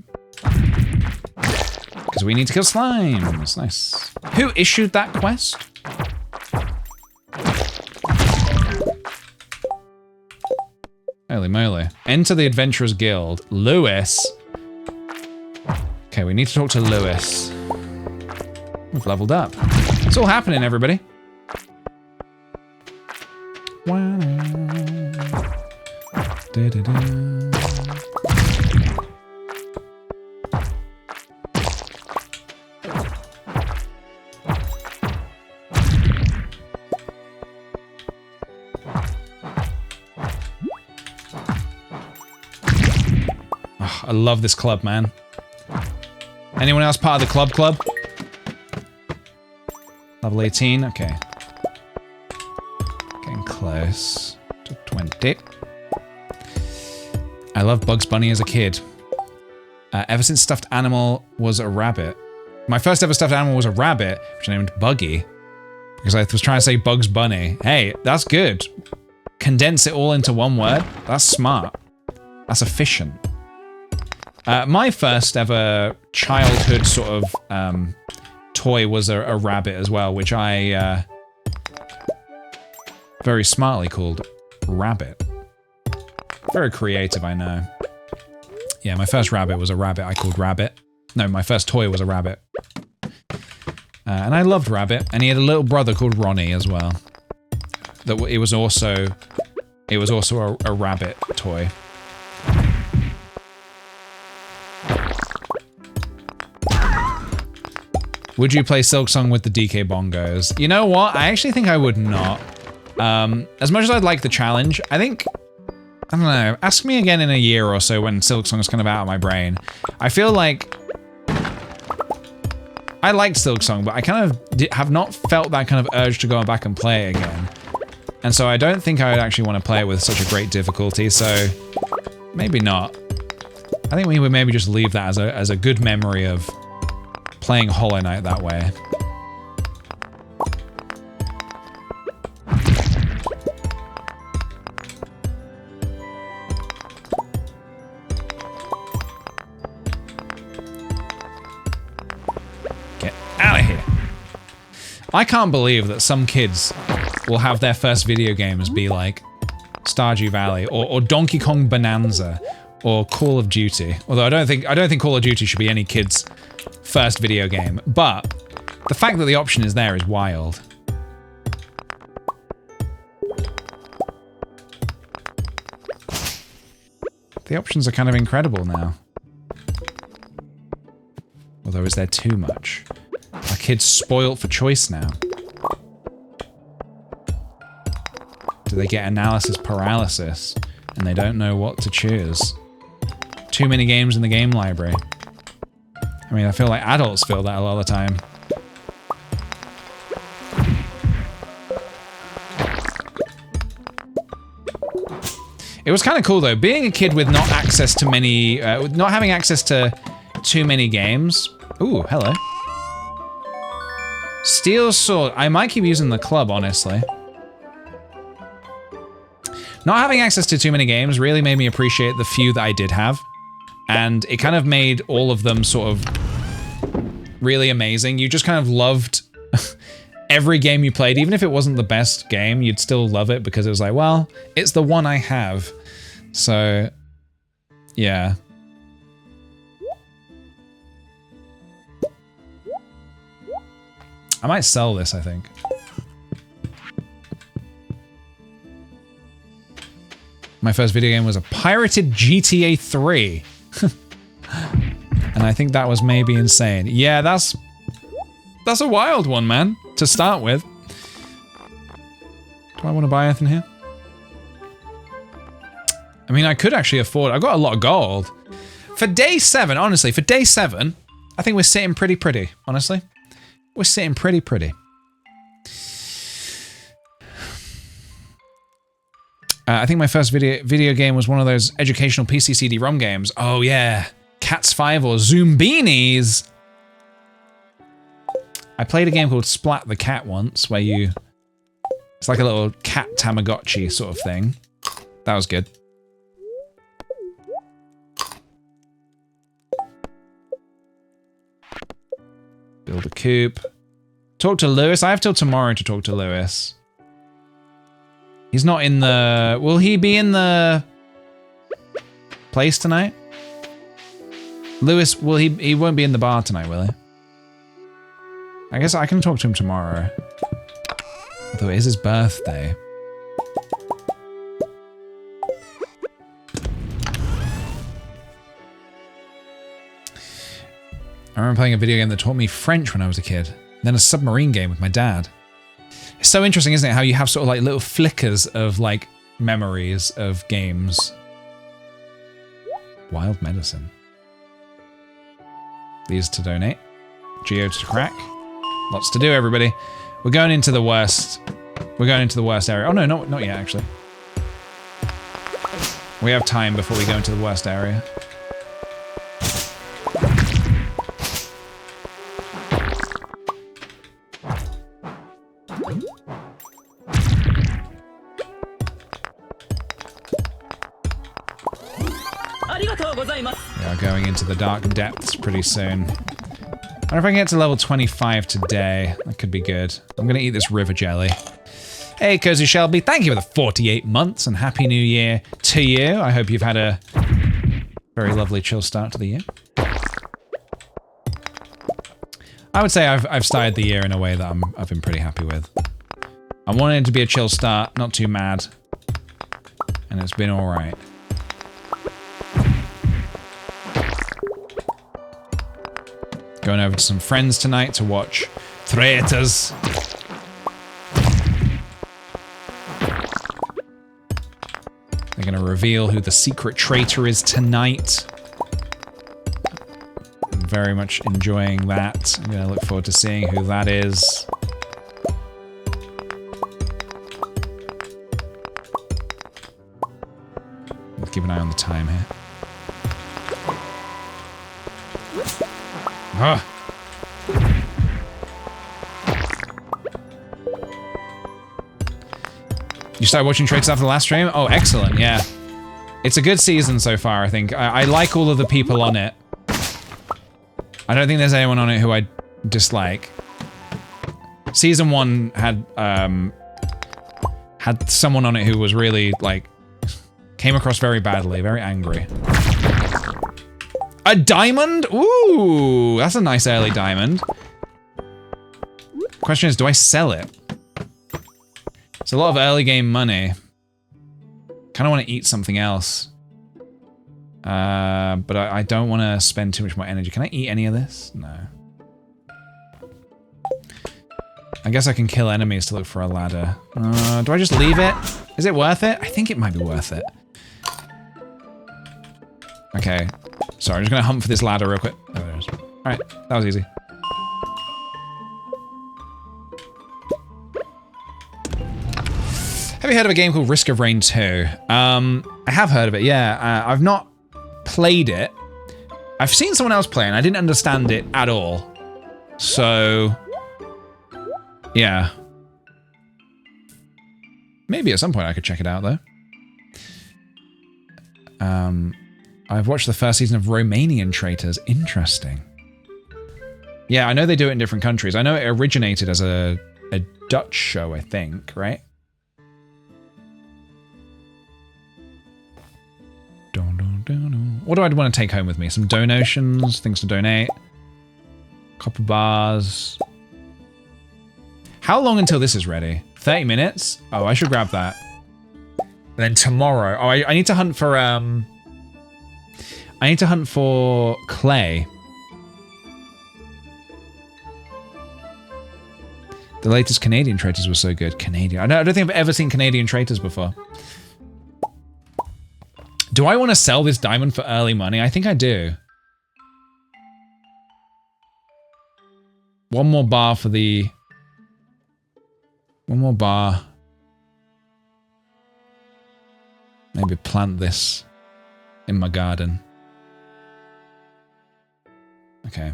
A: Because we need to kill slimes. Nice. Who issued that quest? Holy moly. Enter the Adventurers Guild. Lewis. Okay, we need to talk to Lewis. We've leveled up. It's all happening, everybody. Oh, I love this club, man. Anyone else part of the club? Level 18, okay. Getting close to 20. I loved Bugs Bunny as a kid. Ever since stuffed animal was a rabbit. My first ever stuffed animal was a rabbit, which I named Buggy. Because I was trying to say Bugs Bunny. Hey, that's good. Condense it all into one word. That's smart. That's efficient. My first ever childhood sort of toy was a rabbit as well, which I very smartly called Rabbit. Very creative, I know. Yeah, my first rabbit was a rabbit I called Rabbit. No, my first toy was a rabbit. And I loved Rabbit, and he had a little brother called Ronnie as well. It was also a rabbit toy. Would you play Silksong with the DK bongos? You know what? I actually think I would not. As much as I'd like the challenge, I think, I don't know, ask me again in a year or so when Silksong's kind of out of my brain. I feel like I liked Silksong, but I kind of have not felt that kind of urge to go back and play it again. And so I don't think I would actually want to play it with such a great difficulty, so maybe not. I think we would maybe just leave that as a good memory of playing Hollow Knight that way. Get out of here. I can't believe that some kids will have their first video games be like Stardew Valley or Donkey Kong Bonanza or Call of Duty. Although I don't think Call of Duty should be any kid's first video game, but the fact that the option is there is wild. The options are kind of incredible now. Although, is there too much? Are kids spoilt for choice now? Do they get analysis paralysis and they don't know what to choose? Too many games in the game library. I mean, I feel like adults feel that a lot of the time. It was kind of cool though, being a kid with not access to many, not having access to too many games. Ooh, hello. Steel Sword. I might keep using the club, honestly. Not having access to too many games really made me appreciate the few that I did have. And it kind of made all of them sort of really amazing. You just kind of loved every game you played. Even if it wasn't the best game, you'd still love it because it was like, well, it's the one I have. So, yeah. I might sell this, I think. My first video game was a pirated GTA 3. And I think that was maybe insane. Yeah, that's a wild one, man, to start with. Do I want to buy anything here? I mean, I could actually afford... I've got a lot of gold. For day 7, honestly, for day 7, I think we're sitting pretty, honestly. We're sitting pretty. I think my first video game was one of those educational PC CD-ROM games. Oh yeah, Cats 5 or Zoombinis. I played a game called Splat the Cat once, where you... It's like a little cat Tamagotchi sort of thing. That was good. Build a coop. Talk to Lewis. I have till tomorrow to talk to Lewis. He's not in the... Will he be in the place tonight? Lewis, will he won't be in the bar tonight, will he? I guess I can talk to him tomorrow. Although it is his birthday. I remember playing a video game that taught me French when I was a kid. Then a submarine game with my dad. It's so interesting, isn't it, how you have sort of like little flickers of like memories of games. Wild medicine. These to donate. Geodes to crack. Lots to do, everybody. We're going into the worst. We're going into the worst area. Oh no, not yet, actually. We have time before we go into the worst area. We are going into the dark depths pretty soon. I wonder if I can get to level 25 today. That could be good. I'm gonna eat this river jelly. Hey, Cozy Shelby, thank you for the 48 months and Happy New Year to you. I hope you've had a very lovely chill start to the year. I would say I've started the year in a way that I've been pretty happy with. I wanted it to be a chill start, not too mad. And it's been alright. Going over to some friends tonight to watch Traitors. They're going to reveal who the secret traitor is tonight. I'm very much enjoying that. I'm going to look forward to seeing who that is. Let's keep an eye on the time here. Ah. You started watching Traitors after the last stream? Oh, excellent, yeah. It's a good season so far, I think. I like all of the people on it. I don't think there's anyone on it who I dislike. Season 1 had someone on it who was really, like, came across very badly, very angry. A diamond? Ooh, that's a nice early diamond. Question is, do I sell it? It's a lot of early game money. Kind of want to eat something else. But I don't want to spend too much more energy. Can I eat any of this? No. I guess I can kill enemies to look for a ladder. Do I just leave it? Is it worth it? I think it might be worth it. Okay. Sorry, I'm just gonna hunt for this ladder real quick. Oh, there it is. Alright, that was easy. Have you heard of a game called Risk of Rain 2? I have heard of it, yeah. I've not played it. I've seen someone else play it, and I didn't understand it at all. So... yeah. Maybe at some point I could check it out, though. I've watched the first season of Romanian Traitors. Interesting. Yeah, I know they do it in different countries. I know it originated as a Dutch show, I think, right? What do I want to take home with me? Some donations, things to donate. Copper bars. How long until this is ready? 30 minutes? Oh, I should grab that. And then tomorrow... oh, I need to hunt for, I need to hunt for clay. The latest Canadian traitors were so good. Canadian. I don't think I've ever seen Canadian traitors before. Do I want to sell this diamond for early money? I think I do. One more bar for the... One more bar. Maybe plant this in my garden. Okay.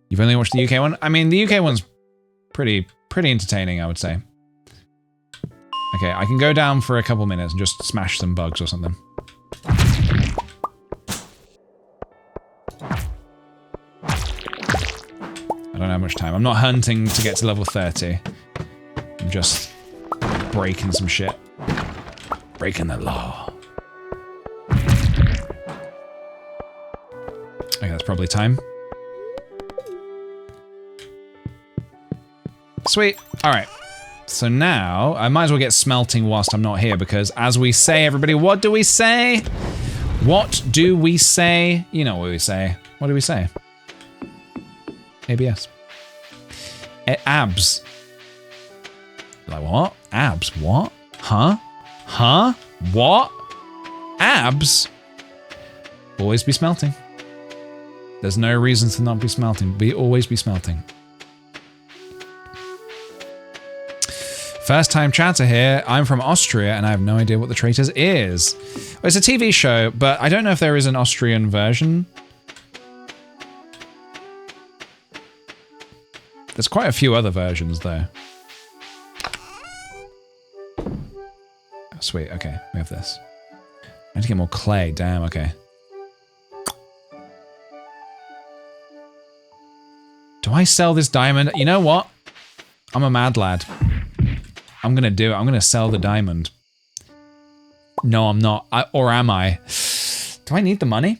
A: You've only watched the UK one? I mean, the UK one's pretty entertaining, I would say. Okay, I can go down for a couple minutes and just smash some bugs or something. I don't have much time. I'm not hunting to get to level 30. I'm just breaking some shit. Breaking the law. Okay, that's probably time. Sweet. Alright. So now, I might as well get smelting whilst I'm not here, because as we say, everybody, what do we say? What do we say? You know what we say. What do we say? ABS. Abs. Like what? Abs. What? Huh? Huh? What? Abs? Always be smelting. There's no reason to not be smelting. Always be smelting. First time chatter here. I'm from Austria and I have no idea what the Traitors is. Well, it's a TV show, but I don't know if there is an Austrian version. There's quite a few other versions though. Oh, sweet, okay, we have this. I need to get more clay, damn, okay. Do I sell this diamond? You know what? I'm a mad lad. I'm gonna do it. I'm gonna sell the diamond. No, I'm not. Or am I? Do I need the money?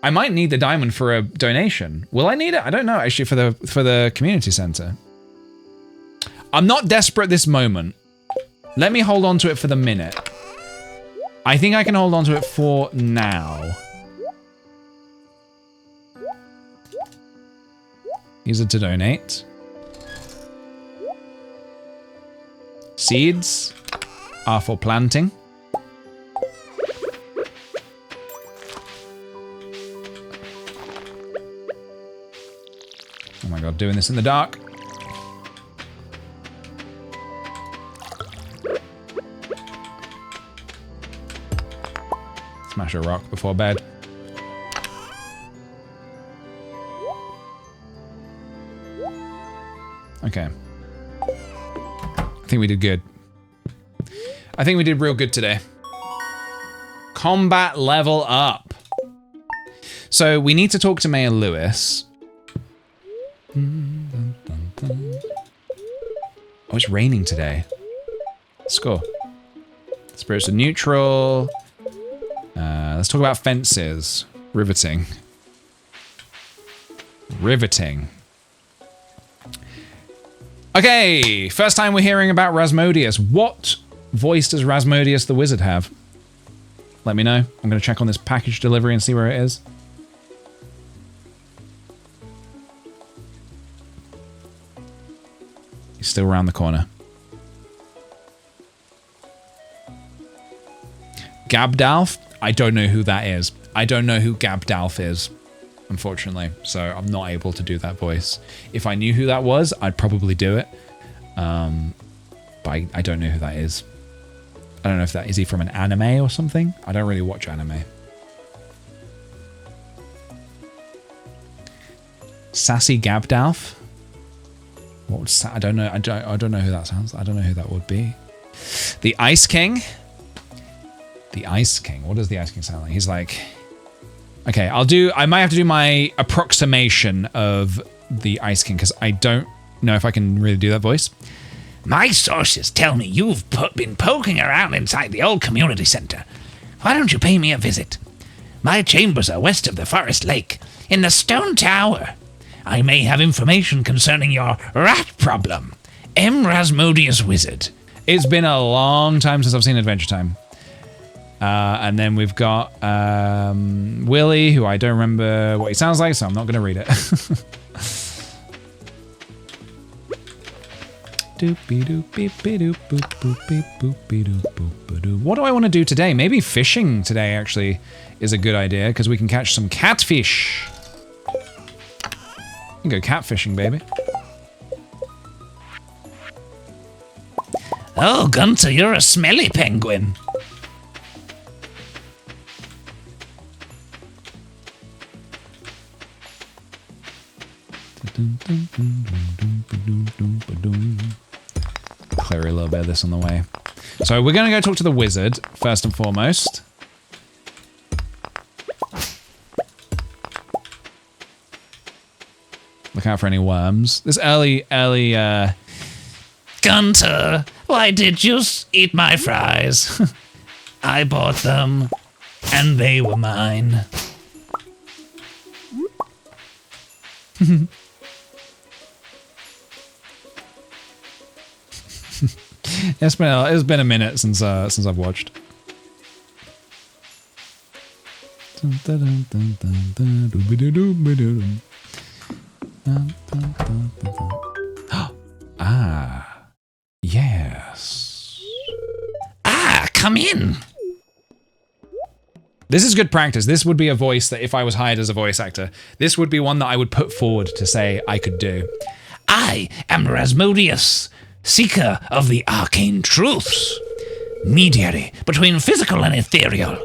A: I might need the diamond for a donation. Will I need it? I don't know, actually, for the community center. I'm not desperate this moment. Let me hold on to it for the minute. I think I can hold on to it for now. Use it to donate. Seeds are for planting. Oh my god, doing this in the dark. Smash a rock before bed. Okay. I think we did good. I think we did real good today. Combat level up. So we need to talk to Mayor Lewis. Oh, it's raining today. Score. Spirits are neutral. Let's talk about fences. Riveting. Riveting. Okay, first time we're hearing about Rasmodius. What voice does Rasmodius the Wizard have? Let me know. I'm going to check on this package delivery and see where it is. He's still around the corner. Gabdalf? I don't know who that is. I don't know who Gabdalf is, unfortunately. So I'm not able to do that voice. If I knew who that was, I'd probably do it. But I don't know who that is. I don't know if that is he from an anime or something. I don't really watch anime. Sassy Gabdalf? What would I don't know. I don't know who that sounds. I don't know who that would be. The Ice King. The Ice King. What does the Ice King sound like? He's like, okay, I might have to do my approximation of the Ice King because I don't know if I can really do that voice.
H: My sources tell me you've been poking around inside the old community center. Why don't you pay me a visit? My chambers are west of the Forest Lake, in the Stone Tower. I may have information concerning your rat problem. M. Rasmodius Wizard.
A: It's been a long time since I've seen Adventure Time. And then we've got Willie, who I don't remember what he sounds like, so I'm not going to read it. What do I want to do today? Maybe fishing today actually is a good idea because we can catch some catfish. You can go catfishing, baby.
H: Oh, Gunter, you're a smelly penguin.
A: Clear a little bit of this on the way. So we're going to go talk to the wizard, first and foremost. Look out for any worms. This early,
H: Gunter, why did you eat my fries? I bought them, and they were mine.
A: It's been a minute since I've watched. Ah, yes.
H: Ah, come in.
A: This is good practice. This would be a voice that if I was hired as a voice actor, this would be one that I would put forward to say I could do.
H: I am Rasmodius, seeker of the arcane truths, mediary between physical and ethereal,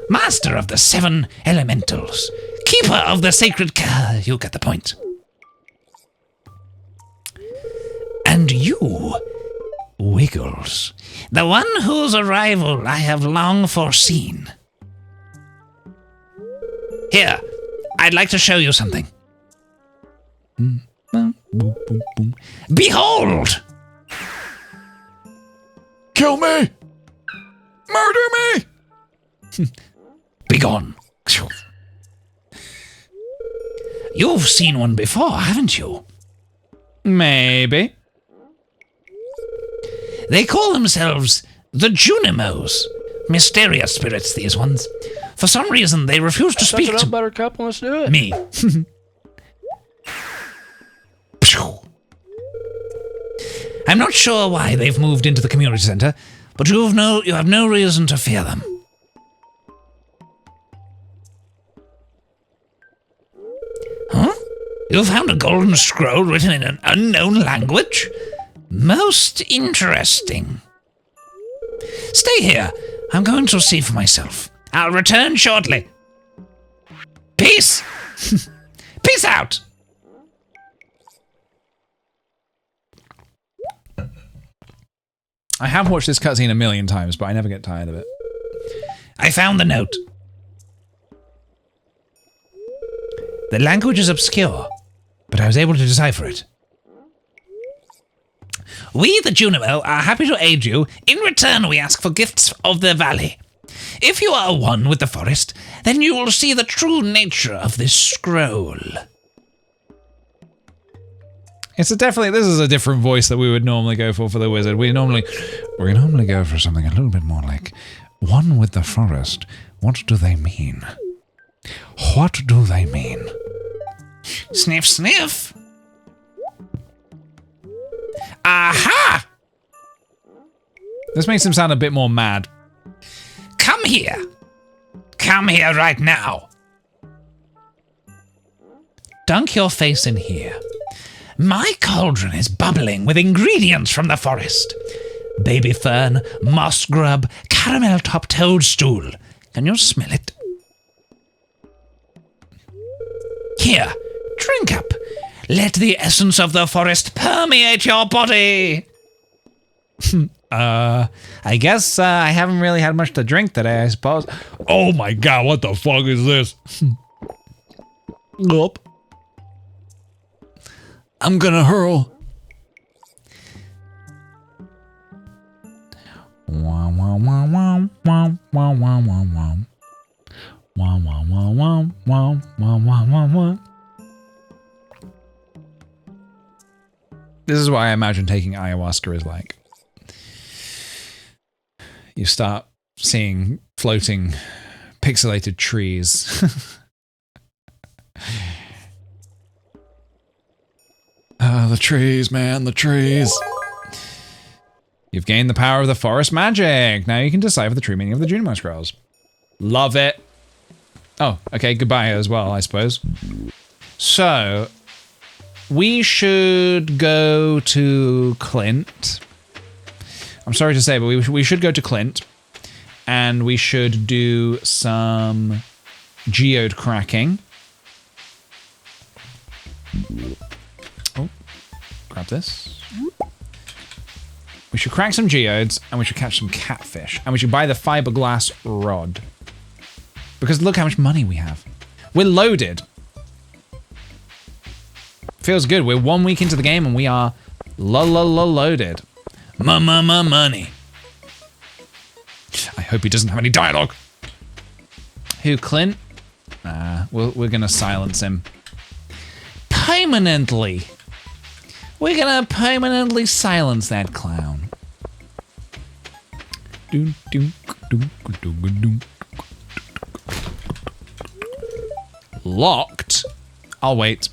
H: master of the 7 elementals, keeper of the sacred you get the point. And you, Wiggles, the one whose arrival I have long foreseen. Here, I'd like to show you something. Behold!
G: Kill me! Murder me!
H: Begone. You've seen one before, haven't you?
A: Maybe.
H: They call themselves the Junimos. Mysterious spirits, these ones. For some reason, they refuse to speak to
I: Buttercup, let's do it.
H: me. I'm not sure why they've moved into the community center, but you have no reason to fear them. Huh? You found a golden scroll written in an unknown language? Most interesting. Stay here. I'm going to see for myself. I'll return shortly. Peace! Peace out!
A: I have watched this cutscene a million times, but I never get tired of it.
H: I found the note. The language is obscure, but I was able to decipher it. We, the Junimo, are happy to aid you. In return, we ask for gifts of the valley. If you are one with the forest, then you will see the true nature of this scroll.
A: This is a different voice that we would normally go for the wizard. We normally go for something a little bit more like, one with the forest. What do they mean? What do they mean?
H: Sniff, sniff. Aha!
A: This makes him sound a bit more mad.
H: Come here. Come here right now. Dunk your face in here. My cauldron is bubbling with ingredients from the forest. Baby fern, moss grub, caramel top toadstool. Can you smell it? Here, drink up. Let the essence of the forest permeate your body.
A: I guess I haven't really had much to drink today, I suppose.
G: Oh my god, what the fuck is this?
A: Gulp.
G: I'm gonna hurl.
A: Wow, wow, wow, wow, wow, wow, wow, wow, wow. Wow, wow, wow, wow, wow, wow, wow, wow, wow. This is what I imagine taking ayahuasca is like. You start seeing floating, pixelated trees.
G: The trees, man, the trees.
A: You've gained the power of the forest magic. Now you can decipher the true meaning of the Junimo Scrolls. Love it. Oh, okay, goodbye as well, I suppose. So, we should go to Clint. I'm sorry to say, but we should go to Clint. And we should do some geode cracking. Oh, grab this. We should crack some geodes, and we should catch some catfish. And we should buy the fiberglass rod. Because look how much money we have. We're loaded. Feels good. We're 1 week into the game, and we are loaded. Money. I hope he doesn't have any dialogue. Who, Clint? We're gonna silence him. Permanently. We're gonna permanently silence that clown. Locked? I'll wait.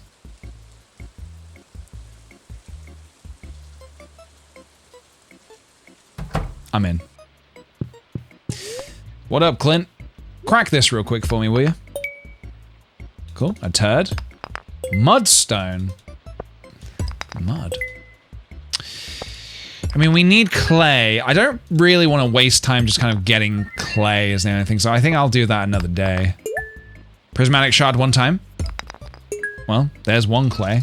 A: I'm in. What up, Clint? Crack this real quick for me, will you? Cool. A turd. Mudstone. Mud. I mean, we need clay. I don't really want to waste time just kind of getting clay as anything, so I think I'll do that another day. Prismatic shard one time. Well, there's one clay.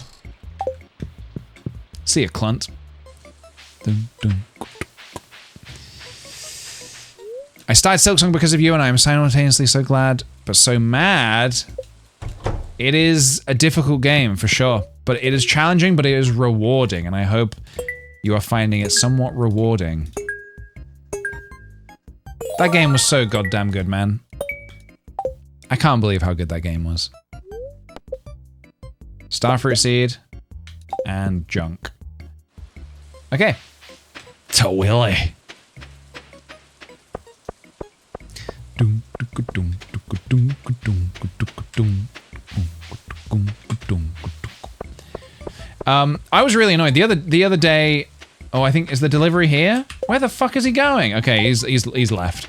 A: See ya, Clunt. Dun, dun. I started Silksong because of you, and I am simultaneously so glad, but so mad. It is a difficult game, for sure. But it is challenging, but it is rewarding, and I hope you are finding it somewhat rewarding. That game was so goddamn good, man. I can't believe how good that game was. Starfruit Seed. And junk. Okay. To Willy. I was really annoyed. The other day. Oh, I think, is the delivery here? Where the fuck is he going? Okay, he's left.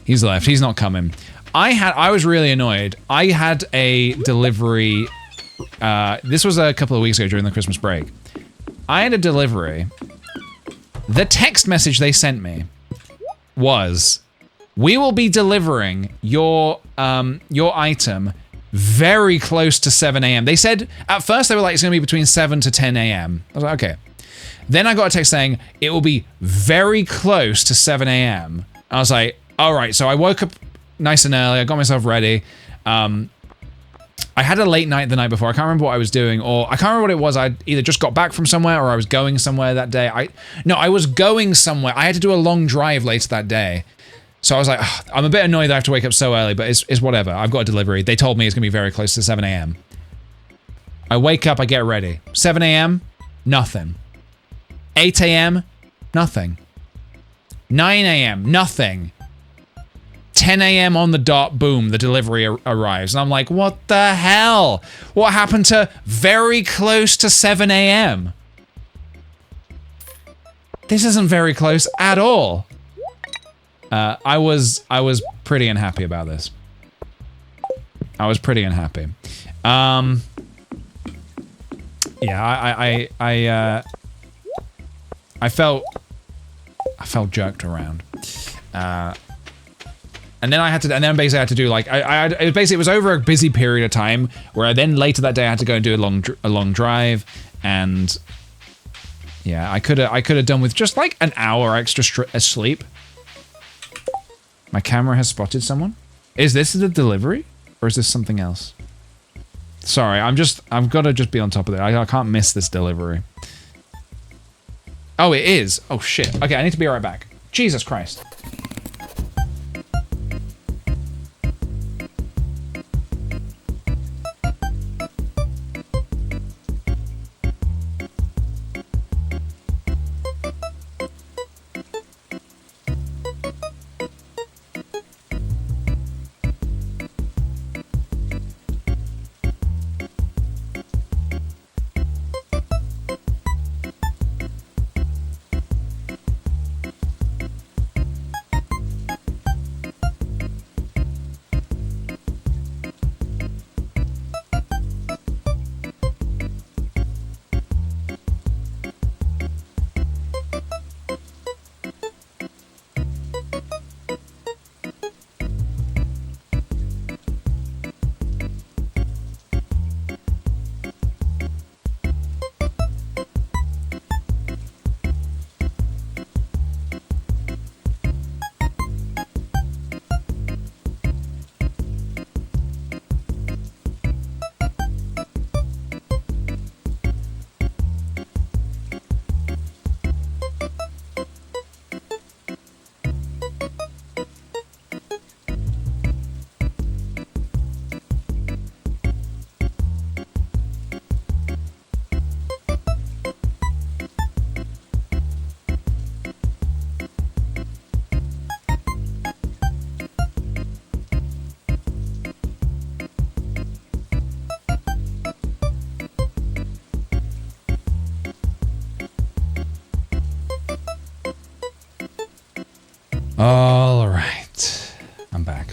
A: He's left. He's not coming. I was really annoyed. I had a delivery. This was a couple of weeks ago during the Christmas break. I had a delivery. The text message they sent me was, "We will be delivering your item very close to 7 a.m. They said, at first they were like, it's gonna be between 7 to 10 a.m. I was like, okay. Then I got a text saying, it will be very close to 7 a.m. I was like, all right. So I woke up nice and early. I got myself ready. I had a late night the night before. I can't remember what I was doing, or I can't remember what it was. I either just got back from somewhere or I was going somewhere that day. I was going somewhere. I had to do a long drive later that day. So I was like, ugh, I'm a bit annoyed that I have to wake up so early, but it's whatever. I've got a delivery. They told me it's gonna be very close to 7 a.m. I wake up, I get ready. 7 a.m., nothing. 8 a.m., nothing. 9 a.m., nothing. 10 a.m. on the dot, boom, the delivery arrives. And I'm like, what the hell? What happened to very close to 7 a.m.? This isn't very close at all. I was pretty unhappy about this. I was pretty unhappy. Yeah, I felt jerked around. And then I had to, and then basically I had to do like, it was over a busy period of time where then later that day I had to go and do a long drive, and yeah, I could have done with just like an hour extra sleep. My camera has spotted someone. Is this the delivery, or is this something else? Sorry, I've got to just be on top of it. I can't miss this delivery. Oh, it is. Oh shit. Okay, I need to be right back. Jesus Christ.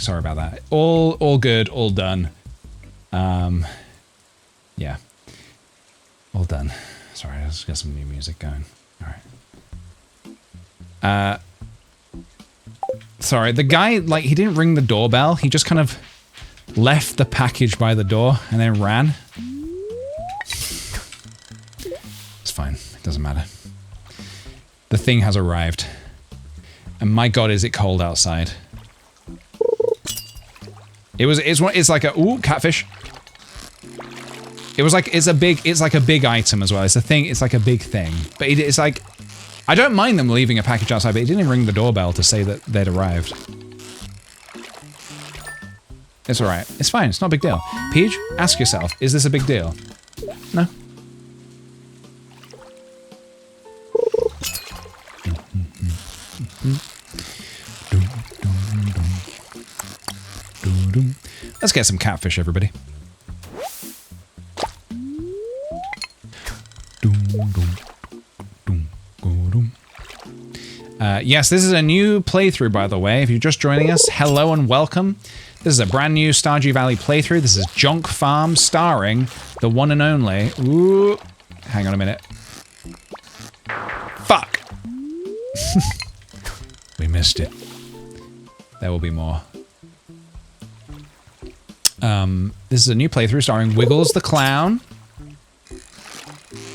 A: Sorry about that. All good, all done. Yeah. All done. Sorry, let's get some new music going. Alright. Sorry, the guy, like, he didn't ring the doorbell. He just kind of left the package by the door and then ran. It's fine. It doesn't matter. The thing has arrived. And my god, is it cold outside. It's like a, ooh, catfish. It's like a big item as well. It's a thing, it's like a big thing. But it's like, I don't mind them leaving a package outside, but it didn't ring the doorbell to say that they'd arrived. It's alright. It's fine, it's not a big deal. Peach, ask yourself, is this a big deal? No. Let's get some catfish, everybody. Yes, this is a new playthrough, by the way. If you're just joining us, hello and welcome. This is a brand new Stardew Valley playthrough. This is Jonk Farm, starring the one and only... Ooh, hang on a minute. Fuck! We missed it. There will be more. This is a new playthrough starring Wiggles the Clown.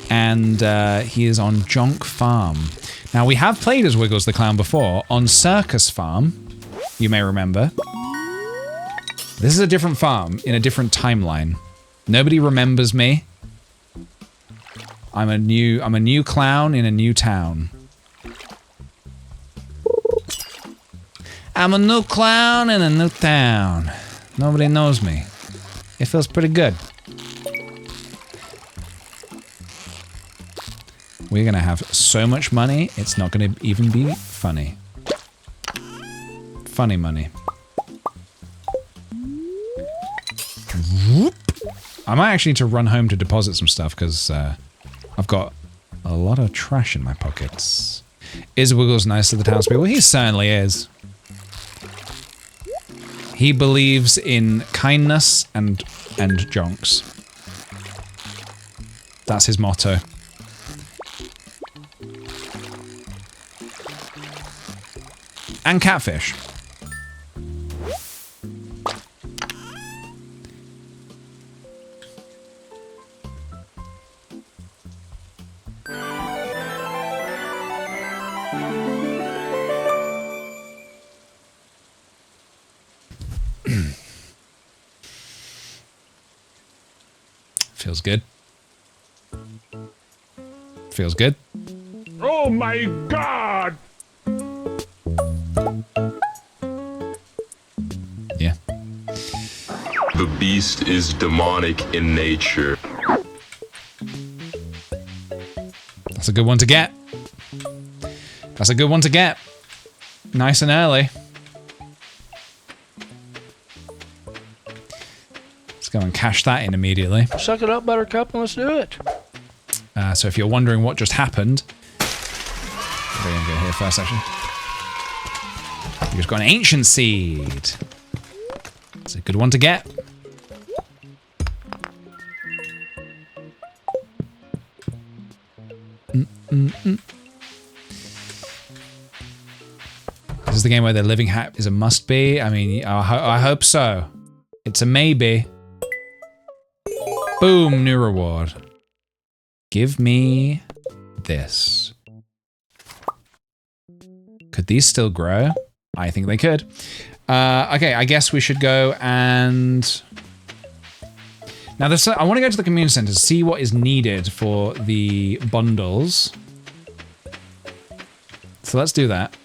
A: And he is on Jonk Farm. Now, we have played as Wiggles the Clown before on Circus Farm, you may remember. This is a different farm in a different timeline. Nobody remembers me. I'm a new clown in a new town. I'm a new clown in a new town. Nobody knows me. It feels pretty good. We're gonna have so much money, it's not gonna even be funny. Funny money. Whoop. I might actually need to run home to deposit some stuff, because I've got a lot of trash in my pockets. Is Wiggles nice to the townspeople? He certainly is. He believes in kindness and jonks. That's his motto. And catfish. Feels good. Feels good.
F: Oh my god!
A: Yeah.
I: The beast is demonic in nature.
A: That's a good one to get. That's a good one to get. Nice and early. Let's go and cash that in immediately.
J: Suck it up, Buttercup, and let's do it.
A: So if you're wondering what just happened, we're going to go here first, actually. We just got an ancient seed. It's a good one to get. This is the game where the living hat is a must-be. I mean, I hope so. It's a maybe. Boom, new reward. Give me this. Could these still grow? I think they could. Okay, I guess we should go and... Now, I want to go to the community center to see what is needed for the bundles. So let's do that.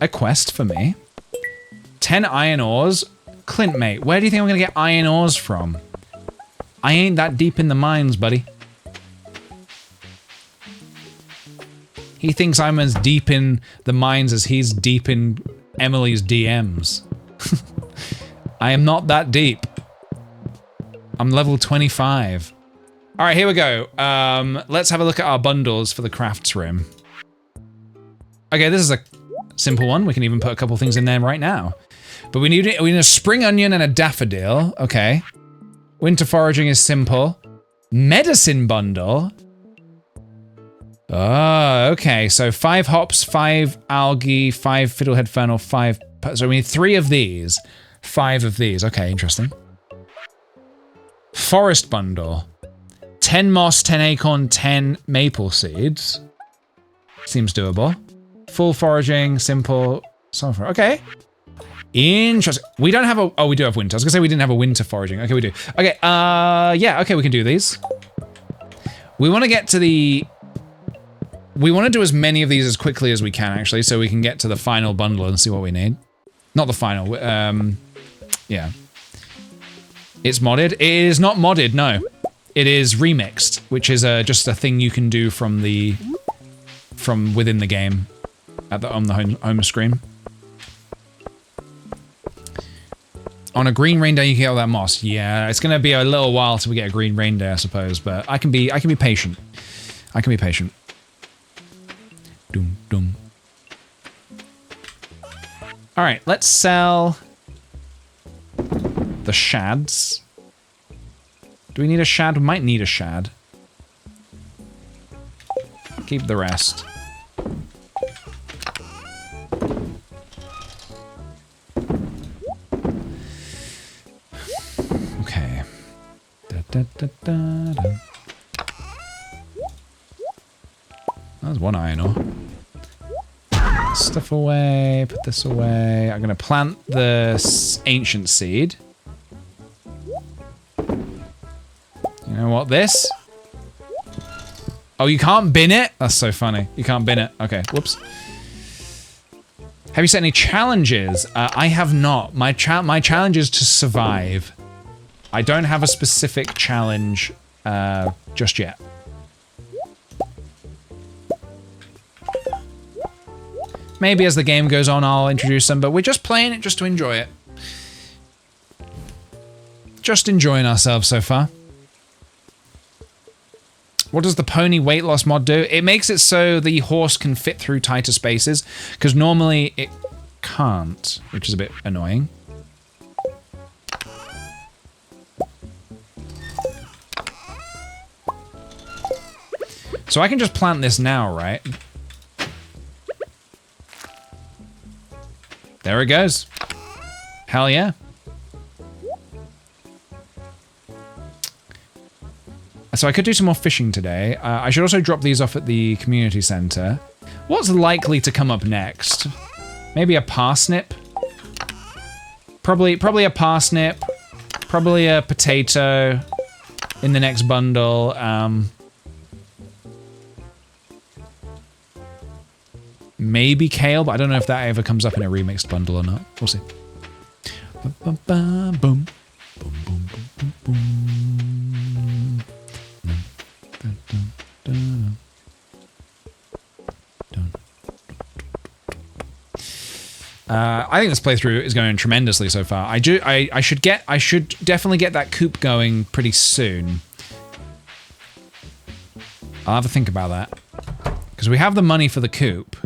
A: A quest for me. 10 iron ores. Clint, mate, where do you think I'm gonna get iron ores from? I ain't that deep in the mines, buddy. He thinks I'm as deep in the mines as he's deep in Emily's DMs. I am not that deep. I'm level 25. All right, here we go. Let's have a look at our bundles for the crafts room. Okay, this is a simple one. We can even put a couple things in there right now. But we need a spring onion and a daffodil. Okay. Winter foraging is simple. Medicine bundle. Oh, okay. So 5 hops, 5 algae, 5 fiddlehead fennel, 5... So we need 3 of these. 5 of these. Okay, interesting. Forest bundle. 10 moss, 10 acorn, 10 maple seeds. Seems doable. Full foraging, simple, sunflower. Okay. Interesting. We don't have a... Oh, we do have winter. I was gonna say we didn't have a winter foraging. Okay, we do. Okay, yeah, okay, we can do these. We want to get to the... We want to do as many of these as quickly as we can, actually, so we can get to the final bundle and see what we need. Not the final, yeah. It's modded. It is not modded, no. It is remixed, which is just a thing you can do from within the game on the home screen. On a green rain day, you can get all that moss. Yeah, it's gonna be a little while till we get a green rain day, I suppose, but I can be patient. I can be patient. Doom, doom. All right, let's sell the shads. Do we need a shad? We might need a shad. Keep the rest. Okay. Da, da, da, da. That's one iron ore. Stuff away, put this away. I'm gonna plant the ancient seed. You know what, this? Oh, you can't bin it? That's so funny. You can't bin it. Okay, whoops. Have you set any challenges? I have not. My challenge is to survive. I don't have a specific challenge just yet. Maybe as the game goes on, I'll introduce them, but we're just playing it just to enjoy it. Just enjoying ourselves so far. What does the pony weight loss mod do? It makes it so the horse can fit through tighter spaces, because normally it can't, which is a bit annoying. So I can just plant this now, right? There it goes. Hell yeah. So I could do some more fishing today. I should also drop these off at the community center. What's likely to come up next? Maybe a parsnip? Probably a parsnip. Probably a potato in the next bundle. Maybe kale, but I don't know if that ever comes up in a remixed bundle or not. We'll see. Boom, boom, boom, boom, boom, boom, boom. I think this playthrough is going tremendously so far. I should definitely get that coop going pretty soon. I'll have a think about that. Because we have the money for the coop.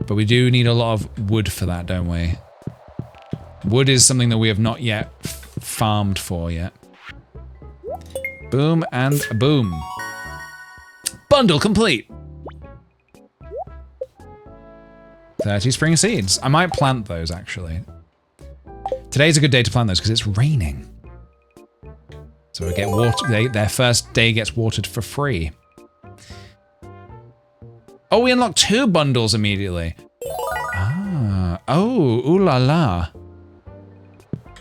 A: But we do need a lot of wood for that, don't we? Wood is something that we have not yet farmed for yet. Boom and a boom. Bundle complete. 30 spring seeds. I might plant those, actually. Today's a good day to plant those because it's raining. So we get water. Their first day gets watered for free. Oh, we unlocked 2 bundles immediately. Ah. Oh, ooh la la.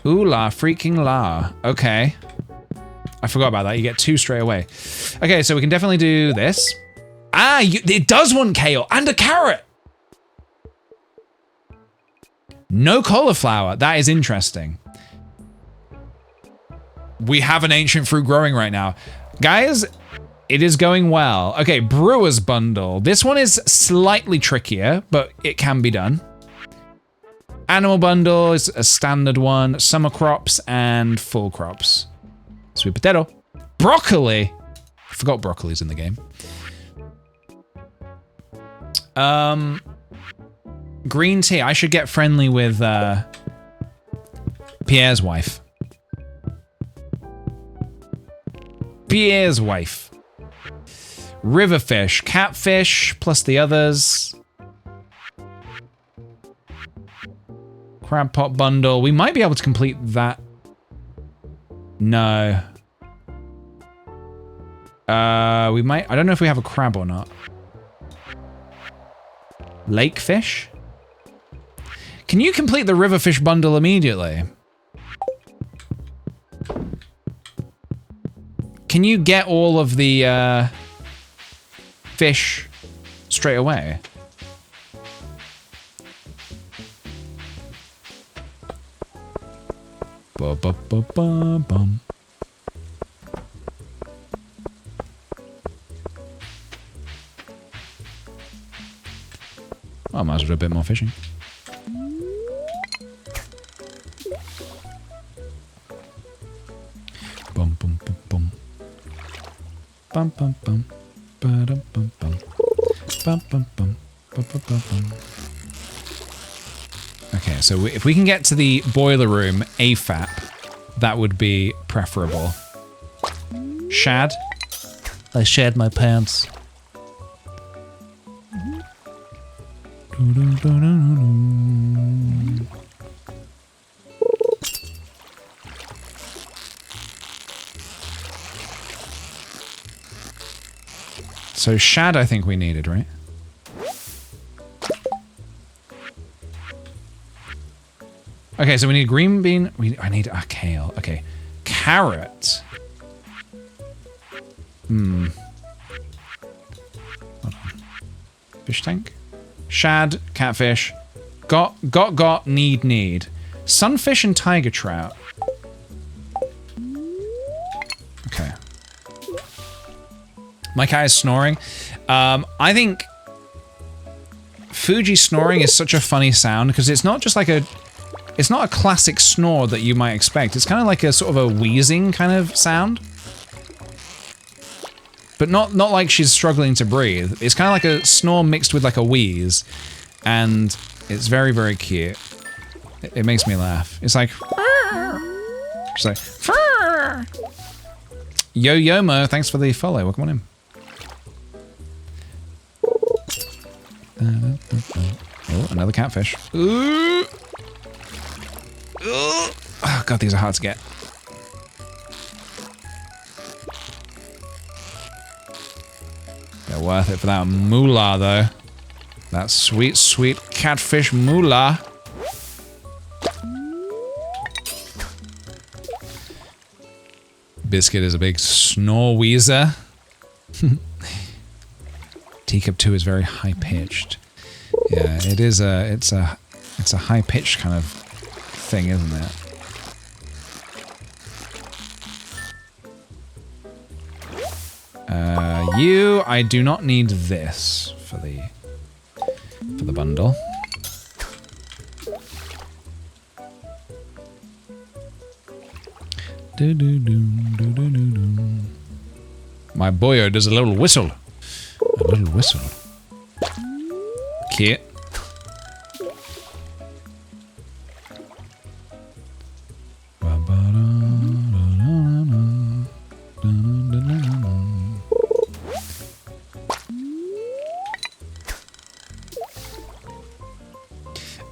A: Ooh la freaking la. Okay. I forgot about that. You get 2 straight away. Okay, so we can definitely do this. Ah, it does want kale and a carrot. No cauliflower. That is interesting. We have an ancient fruit growing right now. Guys, it is going well. Okay, brewer's bundle. This one is slightly trickier, but it can be done. Animal bundle is a standard one. Summer crops and full crops. Sweet potato. Broccoli! I forgot broccoli's in the game. Green tea. I should get friendly with Pierre's wife. Pierre's wife. Riverfish. Catfish plus the others. Crab pot bundle. We might be able to complete that. No. We might. I don't know if we have a crab or not. Lake fish? Can you complete the riverfish bundle immediately? Can you get all of the fish straight away? Ba-ba-ba-ba-bum. I might as well do a bit more fishing. Bum bum bum bum. Bum bum bum. Ba-dum bum bum. Bum bum bum. Ba-ba-ba-bum. Okay, so if we can get to the boiler room AFAP, that would be preferable. Shad? I shed my pants. So shad I think we needed, right? Okay, so we need green bean. I need a kale. Okay. Carrot. Hold on. Fish tank? Shad, catfish. Got, need. Sunfish and tiger trout. Okay. My cat is snoring. I think Fuji snoring is such a funny sound because it's not just like a... It's not a classic snore that you might expect. It's kind of like a sort of a wheezing kind of sound. But not like she's struggling to breathe. It's kind of like a snore mixed with like a wheeze. And it's very, very cute. It makes me laugh. It's like... She's like... Yo-Yomo, thanks for the follow. Welcome on in. Oh, another catfish. Ooh. Oh god, these are hard to get. They're worth it for that moolah, though. That sweet, sweet catfish moolah. Biscuit is a big snore wheezer. Teacup 2 is very high pitched. Yeah, it is it's a high pitched kind of thing, isn't it? I do not need this for the bundle. My boyo does a little whistle. A little whistle. Cute.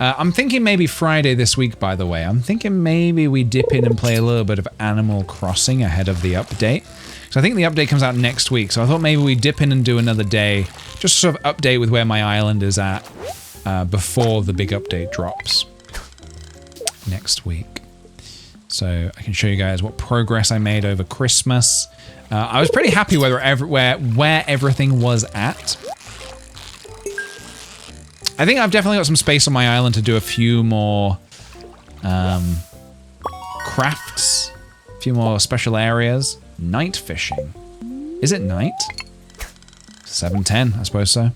A: I'm thinking maybe Friday this week, by the way. I'm thinking maybe we dip in and play a little bit of Animal Crossing ahead of the update. So I think the update comes out next week, so I thought maybe we dip in and do another day, just sort of update with where my island is at before the big update drops next week. So I can show you guys what progress I made over Christmas. I was pretty happy where everything was at. I think I've definitely got some space on my island to do a few more crafts, a few more special areas. Night fishing. Is it night? 7:10, I suppose so.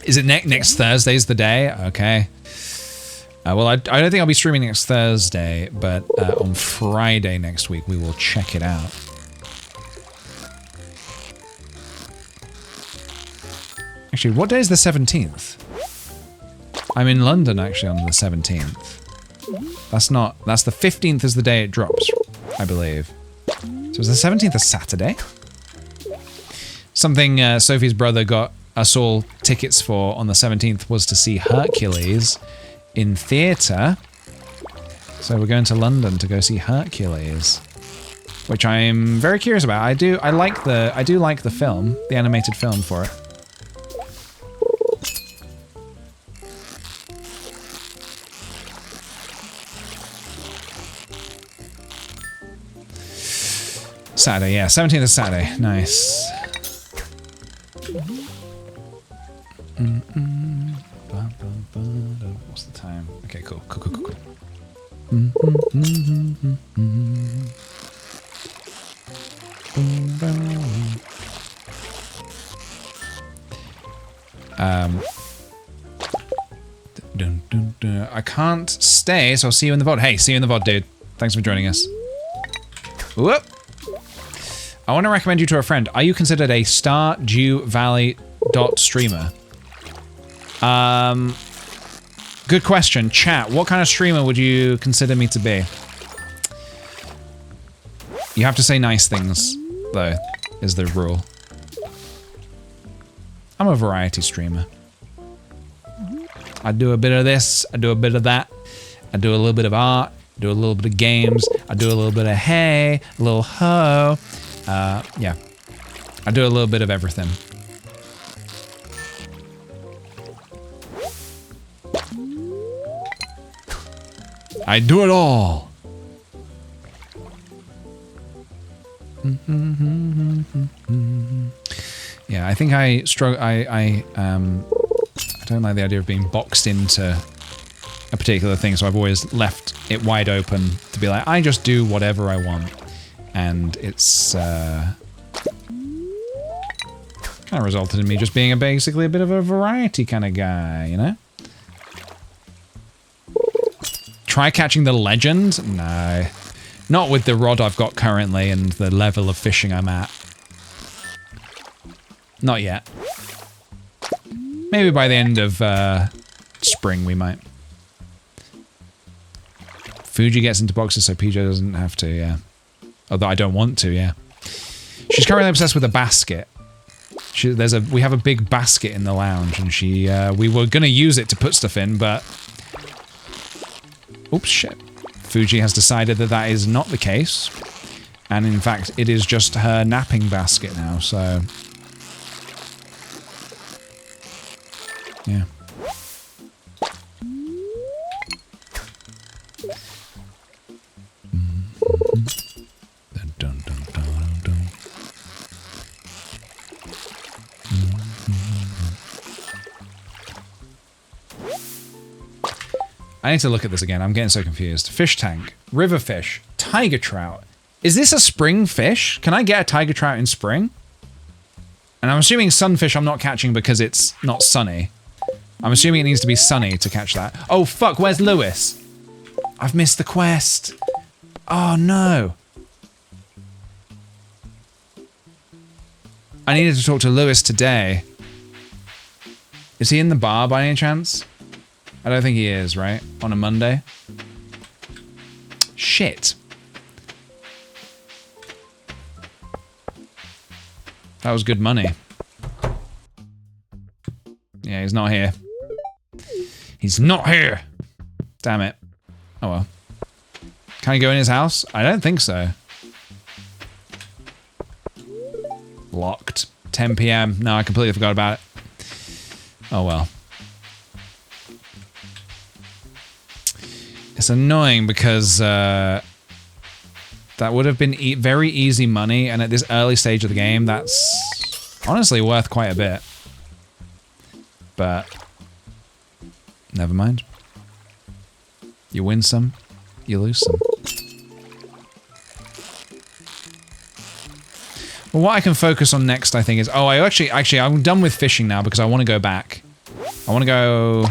A: Is it next Thursday's the day? Okay. Well, I don't think I'll be streaming next Thursday, but on Friday next week we will check it out. Actually, what day is the 17th? I'm in London actually on the 17th. That's the 15th is the day it drops, I believe. So is the 17th a Saturday? Something Sophie's brother got us all tickets for on the 17th was to see Hercules in theatre. So we're going to London to go see Hercules, which I'm very curious about. I do like the film, the animated film for it. Saturday, yeah, 17th is Saturday. Nice. What's the time? Okay, cool. I can't stay, so I'll see you in the VOD. Hey, see you in the VOD, dude. Thanks for joining us. Whoop. I want to recommend you to a friend. Are you considered a Stardew Valley streamer? Good question. Chat, what kind of streamer would you consider me to be? You have to say nice things, though, is the rule. I'm a variety streamer. I do a bit of this, I do a bit of that, I do a little bit of art, do a little bit of games, I do a little bit of hey, a little ho. Yeah. I do a little bit of everything. I do it all. Yeah, I think I struggle. I don't like the idea of being boxed into a particular thing, so I've always left it wide open to be like, I just do whatever I want. And it's kind of resulted in me just being basically a bit of a variety kind of guy, you know? Try catching the legend? No. Not with the rod I've got currently and the level of fishing I'm at. Not yet. Maybe by the end of spring we might. Fuji gets into boxes so PJ doesn't have to, yeah. Although I don't want to, yeah. She's currently obsessed with a basket. We have a big basket in the lounge, and we were gonna use it to put stuff in, but... Oops, shit. Fuji has decided that that is not the case. And in fact, it is just her napping basket now, so... Yeah. I need to look at this again. I'm getting so confused. Fish tank, river fish, tiger trout. Is this a spring fish? Can I get a tiger trout in spring? And I'm assuming sunfish I'm not catching because it's not sunny. I'm assuming it needs to be sunny to catch that. Oh fuck, where's Lewis? I've missed the quest. Oh no. I needed to talk to Lewis today. Is he in the bar by any chance? I don't think he is, right? On a Monday? Shit. That was good money. Yeah, he's not here. He's not here! Damn it. Oh well. Can I go in his house? I don't think so. Locked. 10 PM. No, I completely forgot about it. Oh well. It's annoying because that would have been very easy money, and at this early stage of the game, that's honestly worth quite a bit. But never mind. You win some, you lose some. Well, what I can focus on next, I think, is... Oh, actually, I'm done with fishing now because I want to go back. I want to go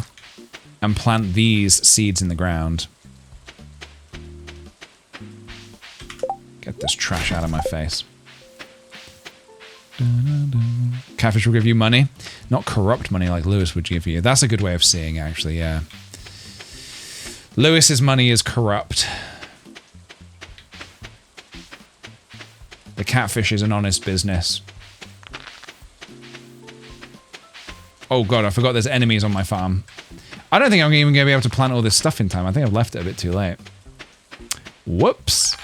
A: and plant these seeds in the ground. Get this trash out of my face. Catfish will give you money. Not corrupt money like Lewis would give you. That's a good way of seeing it, actually, yeah. Lewis's money is corrupt. The catfish is an honest business. Oh god, I forgot there's enemies on my farm. I don't think I'm even going to be able to plant all this stuff in time. I think I've left it a bit too late. Whoops.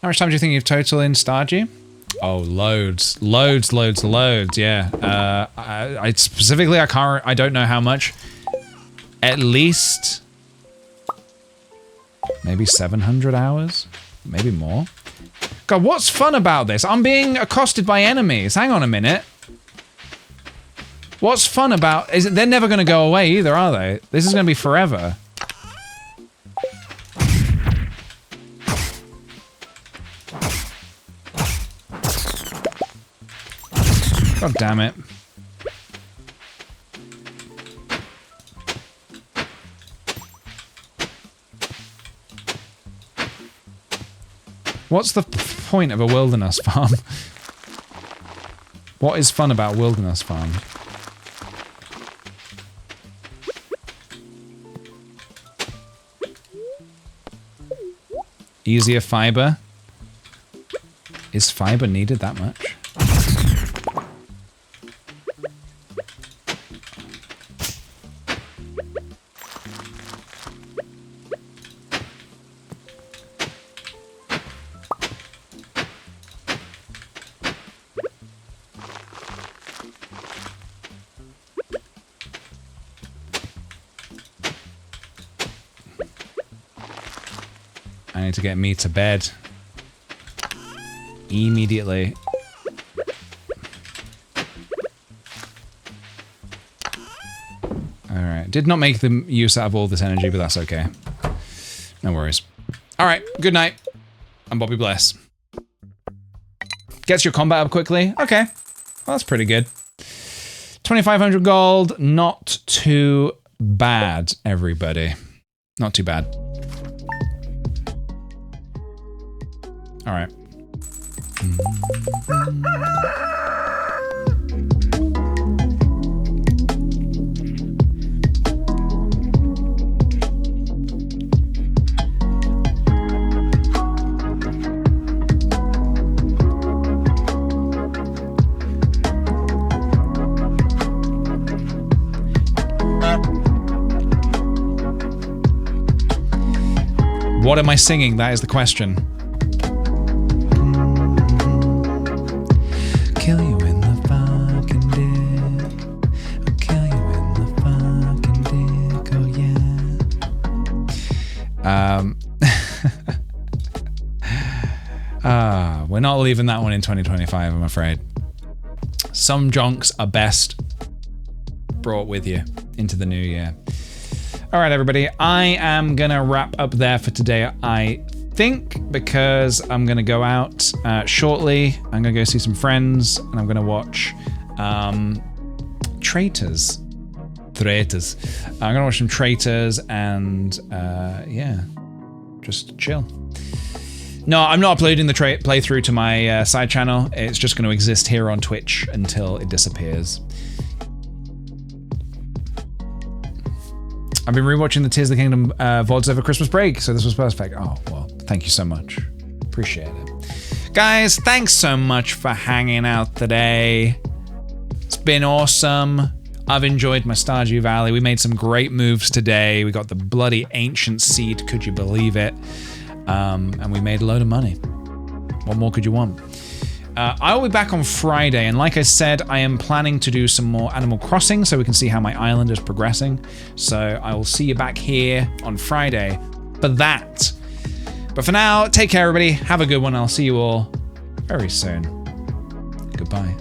A: How much time do you think you've total in Stardew? Oh, loads, yeah. I specifically, I don't know how much. At least maybe 700 hours, maybe more. God, what's fun about this? I'm being accosted by enemies. Hang on a minute. What's fun about? Is it? They're never going to go away either, are they? This is going to be forever. God damn it. What's the point of a wilderness farm? What is fun about wilderness farm? Easier fiber? Is fiber needed that much? I need to get me to bed. Immediately. Alright. Did not make the use out of all this energy, but that's okay. No worries. Alright, good night. I'm Bobby Bless. Gets your combat up quickly? Okay. Well, that's pretty good. 2,500 gold. Not too bad, everybody. Not too bad. All right. What am I singing? That is the question. Kill you in the fucking dick. I'll kill you in the fucking dick, oh yeah. We're not leaving that one in 2025, I'm afraid. Some jonks are best brought with you into the new year. All right, everybody, I am gonna wrap up there for today, I think, because I'm gonna go out shortly. I'm gonna go see some friends, and I'm gonna watch Traitors. I'm gonna watch some Traitors, and yeah, just chill. No, I'm not uploading the playthrough to my side channel. It's just gonna exist here on Twitch until it disappears. I've been rewatching the Tears of the Kingdom VODs over Christmas break, so this was perfect. Oh, well, thank you so much. Appreciate it. Guys, thanks so much for hanging out today. It's been awesome. I've enjoyed my Stardew Valley. We made some great moves today. We got the bloody ancient seed, could you believe it? And we made a load of money. What more could you want? I will be back on Friday, and like I said, I am planning to do some more Animal Crossing so we can see how my island is progressing. So I will see you back here on Friday for that. But for now, take care, everybody. Have a good one. I'll see you all very soon. Goodbye.